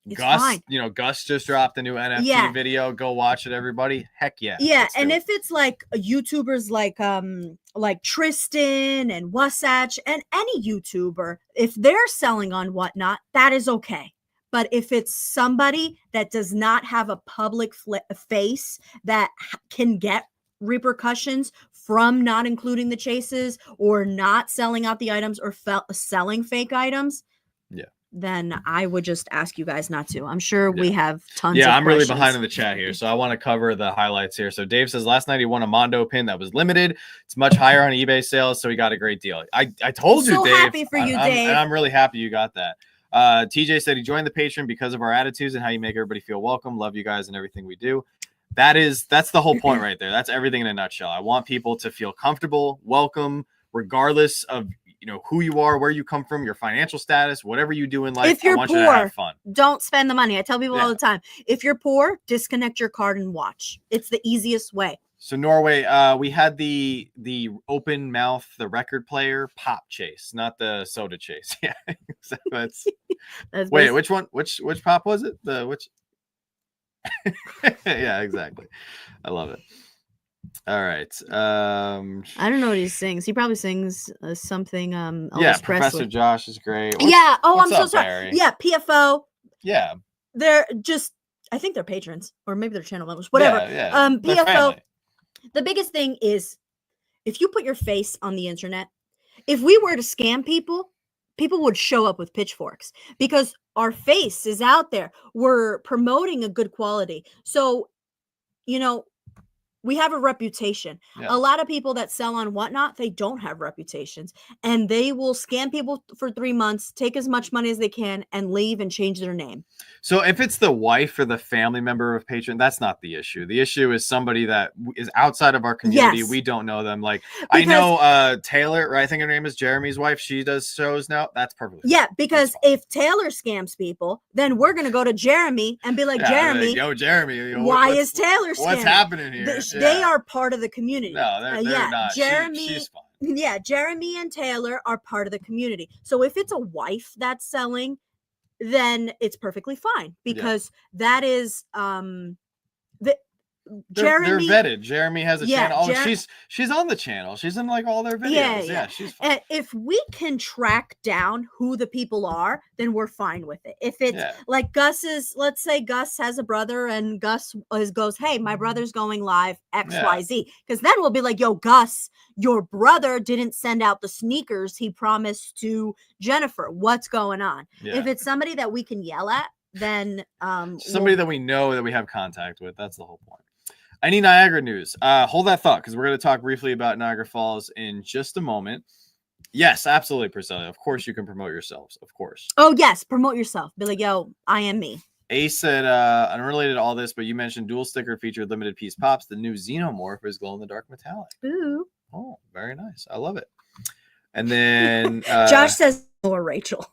Gus, fine. Gus just dropped a new NFT video. Go watch it, everybody. Heck yeah. Yeah, and if it's like YouTubers like Tristan and Wasatch and any YouTuber, if they're selling on Whatnot, that is okay. But if it's somebody that does not have a public face that can get repercussions from not including the chases or not selling out the items or selling fake items, then I would just ask you guys not to. I'm sure we have tons of I'm really questions. behind in the chat here, so I want to cover the highlights here. So Dave says last night he won a Mondo pin that was limited. It's much higher on eBay sales, so he got a great deal. I told you, so Dave. Happy for you, Dave. And I'm really happy you got that. TJ said he joined the Patreon because of our attitudes and how you make everybody feel welcome. Love you guys and everything we do. That's the whole point right there. That's everything in a nutshell. I want people to feel comfortable, welcome, regardless of who you are, where you come from, your financial status, whatever you do in life. If you're you poor, to have fun. Don't spend the money. I tell people all the time, if you're poor, disconnect your card and watch. It's the easiest way. So Norway, we had the open mouth, the record player pop chase, not the soda chase. Yeah, that's wait, which one? Which pop was it? Yeah, exactly. I love it. All right. I don't know what he sings. He probably sings something. Elvis Professor Presley. Josh is great. I'm so sorry. Barry? Yeah, PFO. Yeah. They're just. I think they're patrons, or maybe they're channel members. Whatever. Yeah. PFO. The biggest thing is, if you put your face on the internet, if we were to scam people, people would show up with pitchforks because our face is out there. We're promoting a good quality. So, we have a reputation. A lot of people that sell on Whatnot, they don't have reputations, and they will scam people for 3 months, take as much money as they can, and leave and change their name. So if it's the wife or the family member of a patron, that's not the issue. The issue is somebody that is outside of our community. Yes. We don't know them. I know Taylor, right? I think her name is Jeremy's wife. She does shows now. That's perfect. Yeah, because if Taylor scams people, then we're going to go to Jeremy and be like, Jeremy, yo, Jeremy, why is Taylor scamming? What's happening here? They are part of the community. No, they're not. Jeremy, she's fine. Yeah, Jeremy and Taylor are part of the community. So if it's a wife that's selling, then it's perfectly fine because that is They're vetted. Jeremy has a channel. She's on the channel. She's in all their videos. Yeah, she's fine. And if we can track down who the people are, then we're fine with it. If it's like let's say Gus has a brother and Gus goes, hey, my brother's going live XYZ. Because then we'll be like, yo, Gus, your brother didn't send out the sneakers he promised to Jennifer. What's going on? Yeah. If it's somebody that we can yell at, then somebody that we know that we have contact with. That's the whole point. Any Niagara news? Hold that thought because we're going to talk briefly about Niagara Falls in just a moment. Yes, absolutely, Priscilla. Of course, you can promote yourselves. Of course. Oh, yes. Promote yourself. Be like, yo, I am me. Ace said, unrelated to all this, but you mentioned dual sticker featured limited piece pops. The new Xenomorph is glow in the dark metallic. Ooh. Oh, very nice. I love it. And then Josh says, or Rachel.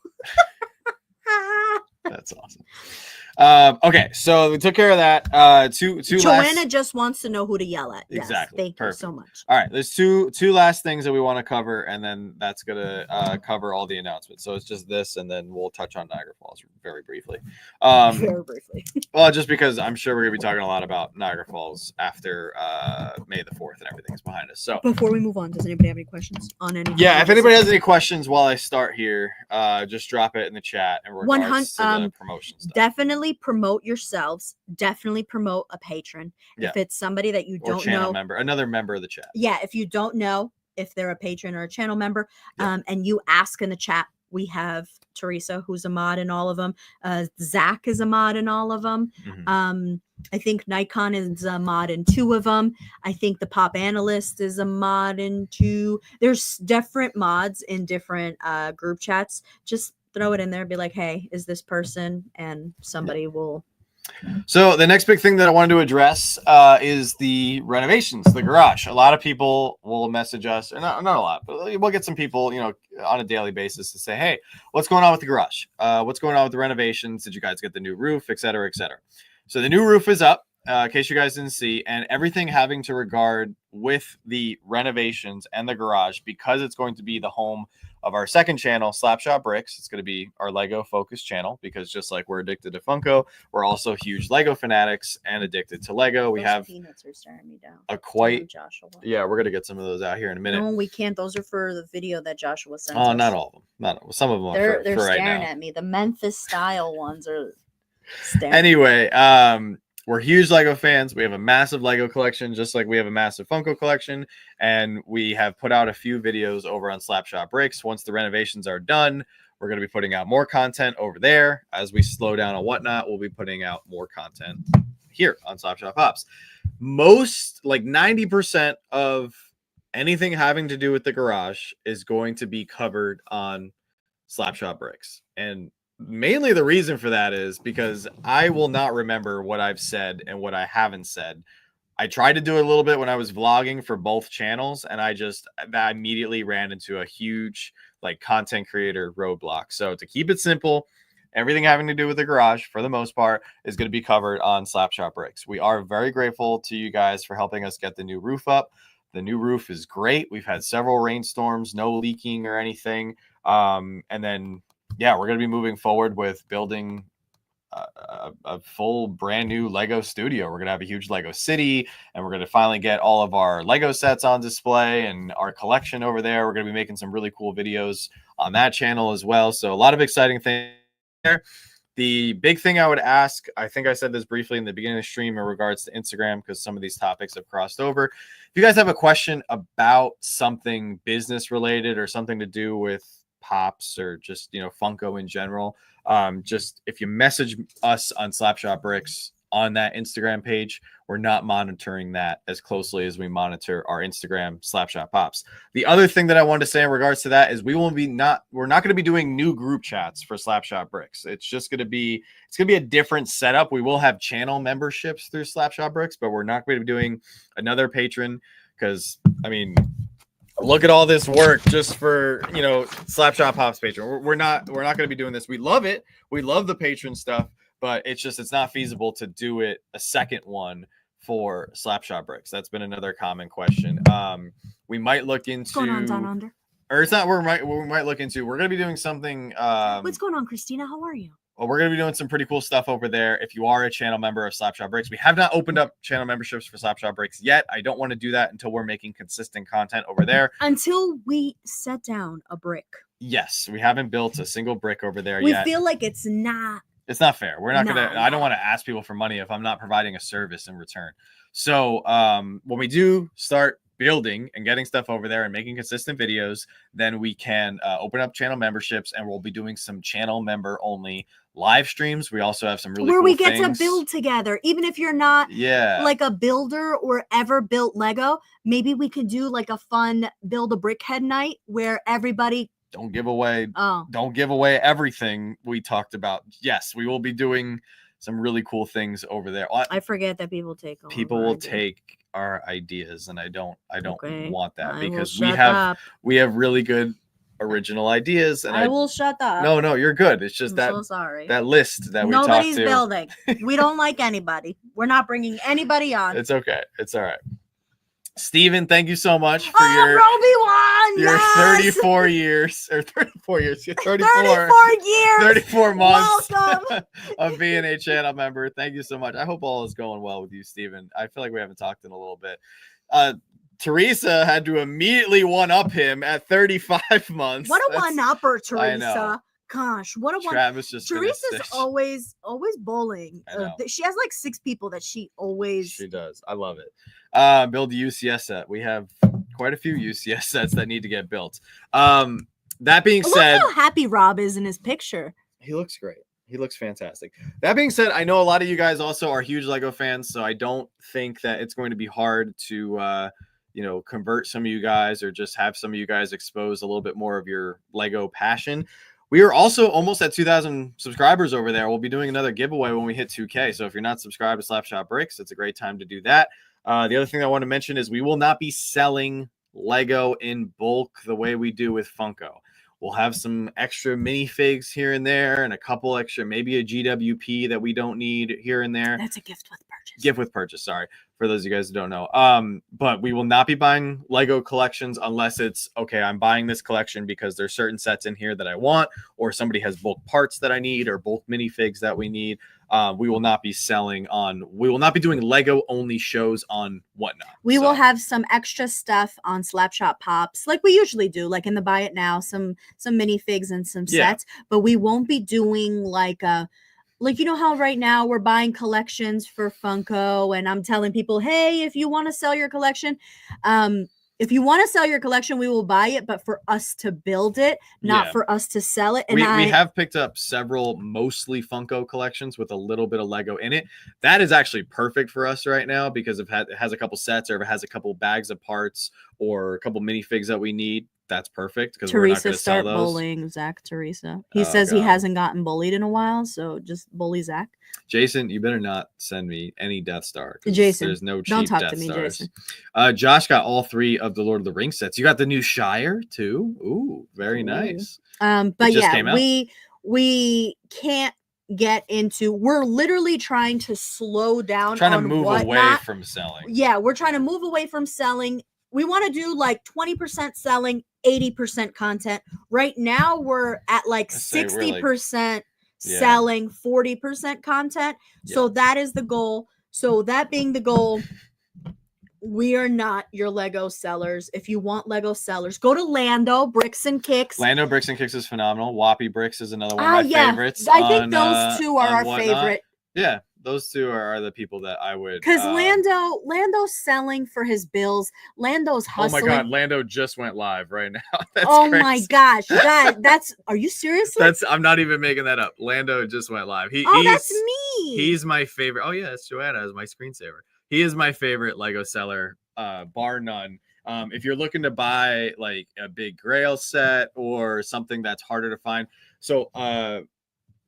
That's awesome. Okay, so we took care of that. Joanna just wants to know who to yell at. Exactly. Yes, thank you so much. All right, there's two last things that we want to cover, and then that's gonna cover all the announcements. So it's just this, and then we'll touch on Niagara Falls very briefly. Very briefly. Well, just because I'm sure we're gonna be talking a lot about Niagara Falls after May the 4th and everything's behind us. So before we move on, does anybody have any questions on anything? Yeah, if anybody has any questions while I start here, just drop it in the chat in regards to the promotion stuff. Definitely promote yourselves. Definitely promote a patron. Yeah. If it's somebody that you don't channel know, member, another member of the chat. Yeah, if you don't know if they're a patron or a channel member, and you ask in the chat, we have Teresa, who's a mod in all of them. Zach is a mod in all of them. Mm-hmm. I think Nikon is a mod in 2 of them. I think the Pop Analyst is a mod in 2. There's different mods in different group chats. Just throw it in there. Be like, hey, is this person? And somebody will. So the next big thing that I wanted to address is the renovations, the garage. A lot of people will message us, or not a lot, but we'll get some people, on a daily basis to say, hey, what's going on with the garage? What's going on with the renovations? Did you guys get the new roof, et cetera, et cetera? So the new roof is up, in case you guys didn't see, and everything having to regard with the renovations and the garage, because it's going to be the home of our second channel, Slapshot Bricks. It's going to be our Lego focused channel because just like we're addicted to Funko, we're also huge Lego fanatics and addicted to Lego. We have peanuts are staring me down. A quite yeah, we're gonna get some of those out here in a minute. No, we can't. Those are for the video that Joshua sent. Oh, not all of them. Not all. Some of them they're are for staring right now. at me. The Memphis style ones are staring. Anyway, we're huge Lego fans. We have a massive Lego collection, just like we have a massive Funko collection. And we have put out a few videos over on Slapshot Bricks. Once the renovations are done, we're going to be putting out more content over there. As we slow down and whatnot, we'll be putting out more content here on Slapshotpops. Most, like 90% of anything having to do with the garage is going to be covered on Slapshot Bricks. And mainly the reason for that is because I will not remember what I've said and what I haven't said. I tried to do it a little bit when I was vlogging for both channels, and I immediately ran into a huge like content creator roadblock. So to keep it simple, everything having to do with the garage, for the most part, is going to be covered on Slapshot Bricks. We are very grateful to you guys for helping us get the new roof up. The new roof is great. We've had several rainstorms, no leaking or anything. And then yeah, we're going to be moving forward with building a full brand new Lego studio. We're going to have a huge Lego city, and we're going to finally get all of our Lego sets on display and our collection over there. We're going to be making some really cool videos on that channel as well. So a lot of exciting things there. The big thing I would ask, I think I said this briefly in the beginning of the stream in regards to Instagram, because some of these topics have crossed over. If you guys have a question about something business related or something to do with Pops or just, you know, Funko in general, just if you message us on Slapshot Bricks on that Instagram page, we're not monitoring that as closely as we monitor our Instagram Slapshotpops. The other thing that I wanted to say in regards to that is we're not going to be doing new group chats for Slapshot Bricks. It's going to be a different setup. We will have channel memberships through Slapshot Bricks, but we're not going to be doing another patron because, I mean, look at all this work just for, you know, Slapshotpops patron. We're not going to be doing this. We love it. We love the patron stuff, but it's not feasible to do it a second one for Slapshot Bricks. That's been another common question. We might look into. What's going on, Down Under? Or it's not. We might look into. We're going to be doing something. What's going on, Christina? How are you? Well, we're going to be doing some pretty cool stuff over there. If you are a channel member of Slapshot Bricks, we have not opened up channel memberships for Slapshot Bricks yet. I don't want to do that until we're making consistent content over there. Until we set down a brick. Yes, we haven't built a single brick over there yet. We feel like it's not fair. We're not going to, I don't want to ask people for money if I'm not providing a service in return. So when we do start building and getting stuff over there and making consistent videos, then we can open up channel memberships, and we'll be doing some channel member only live streams. We also have some really where cool we get things to build together, even if you're not like a builder or ever built Lego. Maybe we could do like a fun build a brickhead night where everybody don't give away everything we talked about. Yes, we will be doing some really cool things over there. I forget that people will take our ideas, and I don't want that, because we have really good original ideas, and I will shut up. No, you're good. It's just so sorry. that list that nobody's we talked to. building. We don't like anybody. We're not bringing anybody on. It's okay. It's all right. Steven, thank you so much for your 34 years or 34 years. 34 months of being a channel member. Thank you so much. I hope all is going well with you, Steven. I feel like we haven't talked in a little bit. Teresa had to immediately one-up him at 35 months. What a one-upper, Teresa. Gosh, what a one. Travis just Teresa's always bowling. She has like 6 people that she does. I love it. Build a UCS set. We have quite a few UCS sets that need to get built. That being said, look how happy Rob is in his picture. He looks great. He looks fantastic. That being said, I know a lot of you guys also are huge Lego fans, so I don't think that it's going to be hard to convert some of you guys, or just have some of you guys expose a little bit more of your Lego passion. We are also almost at 2,000 subscribers over there. We'll be doing another giveaway when we hit 2K. So if you're not subscribed to Slapshot Bricks, it's a great time to do that. The other thing I want to mention is we will not be selling Lego in bulk the way we do with Funko. We'll have some extra minifigs here and there, and a couple extra, maybe a GWP that we don't need here and there. That's a gift with purchase. Gift with purchase. Sorry for those of you guys who don't know. But we will not be buying Lego collections unless it's okay. I'm buying this collection because there's certain sets in here that I want, or somebody has bulk parts that I need, or bulk minifigs that we need. We will not be we will not be doing Lego only shows on Whatnot. We will have some extra stuff on Slapshotpops, like we usually do, like in the Buy It Now, some minifigs and some sets, but we won't be doing like you know how right now we're buying collections for Funko, and I'm telling people, hey, if you want to sell your collection, we will buy it, but for us to build it, not for us to sell it. And we have picked up several mostly Funko collections with a little bit of Lego in it. That is actually perfect for us right now because it has a couple sets, or if it has a couple bags of parts or a couple minifigs that we need. That's perfect because we're not going to sell those. Bullying Zach Teresa. He says he hasn't gotten bullied in a while, so just bully Zach. Jason, you better not send me any Death Star. Jason, there's no cheap don't talk Death to me, Stars. Jason. Josh got all 3 of the Lord of the Rings sets. You got the new Shire too. Ooh, very nice. But yeah, we can't get into. We're literally trying to slow down. Trying to move away from selling. Yeah, we're trying to move away from selling. We want to do like 20% selling, 80% content. Right now, we're at like 60% selling, 40% content. Yeah. So that is the goal. So that being the goal, we are not your Lego sellers. If you want Lego sellers, go to Lando Bricks and Kicks. Lando Bricks and Kicks is phenomenal. Whoppy Bricks is another one of my favorites. I think those two are our favorite. Yeah. Those two are the people that I would, because Lando's selling for his bills. Lando's hustling. Oh my God, Lando just went live right now. That's crazy. My gosh, God, are you serious? I'm not even making that up. Lando just went live. That's me. He's my favorite. Oh yeah, it's Joanna as my screensaver. He is my favorite Lego seller, bar none. If you're looking to buy like a big Grail set or something that's harder to find, so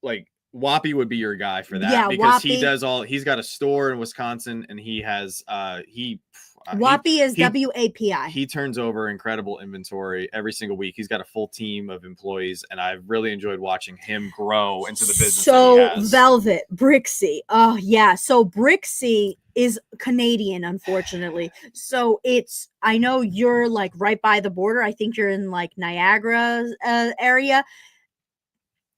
like. Whoppy would be your guy for that because Whoppy, he's got a store in Wisconsin and he has Whoppy is WAPI. He turns over incredible inventory every single week. He's got a full team of employees and I've really enjoyed watching him grow into the business. So Velvet, Brixie. Oh yeah. So Brixie is Canadian, unfortunately. So I know you're like right by the border. I think you're in like Niagara area.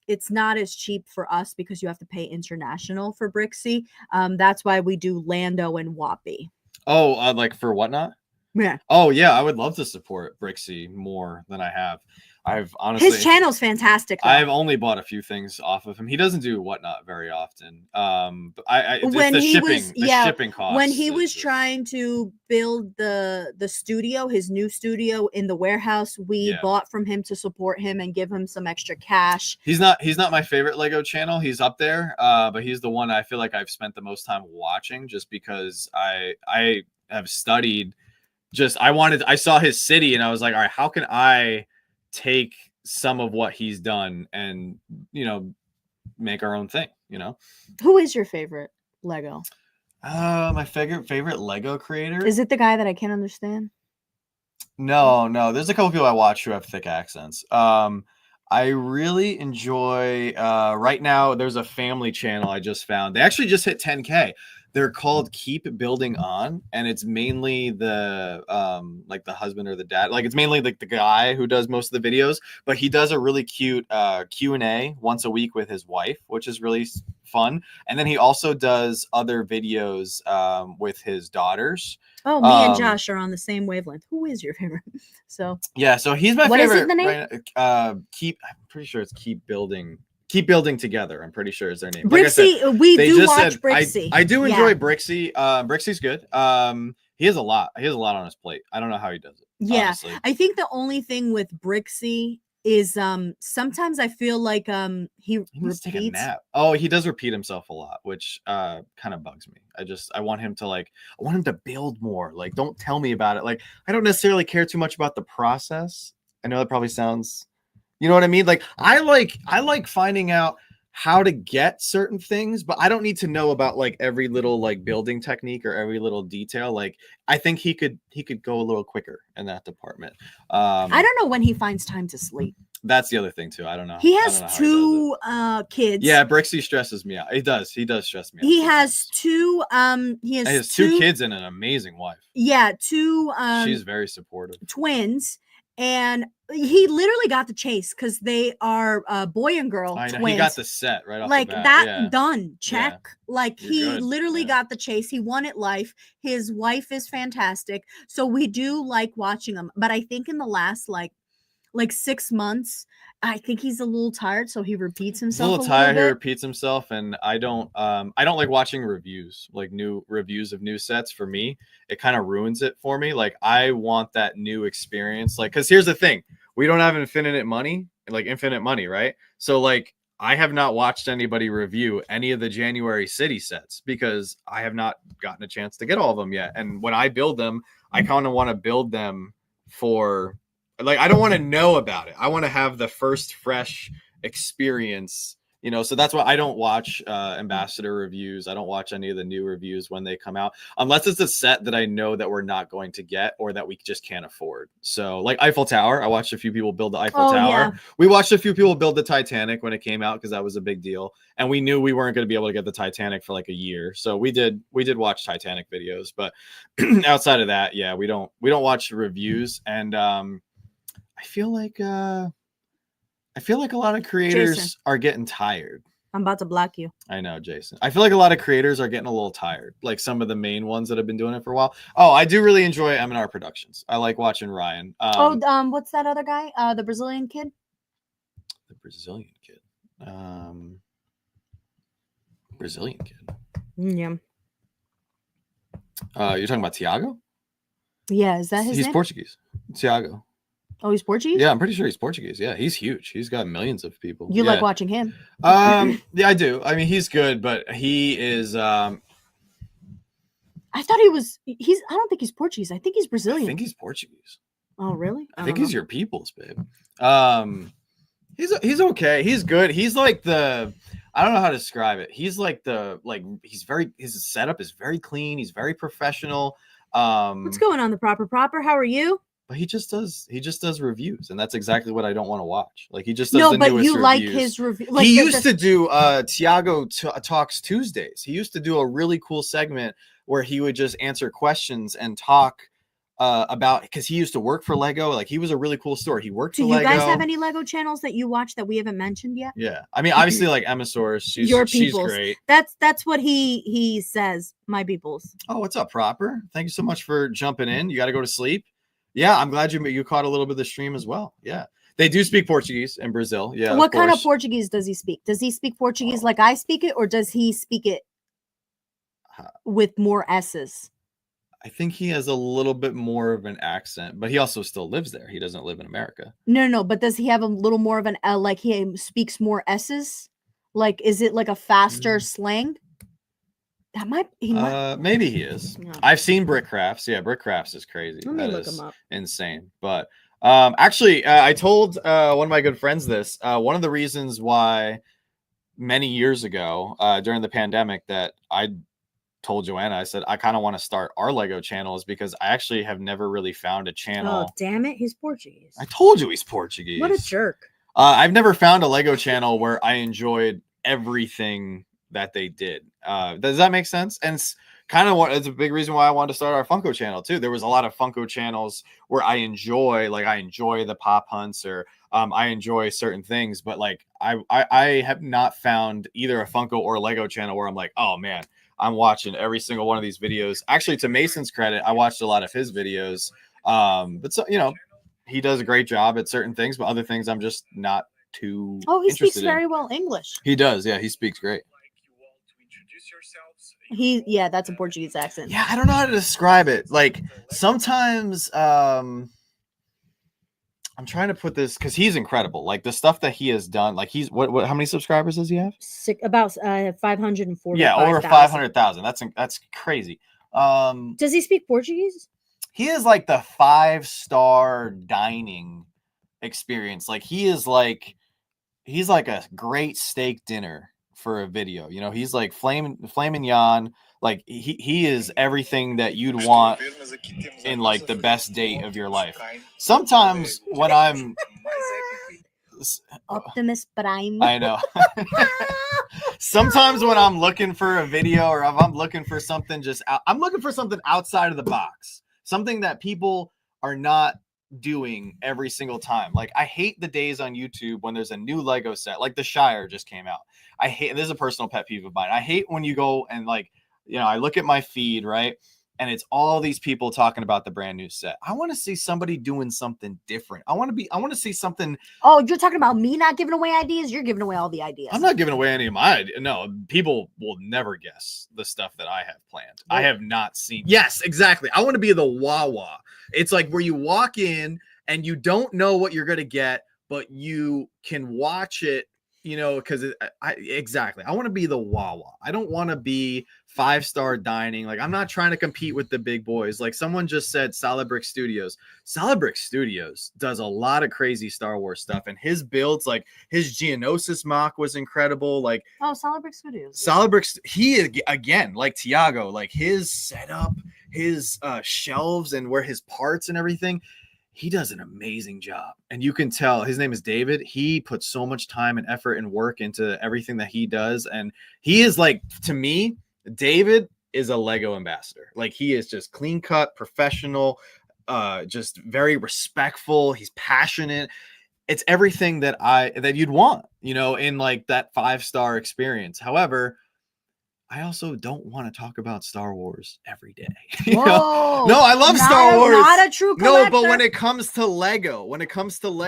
It's not as cheap for us because you have to pay international for Brixie. That's why we do Lando and Whoppy. Oh, like for Whatnot? Yeah. Oh, yeah. I would love to support Brixie more than I have. I've honestly his channel's fantastic. Though. I've only bought a few things off of him. He doesn't do Whatnot very often. But the shipping costs. When he was trying to build the studio, his new studio in the warehouse, we bought from him to support him and give him some extra cash. He's not my favorite Lego channel. He's up there, but he's the one I feel like I've spent the most time watching just because I have studied. I saw his city and I was like, all right, how can I take some of what he's done and make our own thing. Who is your favorite Lego? My favorite Lego creator. Is it the guy that I can't understand? No, there's a couple people I watch who have thick accents. I really enjoy right now there's a family channel I just found. They actually just hit 10K. They're called Keep Building On, and it's mainly the like the husband or the dad. Like it's mainly like the guy who does most of the videos, but he does a really cute Q&A once a week with his wife, which is really fun. And then he also does other videos with his daughters. Oh, me and Josh are on the same wavelength. Who is your favorite? So he's my favorite. What is it, the name? I'm pretty sure it's Keep Building Together. I'm pretty sure is their name. Brixie, like we do watch Brixie. I do enjoy Brixie. Brixie's good. He has a lot on his plate. I don't know how he does it. Yeah, honestly. I think the only thing with Brixie is sometimes I feel like he needs to take a nap. Oh, he does repeat himself a lot, which kind of bugs me. I want him to build more. Like, don't tell me about it. Like, I don't necessarily care too much about the process. I know that probably sounds, you know what I mean? Like, I like finding out how to get certain things, but I don't need to know about like every little like building technique or every little detail. Like, I think he could go a little quicker in that department. I don't know when he finds time to sleep. That's the other thing too. I don't know. He has two kids. Yeah, Brixie stresses me out. He does stress me out. He has two. He has two kids and an amazing wife. Yeah, two. She's very supportive. Twins, and he literally got the chase because they are boy and girl. I know. Twins. He got the set right off like the bat. that. Yeah. Done. Check. Yeah. Like You're he good. literally got the chase. He won at life. His wife is fantastic. So we do like watching him. But I think in the last like 6 months, I think he's a little tired, so he repeats himself. He's a little tired. He repeats himself, and I don't like watching reviews, like new reviews of new sets. For me, it kind of ruins it for me. Like I want that new experience. Like, because here's the thing: we don't have infinite money, right? So like, I have not watched anybody review any of the January City sets because I have not gotten a chance to get all of them yet. And when I build them, I kind of want to build them for. Like, I don't want to know about it. I want to have the first fresh experience, so that's why I don't watch ambassador reviews. I don't watch any of the new reviews when they come out, unless it's a set that I know that we're not going to get or that we just can't afford. So like Eiffel Tower, I watched a few people build the Eiffel Tower. Yeah. We watched a few people build the Titanic when it came out because that was a big deal. And we knew we weren't going to be able to get the Titanic for like a year. So we did watch Titanic videos, but outside of that, yeah, we don't watch reviews. And I feel like a lot of creators Jason, are getting tired. I'm about to block you. I know, Jason. I feel like a lot of creators are getting a little tired. Like some of the main ones that have been doing it for a while. Oh, I do really enjoy M&R Productions. I like watching Ryan. What's that other guy? The Brazilian kid. The Brazilian kid. Brazilian kid. Yeah. You're talking about Tiago? Yeah, is that his name? He's Portuguese. Tiago. Oh, he's Portuguese? Yeah, I'm pretty sure he's Portuguese. Yeah, he's huge. He's got millions of people. You like watching him? Yeah, I do. I mean, he's good, but he is I thought he was I don't think he's Portuguese. I think he's Brazilian. I think he's Portuguese. Oh, really? I think he's your people's, babe. He's okay. He's good. He's like I don't know how to describe it. He's like his setup is very clean. He's very professional. What's going on, the proper? How are you? But he just does reviews, and that's exactly what I don't want to watch. Like he just does the newest you reviews. Like his review. Like he used to do Tiago Talks Tuesdays. He used to do a really cool segment where he would just answer questions and talk about, because he used to work for Lego. Like he was a really cool store. He worked for Lego. Do you guys have any Lego channels that you watch that we haven't mentioned yet? Yeah, I mean, obviously, like Emmasaurus, she's great. That's what he says. My peoples. Oh, what's up, Proper? Thank you so much for jumping in. You got to go to sleep. Yeah, I'm glad you caught a little bit of the stream as well. Yeah, they do speak Portuguese in Brazil. Yeah. What kind of Portuguese does he speak? Does he speak Portuguese like I speak it, or does he speak it with more S's? I think he has a little bit more of an accent, but he also still lives there. He doesn't live in America. No, but does he have a little more of an L? Like he speaks more S's? Like, is it like a faster slang? That might maybe he is. No. I've seen Brickcrafts. Yeah, Brickcrafts is crazy. Let me look him up. Insane. But actually, I told one of my good friends this. One of the reasons why many years ago during the pandemic that I told Joanna, I said I kind of want to start our Lego channel is because I actually have never really found a channel. Oh, damn it, he's Portuguese. I told you he's Portuguese. What a jerk. I've never found a Lego channel where I enjoyed everything that they did. Does that make sense? And it's kind of it's a big reason why I wanted to start our Funko channel too. There was a lot of Funko channels where I enjoy the pop hunts, or I enjoy certain things, but like I have not found either a Funko or a Lego channel where I'm like, oh man, I'm watching every single one of these videos. Actually, to Mason's credit, I watched a lot of his videos. But so, he does a great job at certain things, but other things I'm just not too. Oh, he speaks very well English. He does. Yeah, he speaks great. That's a Portuguese accent. Yeah, I don't know how to describe it. Like sometimes I'm trying to put this because he's incredible. Like the stuff that he has done. Like he's what how many subscribers does he have? About 540. Yeah, over 500,000. That's crazy. Does he speak Portuguese? He is like the 5-star dining experience. Like he's like a great steak dinner for a video. He's like flame mignon. Like he is everything that you'd want in like the best date of your life. Sometimes when I'm Optimus Prime. I know. Sometimes when I'm looking for a video or if I'm looking for something I'm looking for something outside of the box. Something that people are not doing every single time. Like, I hate the days on YouTube when there's a new Lego set. Like, the Shire just came out. I hate, this is a personal pet peeve of mine. I hate when you go and, like, you know, I look at my feed, right? And it's all these people talking about the brand new set. I want to see somebody doing something different. I want to see something. Oh, you're talking about me not giving away ideas? You're giving away all the ideas. I'm not giving away any of my ideas. No, people will never guess the stuff that I have planned. I have not seen. Yes, exactly. I want to be the Wawa. It's like where you walk in and you don't know what you're going to get, but you can watch it, you know, because exactly. I want to be the Wawa. I don't want to be 5-star dining. Like, I'm not trying to compete with the big boys. Like someone just said, Solid Brick Studios. Solid Brick Studios does a lot of crazy Star Wars stuff, and his builds, like his Geonosis mock was incredible. Like, oh, Solid Brick Studios. Solid Brick. He again, like Tiago, like his setup, his shelves, and where his parts and everything. He does an amazing job, and you can tell. His name is David. He puts so much time and effort and work into everything that he does, and he is, like, to me, David is a Lego ambassador. Like, he is just clean cut, professional, just very respectful. He's passionate. It's everything that you'd want, you know, in like that 5-star experience. However, I also don't want to talk about Star Wars every day. Whoa, no, I love Star Wars. Not a true collector. No, but when it comes to Lego,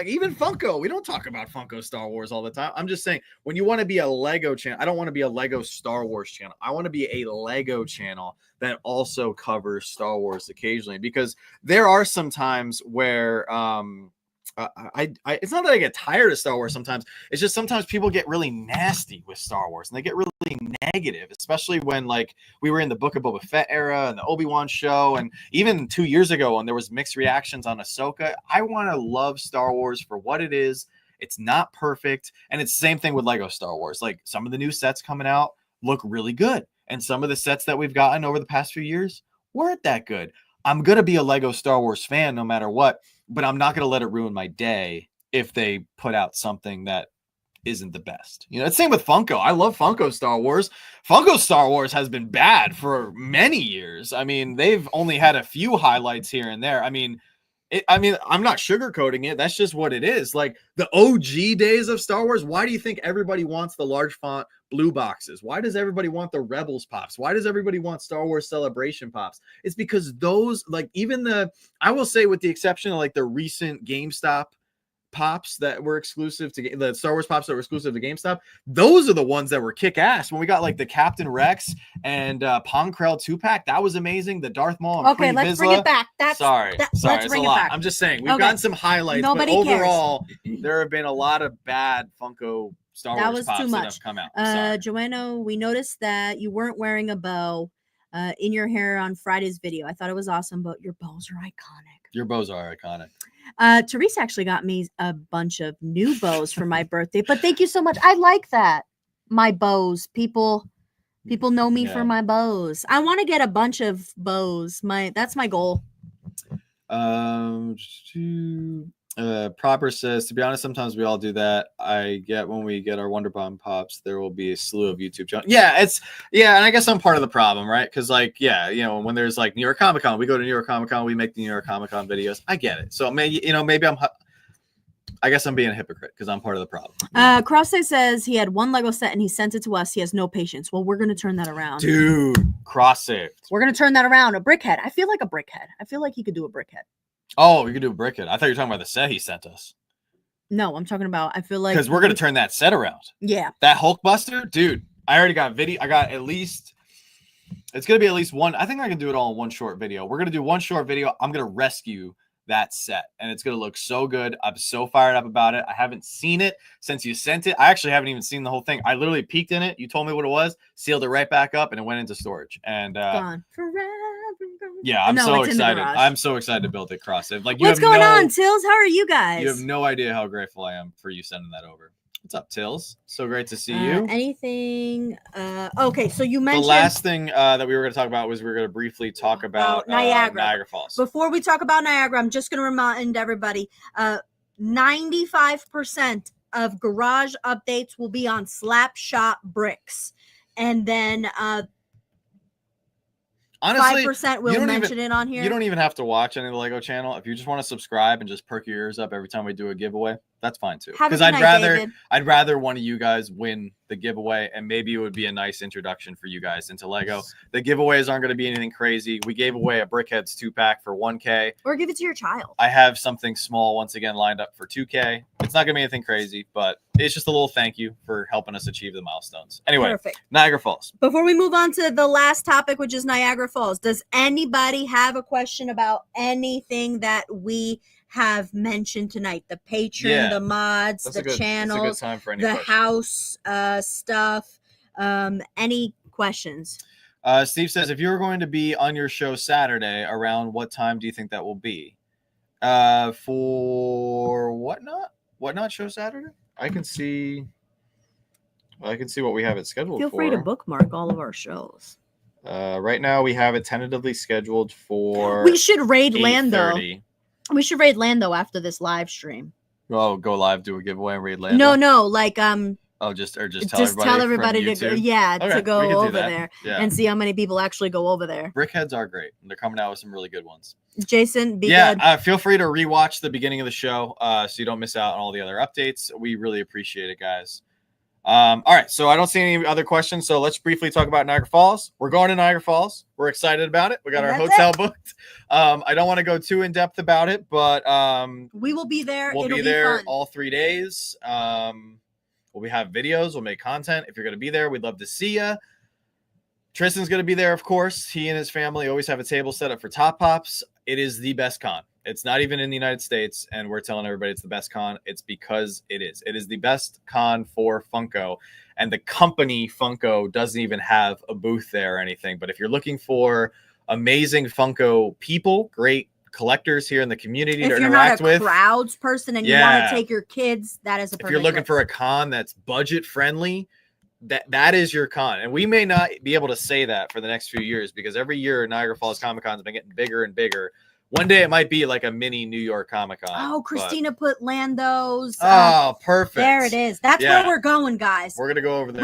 even Funko, we don't talk about Funko Star Wars all the time. I'm just saying, when you want to be a Lego channel, I don't want to be a Lego Star Wars channel. I want to be a Lego channel that also covers Star Wars occasionally, because there are some times where it's not that I get tired of Star Wars sometimes. It's just sometimes people get really nasty with Star Wars and they get really negative, especially when, like, we were in the Book of Boba Fett era and the Obi-Wan show, and even 2 years ago when there was mixed reactions on Ahsoka. I want to love Star Wars for what it is. It's not perfect, and it's the same thing with Lego Star Wars. Like, some of the new sets coming out look really good, and some of the sets that we've gotten over the past few years weren't that good. I'm going to be a Lego Star Wars fan no matter what, but I'm not going to let it ruin my day if they put out something that isn't the best. You know, it's same with Funko. I love Funko Star Wars. Funko Star Wars has been bad for many years. I mean, they've only had a few highlights here and there. I mean, I'm not sugarcoating it. That's just what it is. Like, the OG days of Star Wars, why do you think everybody wants the large font blue boxes? Why does everybody want the Rebels pops? Why does everybody want Star Wars Celebration pops? It's because those, like, even I will say, with the exception of like the recent GameStop pops that were exclusive to the Star Wars pops that were exclusive to GameStop, those are the ones that were kick ass. When we got like the Captain Rex and Ponkrell 2-pack, that was amazing. The Darth Maul and Let's Vizsla. bring it back. Sorry, it's a lot. Back. I'm just saying, we've gotten some highlights, but overall there have been a lot of bad Funko Star Wars pops that have come out. Joanna, we noticed that you weren't wearing a bow in your hair on Friday's video. I thought it was awesome, but your bows are iconic. Your bows are iconic. Teresa actually got me a bunch of new bows for my birthday, but thank you so much. I like that. My bows. People know me for my bows. I want to get a bunch of bows. That's my goal. Proper says, to be honest, sometimes we all do that. I get when we get our Wonder Bomb pops, there will be a slew of YouTube channels. And I guess I'm part of the problem, right? Because, like, you know, when there's like New York Comic Con, we go to New York Comic Con, we make the New York Comic Con videos. I get it. So maybe I guess I'm being a hypocrite because I'm part of the problem. Crossay says he had one Lego set and he sent it to us. He has no patience. Well, we're gonna turn that around, dude. Crossay, we're gonna turn that around. A brickhead. I feel like a brickhead. I feel like he could do a brickhead. Oh, you could do a brickhead. I thought you were talking about the set he sent us. No, I'm talking about, I feel like, because we're going to turn that set around. Yeah. That Hulkbuster, dude, I already got video. I got it's going to be at least one. I think I can do it all in one short video. We're going to do one short video. I'm going to rescue that set, and it's going to look so good. I'm so fired up about it. I haven't seen it since you sent it. I actually haven't even seen the whole thing. I literally peeked in it. You told me what it was, sealed it right back up, and it went into storage. And gone forever. Yeah, I'm so excited. I'm so excited to build it, Crosshair. Like, what's going on, Tills? How are you guys? You have no idea how grateful I am for you sending that over. What's up, Tills? So great to see you. Anything? Okay, so you mentioned the last thing that we were going to talk about was we were going to briefly talk about Niagara Falls. Before we talk about Niagara, I'm just going to remind everybody: 95% of garage updates will be on Slapshot Bricks. And then honestly, 5% will mention it on here. You don't even have to watch any of the Lego channel. If you just want to subscribe and just perk your ears up every time we do a giveaway, that's fine too. Because I'd rather one of you guys win the giveaway, and maybe it would be a nice introduction for you guys into Lego. The giveaways aren't going to be anything crazy. We gave away a Brickheads 2-pack for $1K. Or give it to your child. I have something small once again lined up for $2K. It's not going to be anything crazy, but it's just a little thank you for helping us achieve the milestones. Anyway, perfect. Niagara Falls. Before we move on to the last topic, which is Niagara Falls, does anybody have a question about anything that we have mentioned tonight? The patron, the mods, the channels, the house stuff. Any questions? Steve says, if you're going to be on your show Saturday, around what time do you think that will be? For whatnot show Saturday? I can see what we have it scheduled for. Feel free to bookmark all of our shows. Right now we have it tentatively scheduled for. We should raid Lando. We should raid Lando after this live stream. Oh, go live, do a giveaway, and raid Lando. No, like Oh, just tell everybody to go, to go over there and see how many people actually go over there. Brickheads are great. They're coming out with some really good ones. Jason, be good. Feel free to rewatch the beginning of the show so you don't miss out on all the other updates. We really appreciate it, guys. All right, so I don't see any other questions, so let's briefly talk about Niagara Falls. We're going to Niagara Falls. We're excited about it. We got our hotel booked. I don't want to go too in depth about it, but we will be there. We'll be there all 3 days. We'll have videos. We'll make content. If you're going to be there, we'd love to see you. Tristan's going to be there, of course. He and his family always have a table set up for Top Pops. It is the best con. It's not even in the United States, and we're telling everybody it's the best con. It's because it is. It is the best con for Funko, and the company Funko doesn't even have a booth there or anything. But if you're looking for amazing Funko people, great collectors here in the community to interact with. If you're not a crowds person and you want to take your kids, that is a perfect. If you're looking for a con that's budget friendly, that is your con. And we may not be able to say that for the next few years, because every year Niagara Falls Comic Con has been getting bigger and bigger. One day it might be like a mini New York Comic Con. Oh, Christina put Lando's. Oh, perfect. There it is. That's where we're going, guys. We're gonna go over there.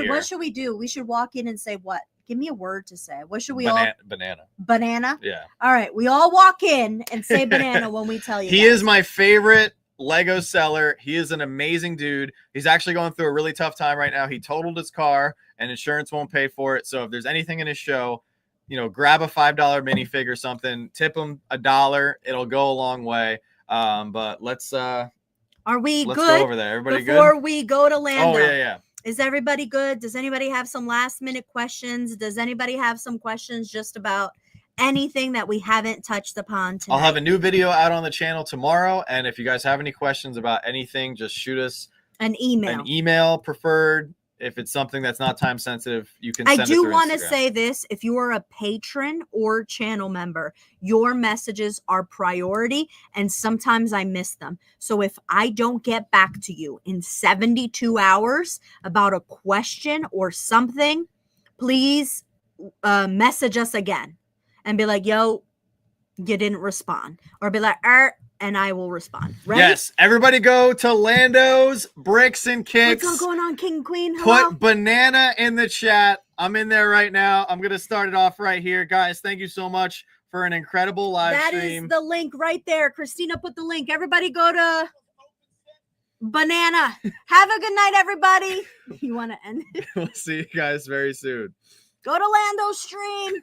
What should we do? We should walk in and say what? Give me a word to say. What should we Banana. Banana? Yeah. All right. We all walk in and say banana when we tell you. He is my favorite Lego seller. He is an amazing dude. He's actually going through a really tough time right now. He totaled his car and insurance won't pay for it. So if there's anything in his show, grab a $5 minifigure or something, tip him $1. It'll go a long way. But let's are we let's good go over there. Everybody before we go to Lando? Oh, yeah. Is everybody good? Does anybody have some last minute questions? Does anybody have some questions just about anything that we haven't touched upon tonight? I'll have a new video out on the channel tomorrow. And if you guys have any questions about anything, just shoot us an email. An email preferred. If it's something that's not time sensitive, you can send it through Instagram. I do want to say this. If you are a patron or channel member, your messages are priority, and sometimes I miss them. So if I don't get back to you in 72 hours about a question or something, please message us again and be like, yo, you didn't respond. Or be like, and I will respond. Ready? Yes. Everybody go to Lando's Bricks and Kicks. What's going on, King and Queen? Hello? Put banana in the chat. I'm in there right now. I'm going to start it off right here. Guys, thank you so much for an incredible live stream. That is the link right there. Christina put the link. Everybody go to banana. Have a good night, everybody. You want to end it? We'll see you guys very soon. Go to Lando's stream.